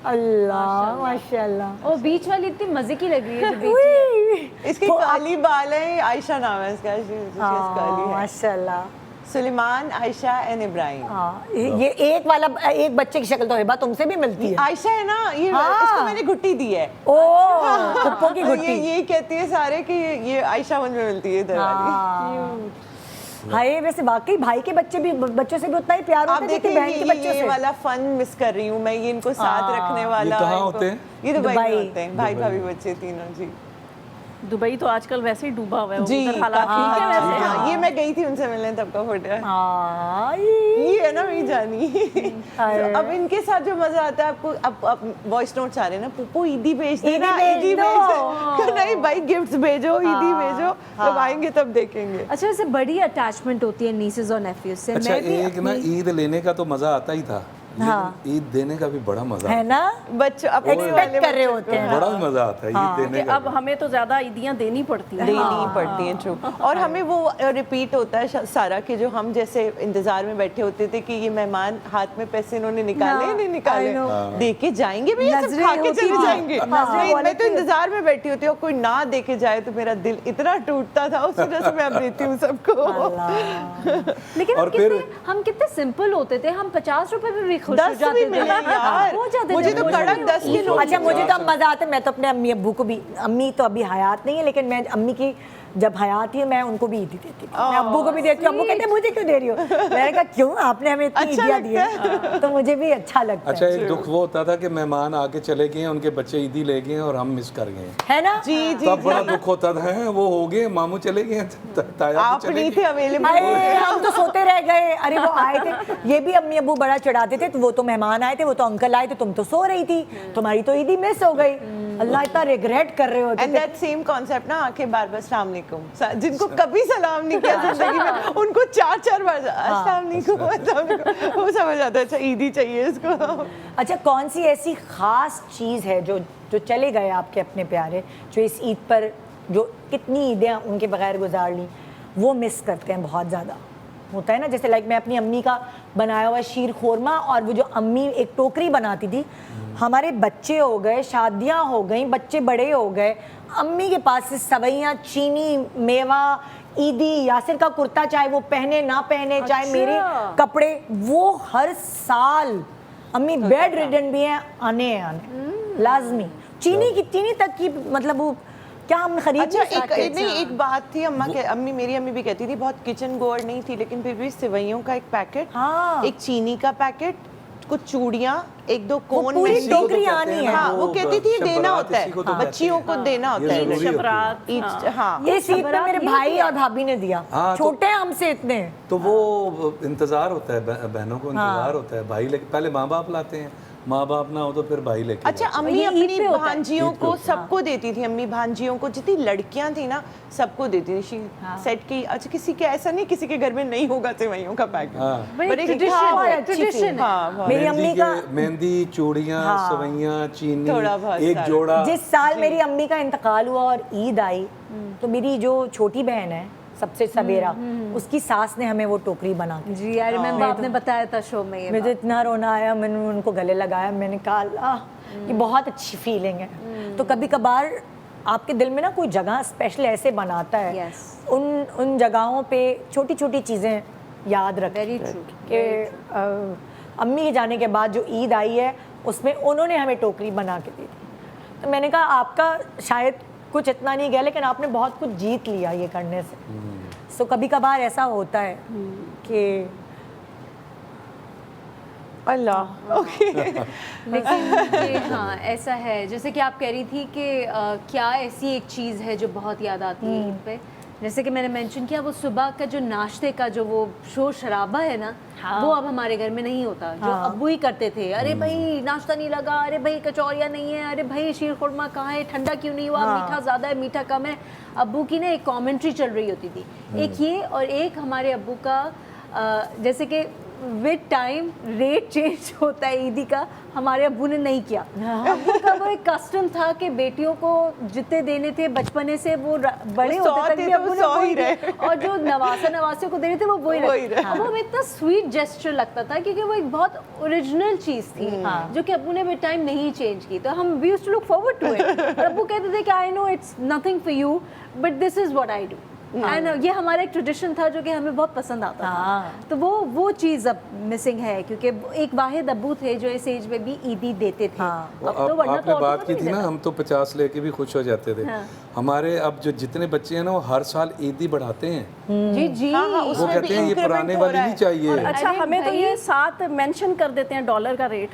Speaker 1: अल्लाह माशाल्लाह।
Speaker 3: और बीच वाली इतनी मजे की लग रही है जो बेटी है।
Speaker 4: इसके काली बाल है, आयशा नाम है इसका, काली है।
Speaker 1: माशाल्लाह।
Speaker 4: सुलेमान, आयशा एंड इब्राहिम।
Speaker 1: हाँ, ये एक वाला एक बच्चे की शक्ल तो हिबा तुमसे भी मिलती है।
Speaker 4: आयशा है ना, ये
Speaker 1: हाँ।
Speaker 4: इसको मैंने गुट्टी दी है।
Speaker 1: ओ पप्पो की
Speaker 4: तो
Speaker 1: गुट्टी।
Speaker 4: ये कहती है सारे कि ये आयशा मुझ में मिलती है इधर वाली।
Speaker 1: हाय, वैसे वाकई भाई के बच्चे भी बच्चों से भी उतना ही प्यार
Speaker 4: आप
Speaker 1: होता है जितनी
Speaker 4: देखिए
Speaker 1: बहन के बच्चों
Speaker 4: ये
Speaker 1: से।
Speaker 4: वाला फन मिस कर रही हूँ मैं, ये इनको साथ रखने वाला।
Speaker 2: कहाँ
Speaker 4: इनको-
Speaker 2: होते हैं?
Speaker 4: ये दुबई में
Speaker 1: दुबई।
Speaker 4: होते हैं, भाई भाभी बच्चे तीनों जी।
Speaker 5: दुबई तो आजकल वैसे ही डूबा हुआ है,
Speaker 4: जी
Speaker 5: उधर हालात ठीक है वैसे।
Speaker 4: हाँ, ये मैं गई थी उनसे मिलने, तब का फोटो है।
Speaker 1: हाँ,
Speaker 4: ये है ना मेरी जानी।
Speaker 1: अरे।
Speaker 4: तो अब इनके साथ जो मजा आता है आपको, अब वॉइस नोट्स आ रहे हैं ना, पुप्पू ईदी भेज
Speaker 1: ईदी
Speaker 4: देना,
Speaker 1: भेज
Speaker 4: ईदी
Speaker 1: दो।
Speaker 4: भेज दो। नहीं भाई, गिफ्ट्स भेजो, ईदी भेजो, जब आएंगे तब देखेंगे।
Speaker 3: अच्छा, वैसे बड़ी अटैचमेंट होती है नीसेस और नेफ्यूज से।
Speaker 2: अच्छा,
Speaker 3: मैं भी
Speaker 2: एक ना ईद लेने का तो मज़ा आता ही था, लेकिन ईद देने का भी बड़ा मज़ा
Speaker 1: है ना,
Speaker 4: बच्चों अपने वाले
Speaker 1: एक्सपेक्ट कर रहे
Speaker 4: बच्चों
Speaker 1: होते हैं।
Speaker 2: बड़ा मज़ा आता है ईद देने
Speaker 5: कि
Speaker 2: का।
Speaker 5: अब हमें तो ज़्यादा ईदियाँ देनी पड़ती हैं।
Speaker 4: देनी पड़ती हैं, ट्रू। और हमें वो रिपीट होता है सारा कि जो हम जैसे इंतजार में बैठे होते थे कि ये मेहमान हाथ में पैसे इन्होंने निकाले नहीं निकाले,
Speaker 1: I know।
Speaker 4: दे के जाएंगे भी, सब
Speaker 3: नजरें
Speaker 4: खा के
Speaker 3: होती
Speaker 4: चले
Speaker 3: थी।
Speaker 4: जाएंगे।
Speaker 3: नजरें
Speaker 4: मैं तो इंतजार में बैठी होती हूँ, कोई ना दे के जाए तो मेरा दिल इतना टूटता था, उस वजह से मैं अब देती हूँ सबको।
Speaker 3: लेकिन
Speaker 2: और फिर-
Speaker 3: हम कितने सिंपल होते थे, हम 50 रुपए पे भी खुश हो
Speaker 4: 10
Speaker 3: जाते
Speaker 4: भी
Speaker 3: थे।
Speaker 4: मिले यार,
Speaker 3: हो जाते
Speaker 4: मुझे
Speaker 3: थे,
Speaker 4: तो
Speaker 3: हो
Speaker 4: कड़क
Speaker 3: जाते
Speaker 4: 10 के नोट।
Speaker 1: अच्छा, मुझे तो अब मजा आता है। मैं तो अपने अम्मी अब्बू को भी, अम्मी तो अभी हयात नहीं है लेकिन मैं अम्मी की जब हयात थी मैं उनको भी ईदी देती थी, मैं अब्बू को भी देती हूँ। अब्बू कहते हैं मुझे क्यों दे रही हो? मैंने कहा क्यों, आपने हमें इतनी
Speaker 4: अच्छा
Speaker 1: ईदियाँ दी हैं तो मुझे भी अच्छा लगता
Speaker 2: अच्छा,
Speaker 1: है,
Speaker 2: एक दुख वो होता था कि मेहमान आके चले गए हैं, उनके बच्चे ईदी ले गए हैं और हम मिस कर गए हैं,
Speaker 1: है ना?
Speaker 4: जी जी
Speaker 2: तब बड़ा दुख होता था। हैं, वो हो गए, मामू चले गए हैं, ताया
Speaker 4: आप
Speaker 2: भी चले
Speaker 4: नहीं
Speaker 2: गए।
Speaker 4: थे अवेलेबल।
Speaker 1: अरे हम तो सोते रह गए, अरे वो आए थे, ये भी अम्मी अब्बू बड़ा चिढ़ाते थे, तो वो तो मेहमान आए थे, वो तो अंकल आए थे, तुम तो सो रही थी, तुम्हारी तो ईदी मिस हो गई। अल्लाह इतना रिग्रेट कर रहे होते
Speaker 4: एंड
Speaker 1: थे।
Speaker 4: दैट सेम कॉन्सेप्ट ना आके बार बार अस्सलाम वालेकुम, जिनको कभी सलाम नहीं किया जिंदगी में, उनको 4-4 बार अस्सलाम वालेकुम, वो समझ आता है अच्छा ईदी चाहिए इसको।
Speaker 1: अच्छा, कौन सी ऐसी खास चीज़ है जो जो चले गए आपके अपने प्यारे, जो इस ईद पर, जो कितनी ईदें उनके बगैर गुजार ली, वो मिस करते हैं बहुत ज़्यादा? होता है ना, जैसे लाइक मैं अपनी अम्मी का बनाया हुआ शीर खोरमा, और वो जो अम्मी एक टोकरी बनाती थी, हमारे बच्चे हो गए, शादियां हो गई, बच्चे बड़े हो गए, अम्मी के पास से सवैयाँ, चीनी, मेवा, ईदी, यासिर का कुर्ता, चाहे वो पहने ना पहने, चाहे मेरे कपड़े, वो हर साल अम्मी बेड रिडन भी हैं, आने लाजमी। चीनी तक की, मतलब वो क्या हम खरीद
Speaker 4: अच्छा,
Speaker 1: नहीं सकते?
Speaker 4: एक बात थी, मेरी अम्मी भी कहती थी, बहुत किचन गोअर नहीं थी लेकिन फिर भी सेवइयों का एक पैकेट,
Speaker 1: हाँ।
Speaker 4: एक चीनी का पैकेट, कुछ चूड़ियाँ, 1-2 कोन
Speaker 1: पूरी
Speaker 4: मिश्री।
Speaker 1: टोकरी आनी है।
Speaker 4: हाँ, वो कहती थी देना
Speaker 2: शबरात
Speaker 4: होता
Speaker 2: इसी को तो
Speaker 4: है,
Speaker 2: कहते
Speaker 4: बच्चियों
Speaker 2: हैं।
Speaker 4: को देना होता
Speaker 2: ये
Speaker 4: है।
Speaker 2: जरूरी होती है।
Speaker 5: शबरात,
Speaker 4: ईद, हाँ।
Speaker 1: ये सीट पे मेरे
Speaker 5: ये
Speaker 1: भाई और भाभी ने दिया,
Speaker 2: हाँ, तो-
Speaker 1: छोटे हैं हमसे इतने।
Speaker 2: तो वो इंतजार होता है, बहनों को इंतजार होता है, भाई लेके पहले माँ बाप लाते हैं, माँ बाप ना हो तो फिर भाई लेके
Speaker 4: अच्छा,
Speaker 2: जाते हैं।
Speaker 4: अम्मी
Speaker 3: ये ईद
Speaker 4: अपनी
Speaker 3: पे होता है।
Speaker 4: भांजियों
Speaker 2: ईद पे
Speaker 4: को
Speaker 2: होता है।
Speaker 4: सबको देती थी, अम्मी भांजियों को, जितनी लड़कियां थी ना सबको देती थी। सेट की, अच्छा किसी के ऐसा नहीं, किसी के घर में नहीं होगा सेवइयों का पैकेट,
Speaker 2: हाँ।
Speaker 3: बड़ी
Speaker 4: बट एक
Speaker 3: tradition
Speaker 4: था वो,
Speaker 3: है, tradition है।
Speaker 4: हाँ, बहुत।
Speaker 1: मेरी अम्मी का
Speaker 2: मेहंदी, चूड़ियाँ, सवैयाँ, चीनी,
Speaker 4: थोड़ा बहुत
Speaker 2: एक
Speaker 4: सारा।
Speaker 2: जोड़ा।
Speaker 1: जिस साल मेरी अम्मी का इंतकाल हुआ और ईद आई, तो मेरी जो छोटी बहन है सबसे सवेरा, उसकी सास ने हमें वो टोकरी बना के,
Speaker 3: जी, आई रिमेम्बर आपने बताया था शो में ये
Speaker 1: मुझे इतना रोना आया, मैंने उनको गले लगाया, मैंने कहा अल्लाह ये बहुत अच्छी फीलिंग है। तो कभी कभार आपके दिल में ना कोई जगह स्पेशल ऐसे बनाता है,
Speaker 3: Yes.
Speaker 1: उन जगहों पे छोटी छोटी चीज़ें याद रखें
Speaker 3: Very true.
Speaker 1: कि अम्मी के जाने के बाद जो ईद आई है उसमें उन्होंने हमें टोकरी बना के दी थी। तो मैंने कहा आपका शायद कुछ इतना नहीं गया, लेकिन आपने बहुत कुछ जीत लिया ये करने से। सो कभी कभार ऐसा होता है कि
Speaker 4: अल्लाह, ओके।
Speaker 3: लेकिन ये हाँ ऐसा है, जैसे कि आप कह रही थी कि क्या ऐसी एक चीज़ है जो बहुत याद आती है ईद पे, जैसे कि मैंने मेंशन किया, वो सुबह का जो नाश्ते का जो वो शोर शराबा है ना, वो अब हमारे घर में नहीं होता। जो अब्बू ही करते थे, अरे भाई नाश्ता नहीं लगा, अरे भाई कचौरियाँ नहीं है, अरे भाई शीर खुरमा कहाँ है, ठंडा क्यों नहीं हुआ, मीठा ज़्यादा है, मीठा कम है। अब्बू की ना एक कॉमेंट्री चल रही होती थी, एक ये, और एक हमारे अब्बू का जैसे कि विद टाइम रेट चेंज होता है ईदी का, हमारे अब्बू ने नहीं किया। अब्बू का वो एक कस्टम था कि बेटियों को जितने देने थे बचपने से वो बड़े होते तक भी अब्बू ने वही दिए, और जो नवासियों को देने थे वो वही रहे। अब हमें इतना स्वीट जेस्चर लगता था क्योंकि वो एक बहुत ओरिजिनल चीज़ थी जो कि अब्बू ने विद टाइम नहीं चेंज की। तो हम we used to look forward to it, और अब्बू कहते थे कि I know it's nothing for you but this is what I do. And ये हमारा एक ट्रेडिशन था जो कि हमें बहुत पसंद आता था। तो वो चीज़ अब मिसिंग है, क्योंकि एक वाहिद अब्बू थे जो इस एज में भी ईदी देते थे।
Speaker 2: वो
Speaker 3: अब तो वरना
Speaker 2: आपने
Speaker 3: तो
Speaker 2: बात
Speaker 3: और
Speaker 2: की
Speaker 3: तो
Speaker 2: थी ना, हम तो 50 लेके भी खुश हो जाते थे। हमारे अब जो जितने बच्चे हैं ना, वो हर साल ईदी बढ़ाते हैं।
Speaker 3: जी जी
Speaker 4: हाँ, हाँ,
Speaker 2: वो
Speaker 4: उसमें
Speaker 2: कहते
Speaker 4: भी
Speaker 2: हैं ये
Speaker 4: increment
Speaker 2: पुराने
Speaker 4: हो
Speaker 2: वाली
Speaker 4: रहा
Speaker 2: नहीं
Speaker 4: है।
Speaker 2: चाहिए।
Speaker 5: अच्छा,
Speaker 3: अरे
Speaker 5: हमें तो
Speaker 3: भाई।
Speaker 5: ये साथ मेंशन कर देते हैं डॉलर का रेट।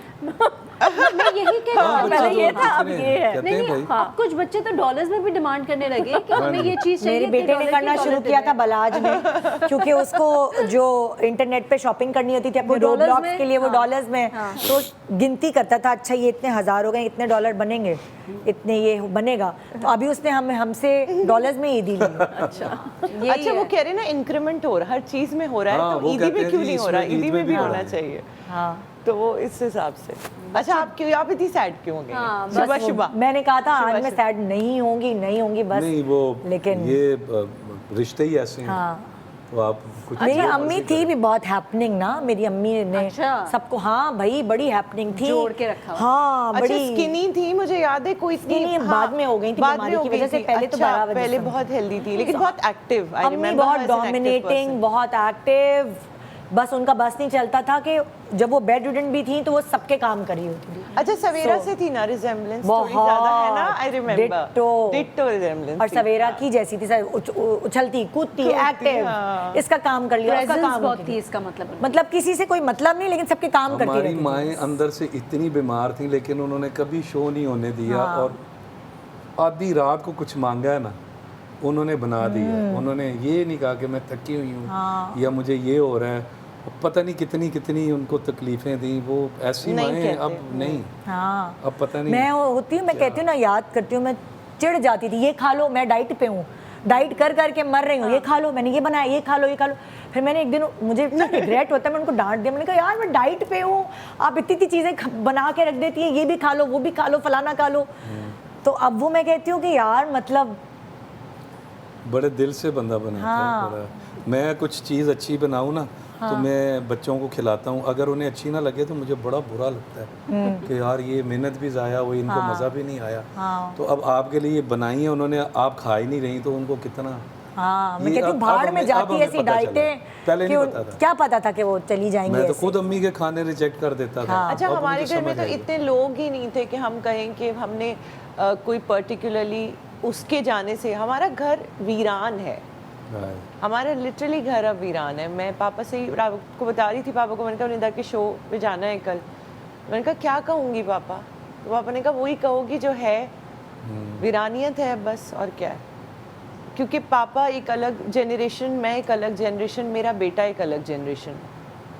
Speaker 3: मैं यही कह
Speaker 2: हाँ,
Speaker 3: रहा हूँ,
Speaker 2: बच्चे
Speaker 5: पहले
Speaker 2: तो
Speaker 5: ये था, अब
Speaker 2: कहते
Speaker 5: ये है।
Speaker 2: कहते
Speaker 3: नहीं
Speaker 2: हैं
Speaker 3: नहीं,
Speaker 2: भाई।
Speaker 3: अब कुछ बच्चे तो डॉलर्स में भी डिमांड करने लगे कि हमें ये चीज़ चाहिए।
Speaker 1: मेरे बेटे ने करना शुरू किया था बलाज में, क्योंकि उसको जो इंटरनेट पे शॉपिंग करनी होती थी अपने
Speaker 3: वो डॉलर्स
Speaker 1: रोब्लॉक्स
Speaker 3: में?
Speaker 1: के लिए, वो
Speaker 3: हाँ।
Speaker 1: डॉलर्स में, तो गिनती करता था, अच्छा ये इतने हज़ार हो गए, इतने डॉलर बनेंगे, इतने ये बनेगा। तो अभी उसने हमसे डॉलर्स में ईदी ली।
Speaker 4: अच्छा, वो कह रहे हैं ना इंक्रीमेंट हो रहा, हर चीज में हो रहा
Speaker 2: हाँ,
Speaker 4: है, तो
Speaker 2: वो
Speaker 4: ईदी
Speaker 2: कहते
Speaker 4: में
Speaker 2: हैं
Speaker 4: क्यों
Speaker 2: जी,
Speaker 4: नहीं हो रहा,
Speaker 2: इसमें
Speaker 4: ईदी
Speaker 2: ईद
Speaker 4: में
Speaker 2: में
Speaker 4: भी
Speaker 2: भी हो
Speaker 4: होना
Speaker 2: रहा है।
Speaker 4: चाहिए।
Speaker 1: हाँ,
Speaker 4: तो वो इस हिसाब से। अच्छा, आप इतनी सैड क्यों हो गई?
Speaker 3: हाँ,
Speaker 1: बस
Speaker 4: सुबह
Speaker 1: वो-
Speaker 4: सुबह
Speaker 1: मैंने कहा था आज
Speaker 4: शुबा
Speaker 1: मैं सैड नहीं होंगी बस।
Speaker 2: नहीं, वो
Speaker 1: लेकिन
Speaker 2: ये रिश्ते ही ऐसे हैं।
Speaker 1: हाँ,
Speaker 2: तो आप कुछ
Speaker 1: मेरी
Speaker 2: जो
Speaker 1: अम्मी
Speaker 2: मर्जी
Speaker 1: थी
Speaker 2: करें।
Speaker 1: भी बहुत हैपनिंग ना, मेरी अम्मी ने
Speaker 3: अच्छा।
Speaker 1: सबको, हाँ भाई बड़ी हैपनिंग थी,
Speaker 3: जोड़ के रखा हुआ।
Speaker 1: हाँ
Speaker 4: अच्छा,
Speaker 1: बड़ी
Speaker 4: स्किनी थी, मुझे याद है, कोई इतनी
Speaker 1: Skinny बाद में हो गई थी
Speaker 4: बाद
Speaker 1: बीमारी
Speaker 4: में हो
Speaker 1: की
Speaker 4: गई
Speaker 1: वजह से,
Speaker 4: थी।
Speaker 1: पहले तो
Speaker 4: अच्छा,
Speaker 1: 12 बजे
Speaker 4: पहले
Speaker 1: से
Speaker 4: बहुत हेल्दी थी लेकिन बहुत एक्टिव। आई
Speaker 1: अम्मी
Speaker 4: रिमेंबर
Speaker 1: बहुत डोमिनेटिंग, बहुत एक्टिव, बस उनका बस नहीं चलता था कि जब वो बेड रिडन भी थी तो वो सबके काम करी होती थी।
Speaker 4: अच्छा सवेरा से थी ना रिजेम्बलेंस थोड़ी ज्यादा है ना, आई रिमेम्बर डिट्टो रिजेम्बलेंस
Speaker 1: और सवेरा की जैसी थी, उछलती कूदती एक्टिव, इसका काम कर लिया, उसका काम
Speaker 3: बहुत
Speaker 1: कर
Speaker 3: थी
Speaker 1: लिया।
Speaker 3: इसका मतलब
Speaker 1: मतलब किसी से कोई मतलब नहीं, लेकिन सबके काम करती
Speaker 2: हमारी
Speaker 1: रहती थी।
Speaker 2: माएँ अंदर से इतनी बीमार थी, लेकिन उन्होंने कभी शो नहीं होने दिया। और आधी रात को कुछ मांगा है ना, उन्होंने बना दिया। उन्होंने ये नहीं कहा कि मैं थकी हुई हूँ या मुझे ये हो रहा है। पता नहीं कितनी कितनी उनको तकलीफें दी वो ऐसी माएँ, अब नहीं।
Speaker 1: हाँ,
Speaker 2: अब पता नहीं
Speaker 1: मैं होती हूँ, मैं कहती हूँ ना, याद करती हूँ, मैं चिढ़ जाती थी, ये खा लो, मैं डाइट पे हूँ, डाइट कर करके मर रही हूँ, ये खा लो, मैंने ये बनाया, ये खा लो, ये खा लो। फिर मैंने एक दिन, मुझे इतना रिग्रेट होता है, मैंने उनको डांट दिया, मैंने कहा यार मैं डाइट पे हूँ, आप इतनी इतनी चीज़ें बना के रख देती है, ये भी खा लो, वो भी खा लो, फलाना खा लो। तो अब वो मैं कहती हूँ कि यार मतलब
Speaker 2: बड़े दिल से बंदा बनाता है बड़ा। मैं कुछ चीज़ अच्छी बनाऊँ ना, तो मैं बच्चों को खिलाता हूँ, अगर उन्हें अच्छी ना लगे तो मुझे बड़ा बुरा लगता है कि यार ये मेहनत भी ज़ाया हुई, इनको मज़ा भी नहीं आया। तो अब आपके लिए बनाई है उन्होंने, आप खा ही नहीं रही, तो उनको कितना।
Speaker 1: हाँ, मैं
Speaker 2: ये
Speaker 1: कहती हूँ
Speaker 2: अब
Speaker 1: भाड़ में
Speaker 2: हमें-
Speaker 1: जाती
Speaker 2: अब हमें
Speaker 1: ऐसी
Speaker 2: पता चला।
Speaker 1: डाइटें
Speaker 2: पहले
Speaker 1: कि
Speaker 2: नहीं
Speaker 1: वो-
Speaker 2: पता था।
Speaker 1: क्या पता था कि वो चली जाएंगी
Speaker 2: मैं तो
Speaker 1: ऐसे।
Speaker 2: खुद अम्मी के खाने रिजेक्ट कर देता था।
Speaker 4: अच्छा
Speaker 2: अब
Speaker 4: हमारे
Speaker 2: मुझे
Speaker 4: घर में
Speaker 2: समझ
Speaker 4: तो
Speaker 2: आई।
Speaker 4: इतने लोग ही नहीं थे कि हम कहें कि हमने कोई पर्टिकुलरली उसके जाने से हमारा घर वीरान है।
Speaker 2: हाँ।
Speaker 4: हमारा लिटरली घर अब वीरान है। मैं पापा से ही को बता रही थी, पापा को मैंने कहा निदा के शो पे जाना है कल। मैंने कहा क्या कहूँगी पापा, तो पापा ने कहा वही कहोगी जो है, वीरानियत है बस, और क्या है। क्योंकि पापा एक अलग जनरेशन, मैं एक अलग जनरेशन, मेरा बेटा एक अलग जनरेशन,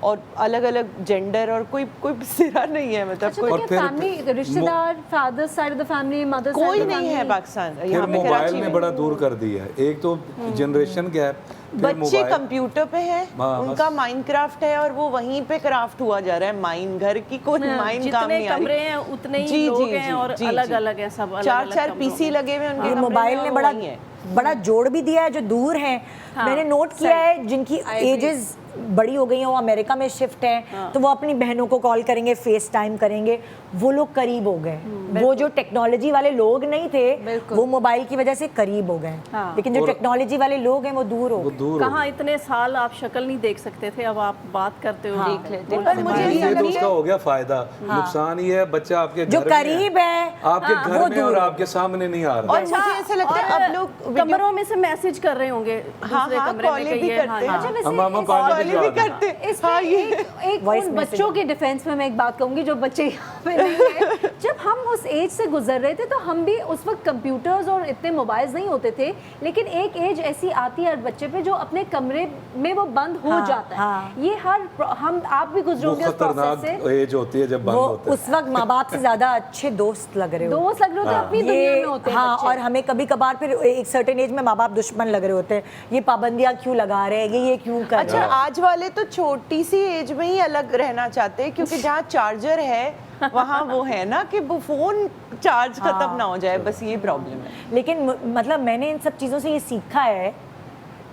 Speaker 4: और अलग अलग जेंडर, और कोई सिरा नहीं है, मतलब
Speaker 3: अच्छा,
Speaker 4: कोई
Speaker 3: तो
Speaker 2: और
Speaker 3: क्या
Speaker 2: फिर-
Speaker 3: फैमिली, रिश्तेदार, father side of the family, mother side
Speaker 4: कोई नहीं है पाकिस्तान यहाँ
Speaker 2: फिर
Speaker 4: पे
Speaker 2: मोबाइल
Speaker 4: कराची
Speaker 2: ने
Speaker 4: में।
Speaker 2: बड़ा दूर कर दिया है। एक तो जनरेशन गैप, फिर
Speaker 4: बच्चे
Speaker 2: मोबाइल।
Speaker 4: कंप्यूटर पे हैं,
Speaker 2: हाँ,
Speaker 4: उनका माइनक्राफ्ट है और वो वहीं पे क्राफ्ट हुआ जा रहा है। माइन घर की कोई माइन काम
Speaker 5: जितने
Speaker 4: नहीं आ
Speaker 5: कमरे
Speaker 4: रही।
Speaker 5: हैं उतने ही लोग हैं और अलग-अलग हैं सब, अलग-अलग
Speaker 4: चार
Speaker 5: कमरों
Speaker 4: पीसी
Speaker 5: में।
Speaker 4: लगे हुए हैं उनके
Speaker 1: ये
Speaker 4: कमरे में,
Speaker 1: मोबाइल
Speaker 4: और
Speaker 1: ने
Speaker 4: वो
Speaker 1: बड़ा
Speaker 4: वहीं है।
Speaker 1: बड़ा जोड़ भी दिया है जो दूर हैं। मैंने नोट किया है जिनकी एजेस बड़ी हो गई हैं, वो अमेरिका में शिफ्ट हैं, तो वो अपनी बहनों को कॉल करेंगे, फेस टाइम करेंगे, वो लोग करीब हो गए। वो जो टेक्नोलॉजी वाले लोग नहीं थे, वो मोबाइल की वजह से करीब हो गए। लेकिन जो टेक्नोलॉजी वाले लोग हैं वो दूर हो
Speaker 2: वो
Speaker 1: गए।
Speaker 2: दूर हो
Speaker 5: कहाँ इतने साल आप शक्ल नहीं देख सकते थे, अब आप बात करते हो,
Speaker 4: देख लेते हैं।
Speaker 5: बोल
Speaker 4: पर मुझे
Speaker 5: सकते हो।
Speaker 4: ऐसा
Speaker 2: ये तो
Speaker 4: लगता
Speaker 2: उसका हो गया फायदा। नुकसान ये है बच्चा आपके
Speaker 1: जो
Speaker 2: घर में
Speaker 1: करीब है
Speaker 2: आपके घर
Speaker 1: वो
Speaker 2: में
Speaker 1: दूर
Speaker 2: और
Speaker 1: हो
Speaker 2: आपके सामने नहीं आ रहा।
Speaker 4: और मुझे ऐसा लगता है अब लोग वीडियो-
Speaker 5: कमरों में से मैसेज कर रहे होंगे दूसरे
Speaker 4: हाँ,
Speaker 5: कमरे में
Speaker 4: कॉलें भी
Speaker 5: कहिए,
Speaker 4: करते हैं।
Speaker 3: अच्छा, वैसे
Speaker 2: हम मामा
Speaker 3: इस-
Speaker 2: पानी
Speaker 4: कॉलें भी
Speaker 2: भिजवा दें।
Speaker 4: करते हैं।
Speaker 3: इसमें
Speaker 4: हाँ, ये
Speaker 3: एक
Speaker 1: Voice
Speaker 3: उन
Speaker 1: message
Speaker 3: बच्चों के डिफेंस में मैं एक बात कहूंगी जो बच्चे यहाँ पे नहीं है। जब हम उस एज से गुजर रहे थे तो हम भी उस वक्त कंप्यूटर्स और इतने मोबाइल्स नहीं होते थे, लेकिन एक एज ऐसी आती है हर बच्चे पे जो अपने कमरे में वो बंद हो जाता है। ये हर हम आप भी
Speaker 2: वो
Speaker 3: गुजरोगे उस प्रोसेस
Speaker 2: खतरनाक
Speaker 3: से।
Speaker 2: एज होती है जब बंद
Speaker 1: वो
Speaker 2: होता है।
Speaker 1: उस वक्त माँ बाप से ज्यादा अच्छे दोस्त लग रहे हो।
Speaker 3: दोस्त लग रहे होते हैं, अपनी दुनिया में होते हैं
Speaker 1: हाँ,
Speaker 3: बच्चे।
Speaker 1: और हमें कभी कभार फिर एक सर्टेन एज में माँ बाप दुश्मन लग रहे होते हैं। ये पाबंदियाँ क्यों लगा रहे हैं, ये क्यों कर
Speaker 4: अच्छा
Speaker 1: रहे हैं।
Speaker 4: आज वाले तो छोटी सी एज में ही अलग रहना चाहते हैं, क्योंकि जहाँ चार्जर है वहाँ वो है ना कि वो फोन चार्ज खत्म ना हो जाए, बस ये प्रॉब्लम है।
Speaker 1: लेकिन मतलब मैंने इन सब चीज़ों से ये सीखा है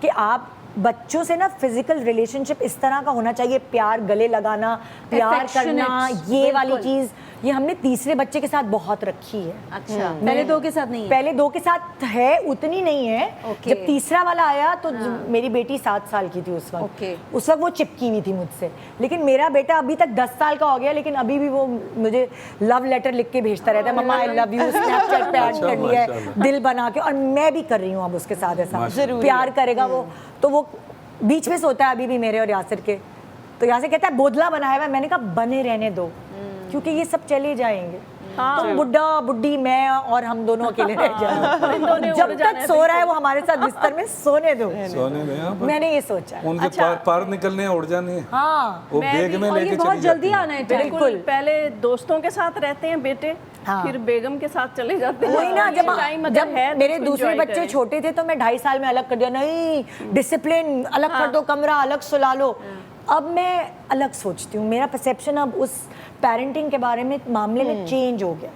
Speaker 1: कि आप बच्चों से ना फिजिकल रिलेशनशिप इस तरह का होना चाहिए, प्यार, गले लगाना, प्यार करना,
Speaker 3: Affectionate,
Speaker 1: ये वाली
Speaker 3: बिल्कुल।
Speaker 1: चीज़ ये हमने तीसरे बच्चे के साथ बहुत रखी है।
Speaker 3: अच्छा, पहले दो के साथ नहीं है।
Speaker 1: पहले दो के साथ है, उतनी नहीं है।
Speaker 3: Okay.
Speaker 1: जब तीसरा वाला आया तो मेरी बेटी 7 साल की थी उस वक्त।
Speaker 3: Okay.
Speaker 1: उस वक्त वो चिपकी हुई थी मुझसे, लेकिन मेरा बेटा अभी तक 10 साल का हो गया, लेकिन अभी भी वो मुझे लव लेटर लिख के भेजता रहता है, मम्मा आई लव यू, स्नैपचैट पे ऐड
Speaker 2: अच्छा,
Speaker 1: कर लिया है,
Speaker 2: माशाल्लाह।
Speaker 1: दिल बना के। और मैं भी कर रही हूँ अब उसके साथ ऐसा,
Speaker 2: माशाल्लाह।
Speaker 1: प्यार करेगा वो। तो वो बीच में सोता है अभी भी मेरे और यासिर के, तो यासिर कहता है बोदला बनाया हुआ है। मैंने कहा बने रहने दो, क्योंकि ये सब चले जाएंगे। तो बुड्ढा बुड्ढी मैं और हम दोनों अकेले रह जाएंगे। जब तक सो रहा है वो हमारे साथ बिस्तर में, सोने दो।
Speaker 2: सोने में हाँ,
Speaker 1: मैंने ये सोचा है।
Speaker 2: उनके पार निकलने हैं, उड़ जाने हैं।
Speaker 1: हाँ,
Speaker 2: वो
Speaker 5: मैं
Speaker 2: बेग
Speaker 5: भी-
Speaker 2: में
Speaker 3: और ये
Speaker 2: लेके
Speaker 3: बहुत
Speaker 2: चली
Speaker 3: जल्दी
Speaker 2: जाती हैं।
Speaker 3: आना है
Speaker 5: बिल्कुल, पहले दोस्तों के साथ रहते हैं बेटे,
Speaker 1: हाँ।
Speaker 5: फिर बेगम के साथ चले जाते हैं।
Speaker 1: वही ना,
Speaker 5: ये
Speaker 1: जब
Speaker 5: टाइम अगर
Speaker 1: जब
Speaker 5: है तो
Speaker 1: मेरे
Speaker 5: उसको
Speaker 1: दूसरे
Speaker 5: enjoy
Speaker 1: बच्चे
Speaker 5: करें।
Speaker 1: छोटे थे तो मैं 2.5 साल में अलग कर दिया, नहीं डिसिप्लिन अलग कर दो, कमरा अलग सुला लो। अब मैं अलग सोचती हूँ, मेरा परसेप्शन अब उस पेरेंटिंग के बारे में, मामले में चेंज हो गया।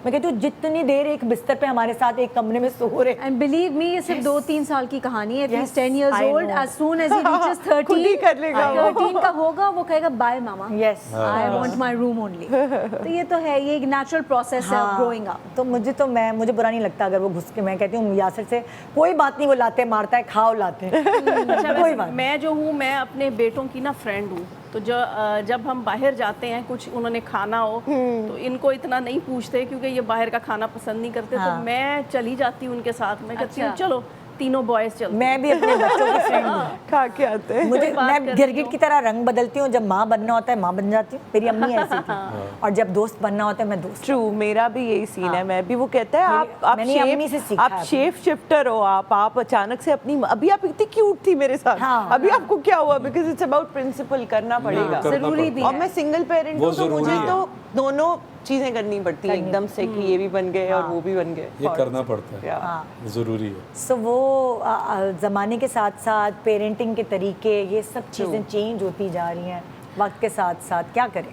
Speaker 1: मैं कहती हूँ जितनी देर एक बिस्तर पे हमारे साथ एक कमरे में सो रहे,
Speaker 3: एंड बिलीव मी, ये सिर्फ 2-3 साल की कहानी है।
Speaker 1: Yes,
Speaker 3: 10 years
Speaker 1: I
Speaker 3: old,
Speaker 1: know.
Speaker 3: as soon as he reaches 13,
Speaker 4: खुद ही कर लेगा वो।
Speaker 3: 13 का होगा, वो कहेगा bye mama,
Speaker 1: yes
Speaker 3: I want my room only. तो ये तो है, ये एक नेचुरल प्रोसेस है ऑफ ग्रोइंग अप।
Speaker 1: तो मुझे बुरा नहीं लगता अगर वो घुस के, मैं कहती हूँ यासिर से कोई बात नहीं, वो लाते मारता है, खाओ लाते
Speaker 5: अच्छा,
Speaker 1: कोई
Speaker 5: वैसे
Speaker 1: बात
Speaker 5: मैं जो हूँ, मैं अपने बेटों की ना फ्रेंड हूँ। तो जब हम बाहर जाते हैं, कुछ उन्होंने खाना हो तो इनको इतना नहीं पूछते क्योंकि ये बाहर का खाना पसंद नहीं करते। तो मैं चली जाती हूँ उनके साथ, मैं कहती हूँ चलो तीनों बॉयज़ चलते हैं।
Speaker 1: मैं भी अपने बच्चों की फ्रेंड हूँ,
Speaker 4: खा के आते हैं।
Speaker 1: मुझे
Speaker 5: बात
Speaker 1: मैं
Speaker 5: कर
Speaker 1: गिरगिट की तरह रंग बदलती हूँ, जब माँ बनना होता है माँ बन जाती हूँ, मेरी अम्मी ऐसी थी, और जब दोस्त बनना होता है मैं दोस्त।
Speaker 4: ट्रू, मेरा भी यही सीन है। मैं भी, वो कहता है आप
Speaker 1: मैंने अम्मी से सीखा
Speaker 4: आप
Speaker 1: है।
Speaker 4: शेप शिफ्टर हो, आप अचानक से अपनी, अभी आप इतनी क्यूट थी मेरे साथ,
Speaker 1: हाँ,
Speaker 4: अभी आपको क्या हुआ? बिकॉज इट्स अबाउट प्रिंसिपल, करना पड़ेगा।
Speaker 2: करना
Speaker 3: जरूरी भी
Speaker 4: और
Speaker 3: है।
Speaker 4: मैं सिंगल पेरेंट
Speaker 2: वो
Speaker 4: हूँ तो मुझे
Speaker 2: जरूरी है।
Speaker 4: तो दोनों चीजें करनी पड़ती है एकदम से, कि ये भी बन गए और वो भी बन गए।
Speaker 2: ये करना पड़ता है,
Speaker 4: Yeah.
Speaker 2: ज़रूरी है।
Speaker 1: सो वो ज़माने के साथ साथ पेरेंटिंग के तरीके, ये सब चीज़ें चेंज होती जा रही हैं वक्त के साथ साथ, क्या करें।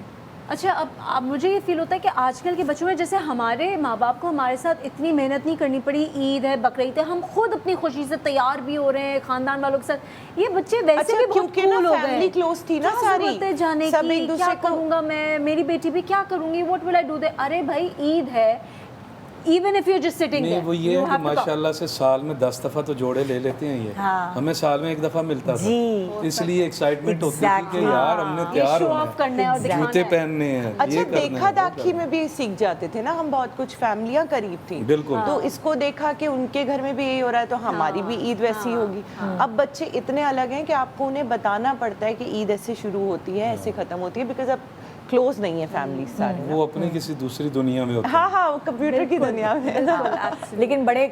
Speaker 3: अच्छा, अब मुझे ये फील होता है कि आजकल के बच्चों में, जैसे हमारे माँ बाप को हमारे साथ इतनी मेहनत नहीं करनी पड़ी, ईद है, बकरीद है, हम खुद अपनी खुशी से तैयार भी हो रहे हैं खानदान वालों के साथ। ये बच्चे वैसे
Speaker 4: अच्छा,
Speaker 3: भी बहुत
Speaker 4: क्योंकि ना
Speaker 3: कूल हो
Speaker 4: family
Speaker 3: गए,
Speaker 4: close थी ना
Speaker 3: क्या
Speaker 4: सारी,
Speaker 3: जरूरत है जाने
Speaker 4: सब
Speaker 3: की,
Speaker 4: एक दूसरे
Speaker 3: क्या
Speaker 4: को-
Speaker 3: करूँगा मैं, मेरी बेटी भी क्या करूँगी, what will I do they. अरे भाई ईद है, even if you just sitting
Speaker 2: नहीं, वो ये है कि माशाल्लाह से साल में 10 दफ़ा तो जोड़े ले लेते हैं ये। हमें साल में 1 दफ़ा मिलता था,
Speaker 1: जी।
Speaker 2: इसलिए एक्साइटमेंट होती थी कि
Speaker 1: Exactly.
Speaker 2: यार हमने तैयार
Speaker 3: शो
Speaker 2: होना
Speaker 3: ऑफ करना है
Speaker 2: है,
Speaker 3: और दिखाना
Speaker 2: जूते
Speaker 3: है।
Speaker 2: पहनने हैं,
Speaker 4: अच्छा,
Speaker 2: ये करना है,
Speaker 4: देखा
Speaker 2: वो
Speaker 4: दाखी
Speaker 2: करना
Speaker 4: में भी सीख जाते थे ना हम, बहुत कुछ फैमिलियां करीब थी,
Speaker 2: बिल्कुल।
Speaker 4: तो इसको देखा कि उनके घर में भी यही हो रहा है तो हमारी भी ईद वैसी होगी। अब बच्चे इतने अलग हैं कि आपको उन्हें बताना पड़ता है कि ईद ऐसे शुरू होती है, ऐसे खत्म होती है, बिकॉज अब क्लोज नहीं है फैमिली सारे।
Speaker 2: वो अपनी किसी दूसरी दुनिया में होते हैं।
Speaker 4: हाँ हाँ, वो कंप्यूटर की दुनिया में है ना।
Speaker 1: लेकिन बड़े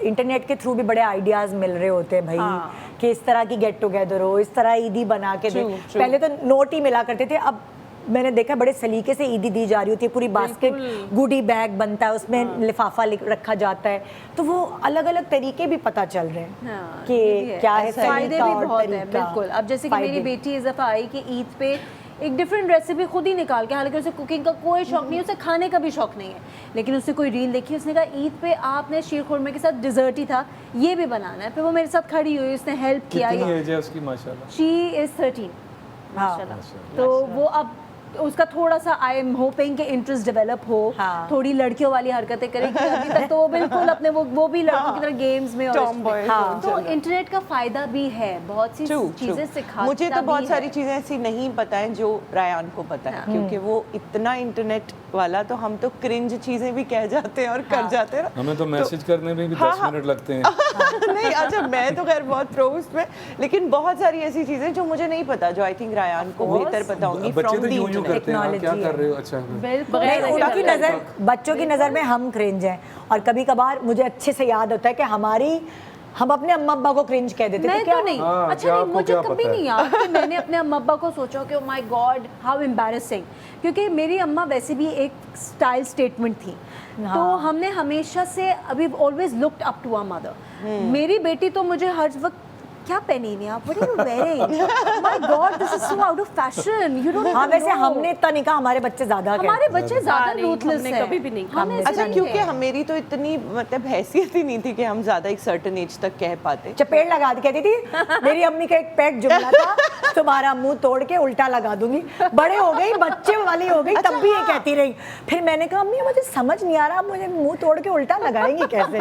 Speaker 1: इंटरनेट के थ्रू भी बड़े आइडियाज मिल रहे होते हैं भाई, कि इस तरह की गेट टुगेदर हो, इस तरह ईदी बना के दे। पहले तो नोट ही मिला करते थे, अब मैंने देखा बड़े सलीके से ईदी दी जा रही होती है, पूरी बास्केट गुडी बैग बनता है, उसमें लिफाफा रखा जाता है, तो वो अलग अलग तरीके भी पता चल रहे हैं कि क्या है
Speaker 3: फायदे
Speaker 1: सलीका
Speaker 3: भी
Speaker 1: और
Speaker 3: बहुत है।
Speaker 1: तरीका।
Speaker 3: बिल्कुल, अब जैसे कि मेरी
Speaker 1: फायदे।
Speaker 3: बेटी इस दफ़ा आई कि ईद पे एक डिफरेंट रेसिपी खुद ही निकाल के, हालांकि उसे कुकिंग का कोई शौक नहीं है, उसे खाने का भी शौक नहीं है, लेकिन उसने कोई रील देखी, उसने कहा ईद पे आपने शीर खुरमे के साथ डिज़र्ट ही था, ये भी बनाना है। फिर वो मेरे साथ खड़ी हुई, उसने हेल्प किया।
Speaker 2: कितनी एज है उसकी माशाल्लाह?
Speaker 3: शी इज़ 13 माशाल्लाह। तो वो अब उसका थोड़ा सा आई एम होपिंग कि इंटरेस्ट डेवलप हो, थोड़ी लड़कियों वाली हरकतें करेगी। अभी तक तो वो बिल्कुल अपने वो भी लड़कों की तरह गेम्स में और
Speaker 4: Tomboy
Speaker 3: हाँ, तो इंटरनेट का फायदा भी है, बहुत सी चीजें सिखाता
Speaker 4: मुझे तो बहुत
Speaker 3: भी
Speaker 4: सारी
Speaker 3: है।
Speaker 4: चीज़ें ऐसी नहीं पता है जो रायान को पता है, क्योंकि वो इतना इंटरनेट वाला, तो हम तो क्रिंज चीज़ें भी कह जाते हैं और कर जाते हैं ना।
Speaker 2: हमें तो मैसेज करने में भी 10 मिनट लगते हैं।
Speaker 4: नहीं, अच्छा, मैं तो खैर बहुत प्रो उसमें, लेकिन बहुत सारी ऐसी चीज़ें जो मुझे नहीं पता, जो आई थिंक रायान को बेहतर पता होंगी
Speaker 2: बच्चे
Speaker 4: फ्रॉम
Speaker 2: तो
Speaker 4: द
Speaker 2: यूं यूं करते हैं, हाँ, क्या कर रहे हो? अच्छा,
Speaker 3: बिल्कुल
Speaker 1: नहीं, उनकी नज़र, बच्चों की नज़र में हम क्रिंज हैं, और कभी कभार मुझे अच्छे से याद होता है कि हम अपने अम्मा अब्बा को क्रिंज कह देते थे।
Speaker 3: मैं
Speaker 1: क्या
Speaker 3: तो नहीं,
Speaker 2: हाँ,
Speaker 3: अच्छा
Speaker 2: क्या
Speaker 3: नहीं,
Speaker 2: आपको
Speaker 3: मुझे
Speaker 2: क्या
Speaker 3: कभी
Speaker 2: पता है?
Speaker 3: नहीं याद कि मैंने अपने अम्मा अब्बा को सोचा कि माय गॉड हाउ एम्बैरेसिंग, क्योंकि मेरी अम्मा वैसे भी एक स्टाइल स्टेटमेंट थी, तो हमने हमेशा से अभी always looked up to our mother. मेरी बेटी तो मुझे हर वक्त क्या पहनी नहीं आप, what are you wearing, my God this is so out of fashion, you don't.
Speaker 1: हाँ, वैसे हमने इतना नहीं कहा, हमारे बच्चे ज्यादा
Speaker 3: हमारे बच्चे ज्यादा
Speaker 5: नहीं,
Speaker 3: रूथलेस
Speaker 5: हमने
Speaker 3: हैं,
Speaker 5: कभी भी नहीं कहा।
Speaker 3: हम ऐसे
Speaker 4: अच्छा,
Speaker 3: नहीं
Speaker 4: क्योंकि
Speaker 3: हैं।
Speaker 4: मेरी तो इतनी मतलब हैसियत ही नहीं थी कि हम ज्यादा एक सर्टेन एज तक कह पाते।
Speaker 1: चपेट लगा के कहती थी, मेरी अम्मी का एक पैक जुमला था, तुम्हारा मुंह तोड़ के उल्टा लगा दूंगी। बड़े हो गई, बच्चे वाली हो गई, तब भी ये कहती रही। फिर मैंने कहा अम्मी मुझे समझ नहीं आ रहा, मुझे मुंह तोड़ के उल्टा लगाएंगी कैसे?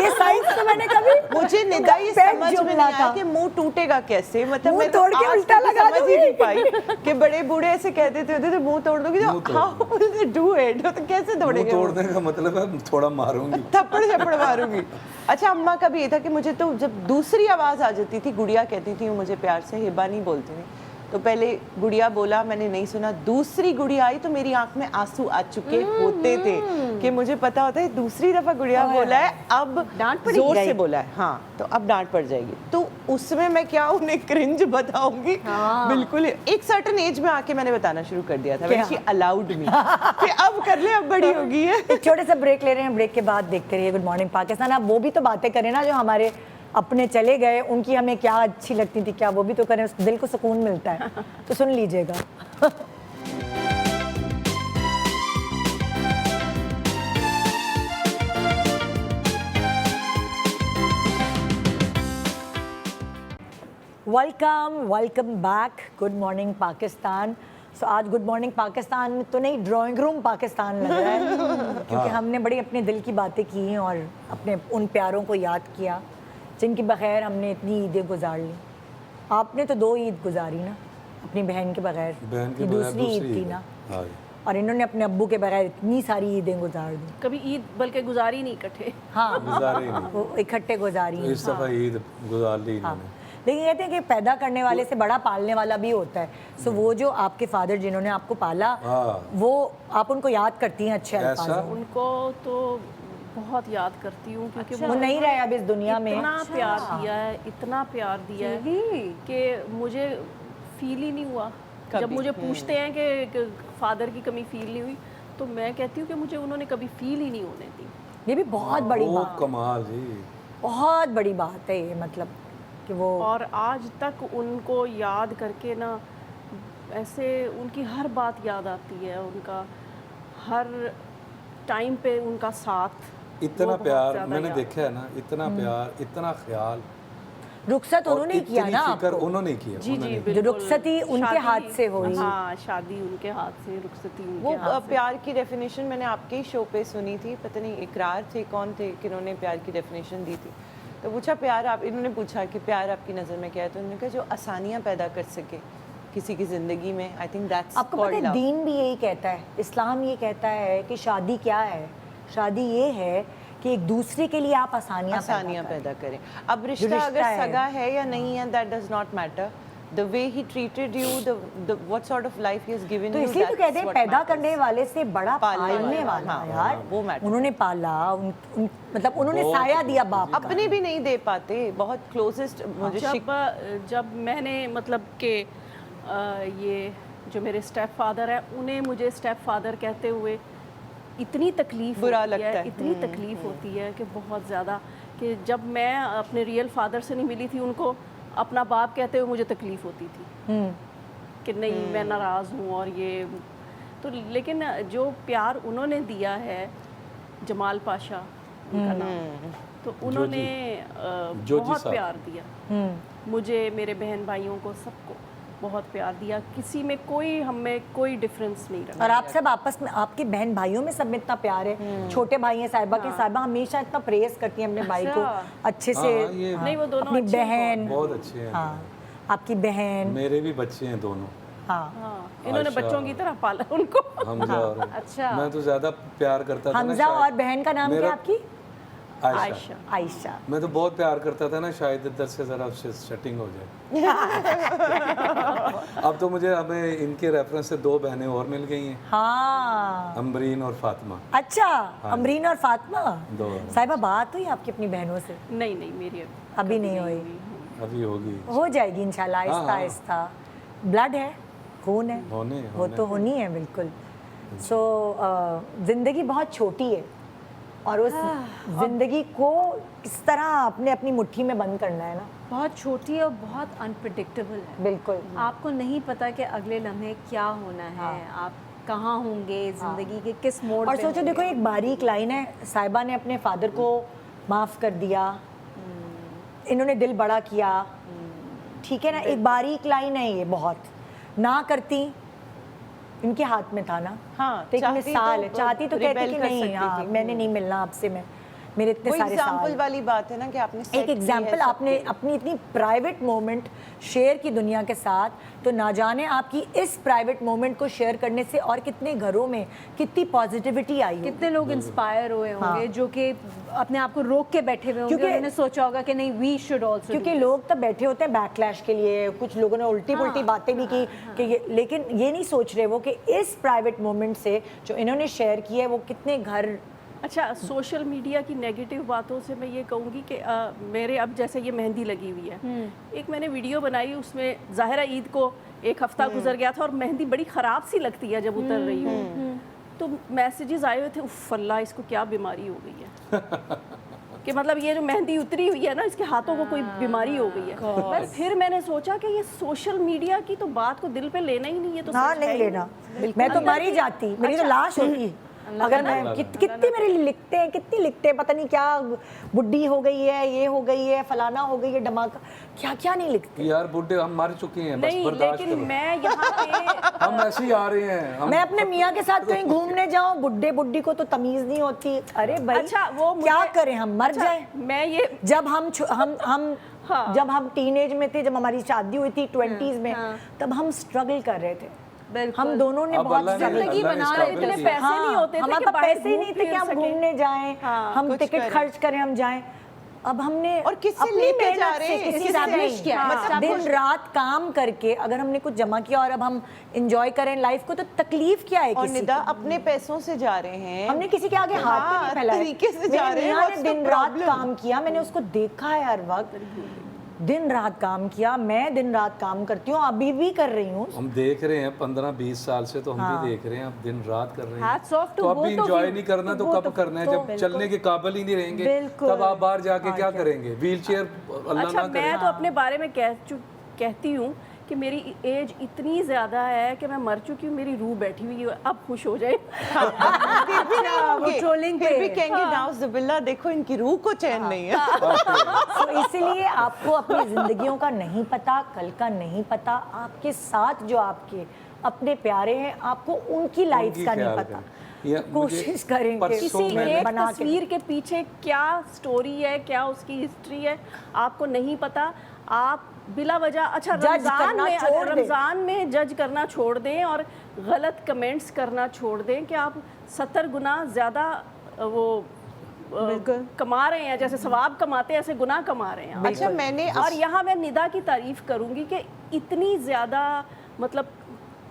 Speaker 1: ये साइंस तो मैंने कभी,
Speaker 4: मुझे निदा ये
Speaker 1: पैक
Speaker 4: समझ में
Speaker 1: जुमला
Speaker 4: नहीं आया
Speaker 1: था।
Speaker 4: कि मुंह टूटेगा कैसे, मतलब
Speaker 1: मुंह
Speaker 4: मैं
Speaker 1: तोड़ के
Speaker 4: आज
Speaker 1: उल्टा
Speaker 4: तक
Speaker 1: लगा
Speaker 4: समझ ही
Speaker 1: दूंगी।
Speaker 4: नहीं पाई कि बड़े बूढ़े ऐसे कह देते होते थे मुंह तोड़ दोगी, तो how will they do it, तो कैसे
Speaker 2: मुंह
Speaker 4: तोड़ेंगे?
Speaker 2: तोड़ने का मतलब है थोड़ा मारूंगी।
Speaker 4: थप्पड़ झप्पड़ मारूंगी। अच्छा, अम्मा का भी ये था कि मुझे तो जब दूसरी आवाज़ आ जाती थी, गुड़िया कहती थी, वो मुझे प्यार से हिबा नहीं बोलती थी, तो पहले गुड़िया बोला, मैंने नहीं सुना, दूसरी गुड़िया आई तो मेरी आंख में आंसू आ चुके होते थे कि मुझे पता होता है दूसरी दफा गुड़िया बोला है, अब
Speaker 3: डांट पड़ी
Speaker 4: जोर
Speaker 3: गई।
Speaker 4: से बोला है, हाँ, तो अब डांट पड़ जाएगी। तो उसमें मैं क्या उन्हें क्रिंज बताऊंगी? बिल्कुल, एक सर्टेन एज में आके मैंने बताना शुरू कर दिया था, शी अलाउड मी कि अब कर ले, अब बड़ी हो गई है।
Speaker 1: एक छोटे से ब्रेक ले रहे हैं, ब्रेक के बाद देखते रहिए गुड मॉर्निंग पाकिस्तान। अब वो भी तो बातें करें ना, जो हमारे अपने चले गए, उनकी हमें क्या अच्छी लगती थी, क्या वो भी तो करें, उस दिल को सुकून मिलता है, तो सुन लीजिएगा। Welcome back, good morning Pakistan. So आज गुड मॉर्निंग पाकिस्तान में तो नहीं, ड्राइंग रूम पाकिस्तान लग रहा है, क्योंकि हमने बड़ी अपने दिल की बातें की हैं और अपने उन प्यारों को याद किया जिनकी बगैर हमने इतनी ईदें गुजार ली। आपने तो 2 ईद गुजारी ना, अपनी बहन के बगैर।
Speaker 2: बहन के
Speaker 1: ये
Speaker 2: बगैर
Speaker 1: दूसरी ईद थी
Speaker 2: ईद
Speaker 1: ना,
Speaker 2: है। हाँ जी।
Speaker 1: और इन्होंने अपने अब्बू के बगैर इतनी सारी ईदें गुजार दी।
Speaker 5: कभी ईद बल्कि गुजारी नहीं इकट्ठे।
Speaker 1: हाँ,
Speaker 2: गुजारे ही नहीं।
Speaker 1: वो इकट्ठे गुजारी
Speaker 2: तो
Speaker 1: हैं।
Speaker 2: इस दफ़ा ईद गुजार ली
Speaker 1: हाँ,
Speaker 2: इन्होंने।
Speaker 1: लेकिन कहते हैं कि पैदा करने वाले से बड़ा पालने वाला भी होता है। सो वो जो आपके फादर जिन्होंने आपको पाला,
Speaker 2: हाँ।
Speaker 1: वो आप उनको याद करती हैं अच्छे
Speaker 2: ऐसा?
Speaker 1: अल्फाजों में?
Speaker 5: उनको तो बहुत याद करती हूँ क्योंकि
Speaker 1: वो नहीं रहे अब इस दुनिया में।
Speaker 5: इतना प्यार दिया है, इतना प्यार दिया है कि मुझे फील ही नहीं हुआ। जब मुझे पूछते हैं कि फादर की कमी फील नहीं हुई, तो मैं कहती हूँ कि मुझे उन्होंने कभी फील ही नहीं होने दी।
Speaker 1: ये भी बहुत बड़ी
Speaker 2: वो
Speaker 1: बात,
Speaker 2: कमाल जी।
Speaker 1: बहुत बड़ी बात है ये, मतलब कि वो
Speaker 5: और आज तक उनको याद करके ना ऐसे उनकी हर बात याद आती है, उनका हर टाइम पे उनका साथ,
Speaker 2: इतना
Speaker 5: वो बहुत
Speaker 2: प्यार
Speaker 5: ज़्यादा
Speaker 2: मैंने
Speaker 5: याद
Speaker 2: देखा है ना, इतना प्यार, इतना ख्याल,
Speaker 1: रुखसत
Speaker 2: और
Speaker 1: उन्होंने किया
Speaker 2: इतनी
Speaker 1: ना
Speaker 2: फिक्र
Speaker 1: आपको।
Speaker 2: उन्होंने किया।
Speaker 5: जी जी
Speaker 2: उन्होंने।
Speaker 5: बिल्कुल।
Speaker 1: रुखसती उनके
Speaker 5: शादी-
Speaker 1: हाथ से हुई।
Speaker 5: हाँ, शादी उनके हाथ से, रुखसती उनके
Speaker 4: वो
Speaker 5: हाथ से।
Speaker 4: प्यार की डेफिनेशन मैंने आपके ही शो पे सुनी थी, पता नहीं इकरार थे कौन थे कि उन्होंने प्यार की डेफिनेशन दी थी। तो पूछा प्यार आप, इन्होंने पूछा कि प्यार आपकी नज़र में क्या है, तो उन्होंने कहा जो आसानियाँ पैदा कर सके किसी की ज़िंदगी में। आई थिंक दैट्स
Speaker 1: आपको पता है दीन भी यही कहता है, इस्लाम ये कहता है कि शादी क्या है, शादी ये है कि एक दूसरे के लिए आप आसानियाँ
Speaker 4: पैदा करें। अब रिश्ता अगर सगा है या नहीं है, that does not matter. The way he treated you, the what sort of life he has given
Speaker 1: तो
Speaker 4: यू,
Speaker 1: इसलिए तो कहते हैं पैदा करने वाले से बड़ा
Speaker 4: पालने
Speaker 1: पालने वाला।
Speaker 4: हाँ,
Speaker 1: यार
Speaker 4: वो matter
Speaker 1: उन्होंने पाला, मतलब उन्होंने साया दिया बाप का।
Speaker 4: अपने भी नहीं दे पाते, बहुत क्लोजेस्ट मुझे
Speaker 5: जब मैंने मतलब कि ये जो मेरे स्टेप फादर है, उन्हें मुझे स्टेप फादर कहते हुए इतनी तकलीफ
Speaker 4: बुरा
Speaker 5: होती
Speaker 4: लगता
Speaker 5: है,
Speaker 4: है।
Speaker 5: इतनी तकलीफ होती है कि बहुत ज़्यादा, कि जब मैं अपने रियल फादर से नहीं मिली थी, उनको अपना बाप कहते हुए मुझे तकलीफ होती थी कि नहीं मैं नाराज़ हूँ और ये तो। लेकिन जो प्यार उन्होंने दिया है, जमाल पाशा उनका नाम, तो उन्होंने
Speaker 2: जोजी
Speaker 5: बहुत
Speaker 2: साहब।
Speaker 5: प्यार दिया मुझे, मेरे बहन भाइयों को, सबको बहुत प्यार दिया। किसी में कोई, हम में कोई डिफरेंस नहीं रहा।
Speaker 1: और आप सब आपस में, आपके बहन भाइयों में सब में इतना प्यार है। छोटे भाई हैं साहिबा के, साहिबा हमेशा इतना प्रेस करती हैं अपने भाई को अच्छे से।
Speaker 2: हाँ, ये
Speaker 5: नहीं, वो दोनों
Speaker 1: अपनी
Speaker 5: अच्छे हैं
Speaker 1: बहन,
Speaker 2: बहुत अच्छे हैं।
Speaker 1: हाँ, आपकी बहन,
Speaker 2: मेरे भी बच्चे हैं दोनों,
Speaker 1: हाँ,
Speaker 5: हाँ, इन्होंने
Speaker 2: आयशा।
Speaker 5: बच्चों की तरह पाला उनको।
Speaker 2: हमजा और
Speaker 5: अच्छा।
Speaker 2: मैं तो ज़्यादा प्यार करता था ना
Speaker 1: हमजा।
Speaker 2: शायद।
Speaker 1: और बहन का नाम क्या
Speaker 2: मेरा-
Speaker 1: है आपकी?
Speaker 2: आयशा।
Speaker 5: आयशा।
Speaker 1: आयशा।
Speaker 2: मैं तो बहुत प्यार करता था ना, शायद इधर से ज़रा सेटिंग हो जाए। अब तो मुझे, हमें इनके रेफरेंस से 2 बहनें और मिल गई हैं,
Speaker 1: हाँ,
Speaker 2: अमरीन और फातिमा।
Speaker 1: अच्छा, अमरीन और फातिमा।
Speaker 2: 2
Speaker 1: साहिबा बात हुई आपकी अपनी बहनों से?
Speaker 5: नहीं नहीं, मेरी
Speaker 1: अभी नहीं हुई,
Speaker 2: अभी होगी,
Speaker 1: हो जाएगी इंशाल्लाह, आहिस्ता
Speaker 2: हाँ।
Speaker 1: आहिस्ता। ब्लड है, खून है,
Speaker 2: होने
Speaker 1: वो तो होनी है बिल्कुल। सो ज़िंदगी बहुत छोटी है और उस ज़िंदगी को किस तरह आपने अपनी मुट्ठी में बंद करना है ना।
Speaker 3: बहुत छोटी है और बहुत अनप्रिडिक्टेबल है।
Speaker 1: बिल्कुल।
Speaker 3: आपको नहीं पता कि अगले लम्हे क्या होना है, आप कहाँ होंगे ज़िंदगी के किस मोड़
Speaker 1: और
Speaker 3: पे
Speaker 1: सोचो,
Speaker 3: होंगे।
Speaker 1: देखो एक बारीक लाइन है, साहिबा ने अपने फादर को माफ़ कर दिया, इन्होंने दिल बड़ा किया, ठीक है ना, एक बारीक लाइन है ये, बहुत ना करती, इनके हाथ में था ना।
Speaker 4: हाँ,
Speaker 1: तो एक
Speaker 4: चाहती
Speaker 1: मिसाल है,
Speaker 4: तो
Speaker 1: चाहती तो कहती
Speaker 4: rebel
Speaker 1: कि
Speaker 4: कर
Speaker 1: नहीं,
Speaker 4: सकती
Speaker 1: हाँ
Speaker 4: थी।
Speaker 1: मैंने नहीं मिलना आपसे, मैं मेरे इतने
Speaker 4: वो
Speaker 1: सारे
Speaker 4: एग्जाम्पल
Speaker 1: साल।
Speaker 4: वाली बात है ना कि आपने set
Speaker 1: एक
Speaker 4: की है
Speaker 1: एग्जाम्पल आपने
Speaker 4: सबकी।
Speaker 1: अपनी इतनी प्राइवेट मोमेंट शेयर की दुनिया के साथ, तो ना जाने आपकी इस प्राइवेट मोमेंट को शेयर करने से और कितने घरों में कितनी पॉजिटिविटी आई होगी।
Speaker 3: कितने लोग इंस्पायर हुए होंगे जो कि अपने आप को रोक के बैठे हुए होंगे,
Speaker 1: क्योंकि-
Speaker 3: उन्होंने सोचा होगा कि नहीं वी शुड आल्सो,
Speaker 1: क्योंकि लोग तब बैठे होते हैं बैकलैश के लिए, कुछ लोगों ने उल्टी पुल्टी बातें भी की कि लेकिन ये नहीं सोच रहे वो कि इस प्राइवेट मोमेंट से जो इन्होंने शेयर किया है वो कितने घर।
Speaker 5: अच्छा, सोशल मीडिया की नेगेटिव बातों से मैं ये कहूँगी कि मेरे अब जैसे ये मेहंदी लगी हुई है, एक मैंने वीडियो बनाई, उसमें ज़ाहिरा ईद को 1 हफ्ता गुजर गया था और मेहंदी बड़ी ख़राब सी लगती है जब उतर रही हो, तो मैसेजेस आए हुए थे, उफ अल्लाह इसको क्या बीमारी हो गई है कि मतलब ये जो मेहंदी उतरी हुई है ना, इसके हाथों को कोई बीमारी हो गई है। पर फिर मैंने सोचा कि ये सोशल मीडिया की तो बात को दिल पे लेना ही नहीं है, तो
Speaker 1: हाँ
Speaker 5: सच
Speaker 1: नहीं
Speaker 5: है ही
Speaker 1: लेना, मैं तो मर ही जाती, मेरी तो लाश होती। अगर मैं कितनी मेरे लिए लिखते हैं, कितनी लिखते हैं, पता नहीं क्या बुड्ढी हो गई है, ये हो गई है, फलाना हो गई है, धमाका, क्या क्या नहीं लिखते।
Speaker 2: यार बुड्ढे हम मर चुके हैं, बस
Speaker 5: नहीं,
Speaker 2: बर्दाश्त
Speaker 5: लेकिन
Speaker 2: करो।
Speaker 5: मैं यहाँ पे
Speaker 2: हम ऐसे ही आ रहे हैं हम।
Speaker 1: मैं अपने मियाँ के साथ कहीं घूमने जाऊं, बुड्ढे बुड्ढी को तो तमीज नहीं होती। अरे भाई
Speaker 5: अच्छा, वो
Speaker 1: क्या
Speaker 5: मुझे-
Speaker 1: करें, हम मर जाए।
Speaker 5: मैं ये
Speaker 1: जब हम
Speaker 5: हाँ।
Speaker 1: जब हम टीनेज में थे, जब हमारी शादी हुई थी 20s में, तब हम स्ट्रगल कर रहे थे।
Speaker 3: बिल्कुल।
Speaker 1: हम दोनों ने
Speaker 2: अब
Speaker 1: बहुत
Speaker 2: अल्लाह ने-
Speaker 1: स्ट्रगल
Speaker 5: जिंदगी
Speaker 2: अल्लाह ने
Speaker 5: बना
Speaker 2: struggle
Speaker 5: रहे, इतने
Speaker 2: किया।
Speaker 5: पैसे नहीं होते थे
Speaker 1: हमारे
Speaker 5: कि
Speaker 1: पास
Speaker 5: बाहर
Speaker 1: पैसे ही नहीं थे
Speaker 5: घूम
Speaker 1: कि हम
Speaker 5: फिर
Speaker 1: घूमने जाएं, हम
Speaker 4: कुछ
Speaker 1: टिकट
Speaker 4: करें।
Speaker 1: खर्च करें, हम जाएं। अब हमने
Speaker 4: और किससे
Speaker 1: अपनी
Speaker 4: लेके
Speaker 1: मेहनत
Speaker 4: जा रहे
Speaker 1: से,
Speaker 4: हैं,
Speaker 1: किसी
Speaker 4: किससे
Speaker 1: से
Speaker 4: establish
Speaker 1: नहीं,
Speaker 4: किया है,
Speaker 1: मतलब
Speaker 4: establish-
Speaker 1: दिन रात काम करके अगर हमने कुछ जमा किया और अब हम एंजॉय करें लाइफ को, तो तकलीफ क्या है
Speaker 4: और
Speaker 1: किसी
Speaker 4: निदा
Speaker 1: को?
Speaker 4: अपने पैसों से जा रहे हैं,
Speaker 1: हमने किसी के आगे हाथ तो
Speaker 4: हाँ,
Speaker 1: नहीं फैलाया।
Speaker 4: तरीके से जा
Speaker 1: मेरे
Speaker 4: रहे हैं,
Speaker 1: मियाँ ने
Speaker 4: what's the
Speaker 1: दिन रात
Speaker 4: problem?
Speaker 1: काम किया, मैंने उसको देखा है हर वक्त, दिन रात काम किया। मैं दिन रात काम करती हूँ, अभी भी कर रही हूँ।
Speaker 2: हम देख रहे हैं 15-20 साल से, तो हम भी देख रहे हैं, अब दिन रात कर रहे हैं।
Speaker 3: Hats off to
Speaker 2: तो अब
Speaker 3: both
Speaker 2: भी
Speaker 3: of
Speaker 2: इंजॉय
Speaker 3: you.
Speaker 2: नहीं करना तो कब करना है, जब चलने के काबिल ही नहीं रहेंगे,
Speaker 1: बिल्कुल।
Speaker 2: तब आप बाहर जाके क्या करेंगे? व्हील चेयर अल्लाह
Speaker 5: अच्छा,
Speaker 2: ना करे।
Speaker 5: मैं तो अपने बारे में कहती हूँ कि मेरी एज इतनी ज़्यादा है कि मैं मर चुकी हूँ, मेरी रूह बैठी हुई है, अब खुश हो जाए।
Speaker 4: फिर भी नहीं होंगे,
Speaker 3: trolling
Speaker 4: फिर
Speaker 3: पे।
Speaker 4: भी कहेंगे नाउज़ुबिल्लाह, देखो इनकी रूह को चैन नहीं है।
Speaker 1: तो इसलिए आपको अपनी जिंदगियों का नहीं पता, कल का नहीं पता, आपके साथ जो आपके अपने प्यारे हैं, आपको उनकी लाइफ
Speaker 2: उनकी
Speaker 1: का नहीं
Speaker 2: ख्याल
Speaker 1: पता।
Speaker 2: करें। या
Speaker 1: कोशिश
Speaker 2: मुझे
Speaker 1: करेंगे
Speaker 2: परसों
Speaker 5: किसी
Speaker 2: मैंने-
Speaker 5: एक
Speaker 1: बना के-
Speaker 5: तस्वीर के पीछे क्या स्टोरी है, क्या उसकी हिस्ट्री है, आपको नहीं पता। आप बिला वजह अच्छा रमज़ान में जज करना छोड़ दें और गलत कमेंट्स करना छोड़ दें कि आप 70 गुना ज़्यादा वो कमा रहे हैं, जैसे सवाब कमाते हैं ऐसे गुनाह कमा रहे हैं।
Speaker 4: अच्छा, मैंने
Speaker 5: और यहाँ मैं निदा की तारीफ करूंगी कि इतनी ज़्यादा मतलब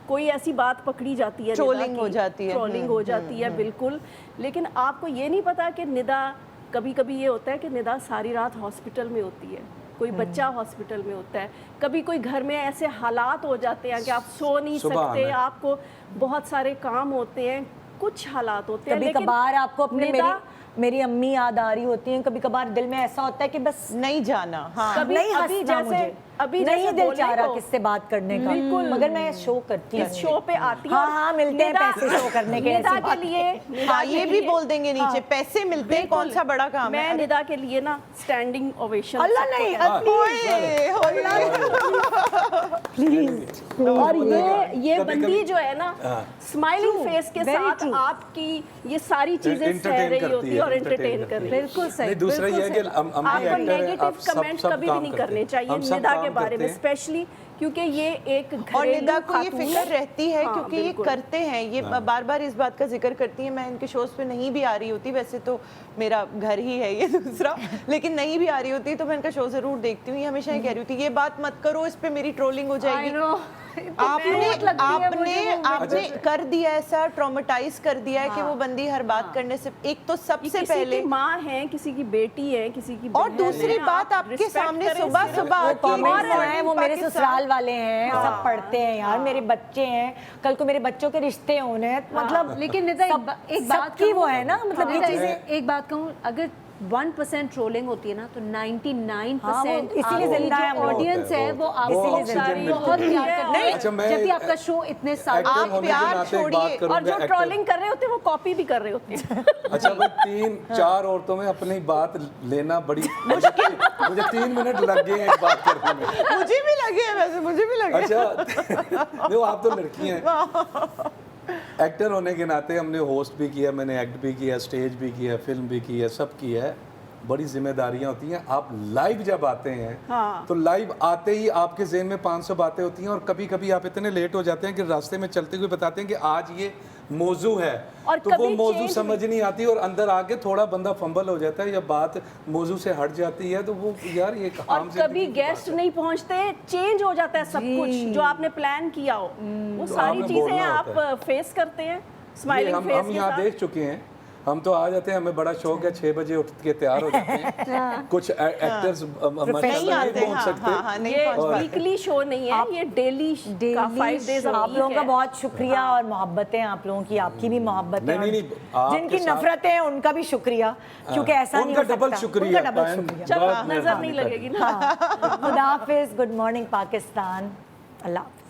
Speaker 5: कोई ऐसी बात पकड़ी जाती है,
Speaker 4: Trolling हो जाती है।
Speaker 5: ट्रोलिंग हो जाती है, बिल्कुल। लेकिन आपको ये नहीं पता कि निदा, कभी कभी ये होता है कि निदा सारी रात हॉस्पिटल में होती है, कोई बच्चा हॉस्पिटल में होता है, कभी कोई घर में ऐसे हालात हो जाते हैं कि आप सो नहीं
Speaker 2: सुबह
Speaker 5: सकते,
Speaker 2: आना।
Speaker 5: आपको बहुत सारे काम होते हैं, कुछ हालात होते हैं,
Speaker 1: कभी
Speaker 5: लेकिन
Speaker 1: कभार आपको अपने
Speaker 5: निदा
Speaker 1: मेरी अम्मी याद आ रही होती हैं, कभी कभार दिल में ऐसा होता है कि बस
Speaker 4: नहीं जाना। हाँ,
Speaker 5: कभी
Speaker 1: नहीं
Speaker 5: अभी
Speaker 1: हंसना
Speaker 5: जैसे
Speaker 1: मुझे,
Speaker 5: अभी
Speaker 1: नहीं
Speaker 5: जैसे
Speaker 1: दिल
Speaker 5: बोले
Speaker 1: चाह रहा
Speaker 5: तो
Speaker 1: किससे बात करने का,
Speaker 5: बिल्कुल।
Speaker 1: मगर मैं शो करती हूँ।
Speaker 5: इस शो पे आती है
Speaker 1: हाँ
Speaker 5: और
Speaker 1: हाँ, मिलते हैं
Speaker 5: निदा-
Speaker 1: पैसे शो करने के,
Speaker 5: निदा
Speaker 1: ऐसी
Speaker 5: के
Speaker 1: बात
Speaker 5: लिए निदा
Speaker 4: हाँ,
Speaker 5: के
Speaker 4: ये भी
Speaker 5: लिए-
Speaker 4: बोल देंगे नीचे, पैसे मिलते हैं, कौन सा बड़ा काम
Speaker 5: मैं
Speaker 4: है।
Speaker 5: निदा के लिए ना स्टैंडिंग ओवेशन
Speaker 1: अल्लाह नहीं,
Speaker 4: ओए,
Speaker 1: प्लीज।
Speaker 5: और ये
Speaker 2: कभी-
Speaker 5: बंदी जो है ना, स्माइलिंग फेस के
Speaker 3: very
Speaker 5: साथ
Speaker 3: true.
Speaker 5: आपकी ये सारी चीजें सह
Speaker 2: Entertain
Speaker 5: रही
Speaker 2: करती
Speaker 5: होती है
Speaker 2: है,
Speaker 5: और
Speaker 2: entertain
Speaker 5: एंटरटेन
Speaker 2: करती
Speaker 5: कर
Speaker 2: है।
Speaker 5: रही है।
Speaker 3: बिल्कुल सही,
Speaker 2: नहीं, दूसरा ये है कि हम भी
Speaker 5: आपको
Speaker 2: एक्टर हैं,
Speaker 5: नेगेटिव
Speaker 2: आप सब
Speaker 5: कमेंट
Speaker 2: सब
Speaker 5: कभी भी
Speaker 2: काम
Speaker 5: नहीं
Speaker 2: करते
Speaker 5: करने
Speaker 2: हैं।
Speaker 5: चाहिए
Speaker 2: हम सब
Speaker 5: निदा
Speaker 2: काम
Speaker 5: के बारे
Speaker 2: करते
Speaker 5: में,
Speaker 2: हैं।
Speaker 5: स्पेशली क्योंकि ये एक
Speaker 4: और निदा
Speaker 5: घरेलू
Speaker 4: को ये
Speaker 5: खातून
Speaker 4: फिक्र
Speaker 5: है।
Speaker 4: रहती है,
Speaker 5: हाँ,
Speaker 4: क्योंकि ये
Speaker 5: बिल्कुल।
Speaker 4: करते हैं, ये बार बार इस बात का जिक्र करती हैं। मैं इनके शोज पे नहीं भी आ रही होती, वैसे तो मेरा घर ही है ये दूसरा, लेकिन नहीं भी आ रही होती तो मैं इनका शो जरूर देखती हूँ। ये हमेशा ये कह रही होती, ये बात मत करो, इस पे मेरी ट्रोलिंग हो
Speaker 3: I
Speaker 4: जाएगी।
Speaker 3: know.
Speaker 4: आपने कर दिया ऐसा, ट्रॉमेटाइज कर दिया है कि वो बंदी हर बात करने से, एक तो
Speaker 5: ये
Speaker 4: सबसे
Speaker 5: किसी
Speaker 4: पहले,
Speaker 5: की माँ है, किसी की बेटी है, किसी की
Speaker 4: और
Speaker 5: बहन
Speaker 4: दूसरी
Speaker 5: है,
Speaker 4: बात
Speaker 5: आप
Speaker 4: आपके
Speaker 5: respect
Speaker 4: सामने
Speaker 5: करें
Speaker 4: सुबह
Speaker 5: सिर्फ।
Speaker 4: सुबह
Speaker 1: वो
Speaker 4: आके
Speaker 1: कमेंट्स
Speaker 4: और
Speaker 1: हैं, वो मेरे
Speaker 4: पाकिस्तान-
Speaker 1: ससुराल वाले हैं, सब पढ़ते हैं यार, मेरे बच्चे हैं, कल को मेरे बच्चों के रिश्ते होने हैं, मतलब
Speaker 3: लेकिन निदा एक बात
Speaker 1: सबकी वो है ना, मतलब ये
Speaker 3: निदा,
Speaker 1: चीजें
Speaker 3: एक बात कहूँ, अगर 1% ट्रोलिंग होती है ना, तो 99%
Speaker 1: हाँ, वो इसीलिए
Speaker 3: आपकी
Speaker 1: जिंदा है हम
Speaker 3: जो
Speaker 1: लोग।
Speaker 3: ऑडियंस है वो आपको
Speaker 2: वो
Speaker 3: बहुत
Speaker 2: ऑक्सीजन
Speaker 3: बहुत
Speaker 2: मिलती
Speaker 3: प्यार
Speaker 5: है।
Speaker 3: करते हैं।
Speaker 2: अच्छा, मैं
Speaker 3: जब भी आपका शो इतने साल
Speaker 2: एक्टर
Speaker 4: आप
Speaker 2: होने के
Speaker 4: प्यार
Speaker 2: नाते एक
Speaker 4: छोड़िए,
Speaker 2: बात
Speaker 5: और
Speaker 2: करूंगा,
Speaker 5: जो
Speaker 2: एक्टर-
Speaker 5: ट्रोलिंग कर रहे होते हैं वो कॉपी भी कर रहे होते हैं।
Speaker 2: अच्छा भाई 3-4 औरतों में अपनी बात लेना बड़ी मुश्किल, मुझे 3 मिनट लग गए हैं एक बात करने में।
Speaker 4: मुझे भी लगे हैं, वैसे मुझे भी लगे।
Speaker 2: अच्छा देखो, आप तो लड़की हैं, एक्टर होने के नाते हमने होस्ट भी किया, मैंने एक्ट भी किया, स्टेज भी किया, फिल्म भी की है, सब किया है, बड़ी जिम्मेदारियां होती हैं। आप लाइव जब आते हैं
Speaker 5: हाँ।
Speaker 2: तो लाइव आते ही आपके ज़हन में 500 बातें होती हैं, और कभी कभी आप इतने लेट हो जाते हैं कि रास्ते में चलते हुए बताते हैं कि आज ये मौजू है,
Speaker 5: और
Speaker 2: तो वो
Speaker 5: कभी
Speaker 2: मौजू
Speaker 5: change
Speaker 2: समझ नहीं आती और अंदर आके थोड़ा बंदा फंबल हो जाता है, या बात मौजू से हट जाती है, तो वो यार ये
Speaker 5: और
Speaker 2: आम
Speaker 5: कभी
Speaker 2: जिंदगी की
Speaker 5: गेस्ट नहीं पहुंचते, चेंज हो जाता है सब कुछ जो आपने प्लान किया हो, वो सारी
Speaker 2: आपने
Speaker 5: चीजें
Speaker 2: बोलना होता
Speaker 5: आप फेस करते हैं
Speaker 2: ये
Speaker 5: स्माइलिंग
Speaker 2: हम
Speaker 5: फेस के
Speaker 2: यहाँ
Speaker 5: साथ।
Speaker 2: देख चुके हैं, हम तो आ जाते हैं, हमें बड़ा शौक है, 6 बजे उठ के तैयार हो जाते हैं। कुछ एक्टर्स
Speaker 4: नहीं
Speaker 2: माशाल्लाह
Speaker 4: आते,
Speaker 2: नहीं पहुंच
Speaker 4: हाँ,
Speaker 2: सकते।
Speaker 4: हाँ, हाँ, नहीं
Speaker 5: ये
Speaker 4: पहुंच पाते।
Speaker 5: वीकली शो नहीं है, ये डेली का 5 डेज
Speaker 1: आप लोगों का बहुत शुक्रिया और मोहब्बतें आप लोगों की, आपकी भी मोहब्बतें,
Speaker 2: नहीं,
Speaker 1: और
Speaker 2: नहीं, आपके
Speaker 1: जिनकी
Speaker 2: साथ-
Speaker 1: नफरतें हैं उनका भी शुक्रिया, क्योंकि ऐसा नहीं
Speaker 2: उनका
Speaker 1: हो
Speaker 2: डबल
Speaker 1: सकता।
Speaker 2: शुक्रिया,
Speaker 1: उनका डबल
Speaker 2: बहन।
Speaker 1: शुक्रिया।
Speaker 5: जब
Speaker 2: बहुत
Speaker 5: नजर नहीं
Speaker 2: मेहरबानी
Speaker 5: लगेगी ना।
Speaker 1: खुदा हाफिज, गुड मॉर्निंग पाकिस्तान, अल्लाह हाफिज।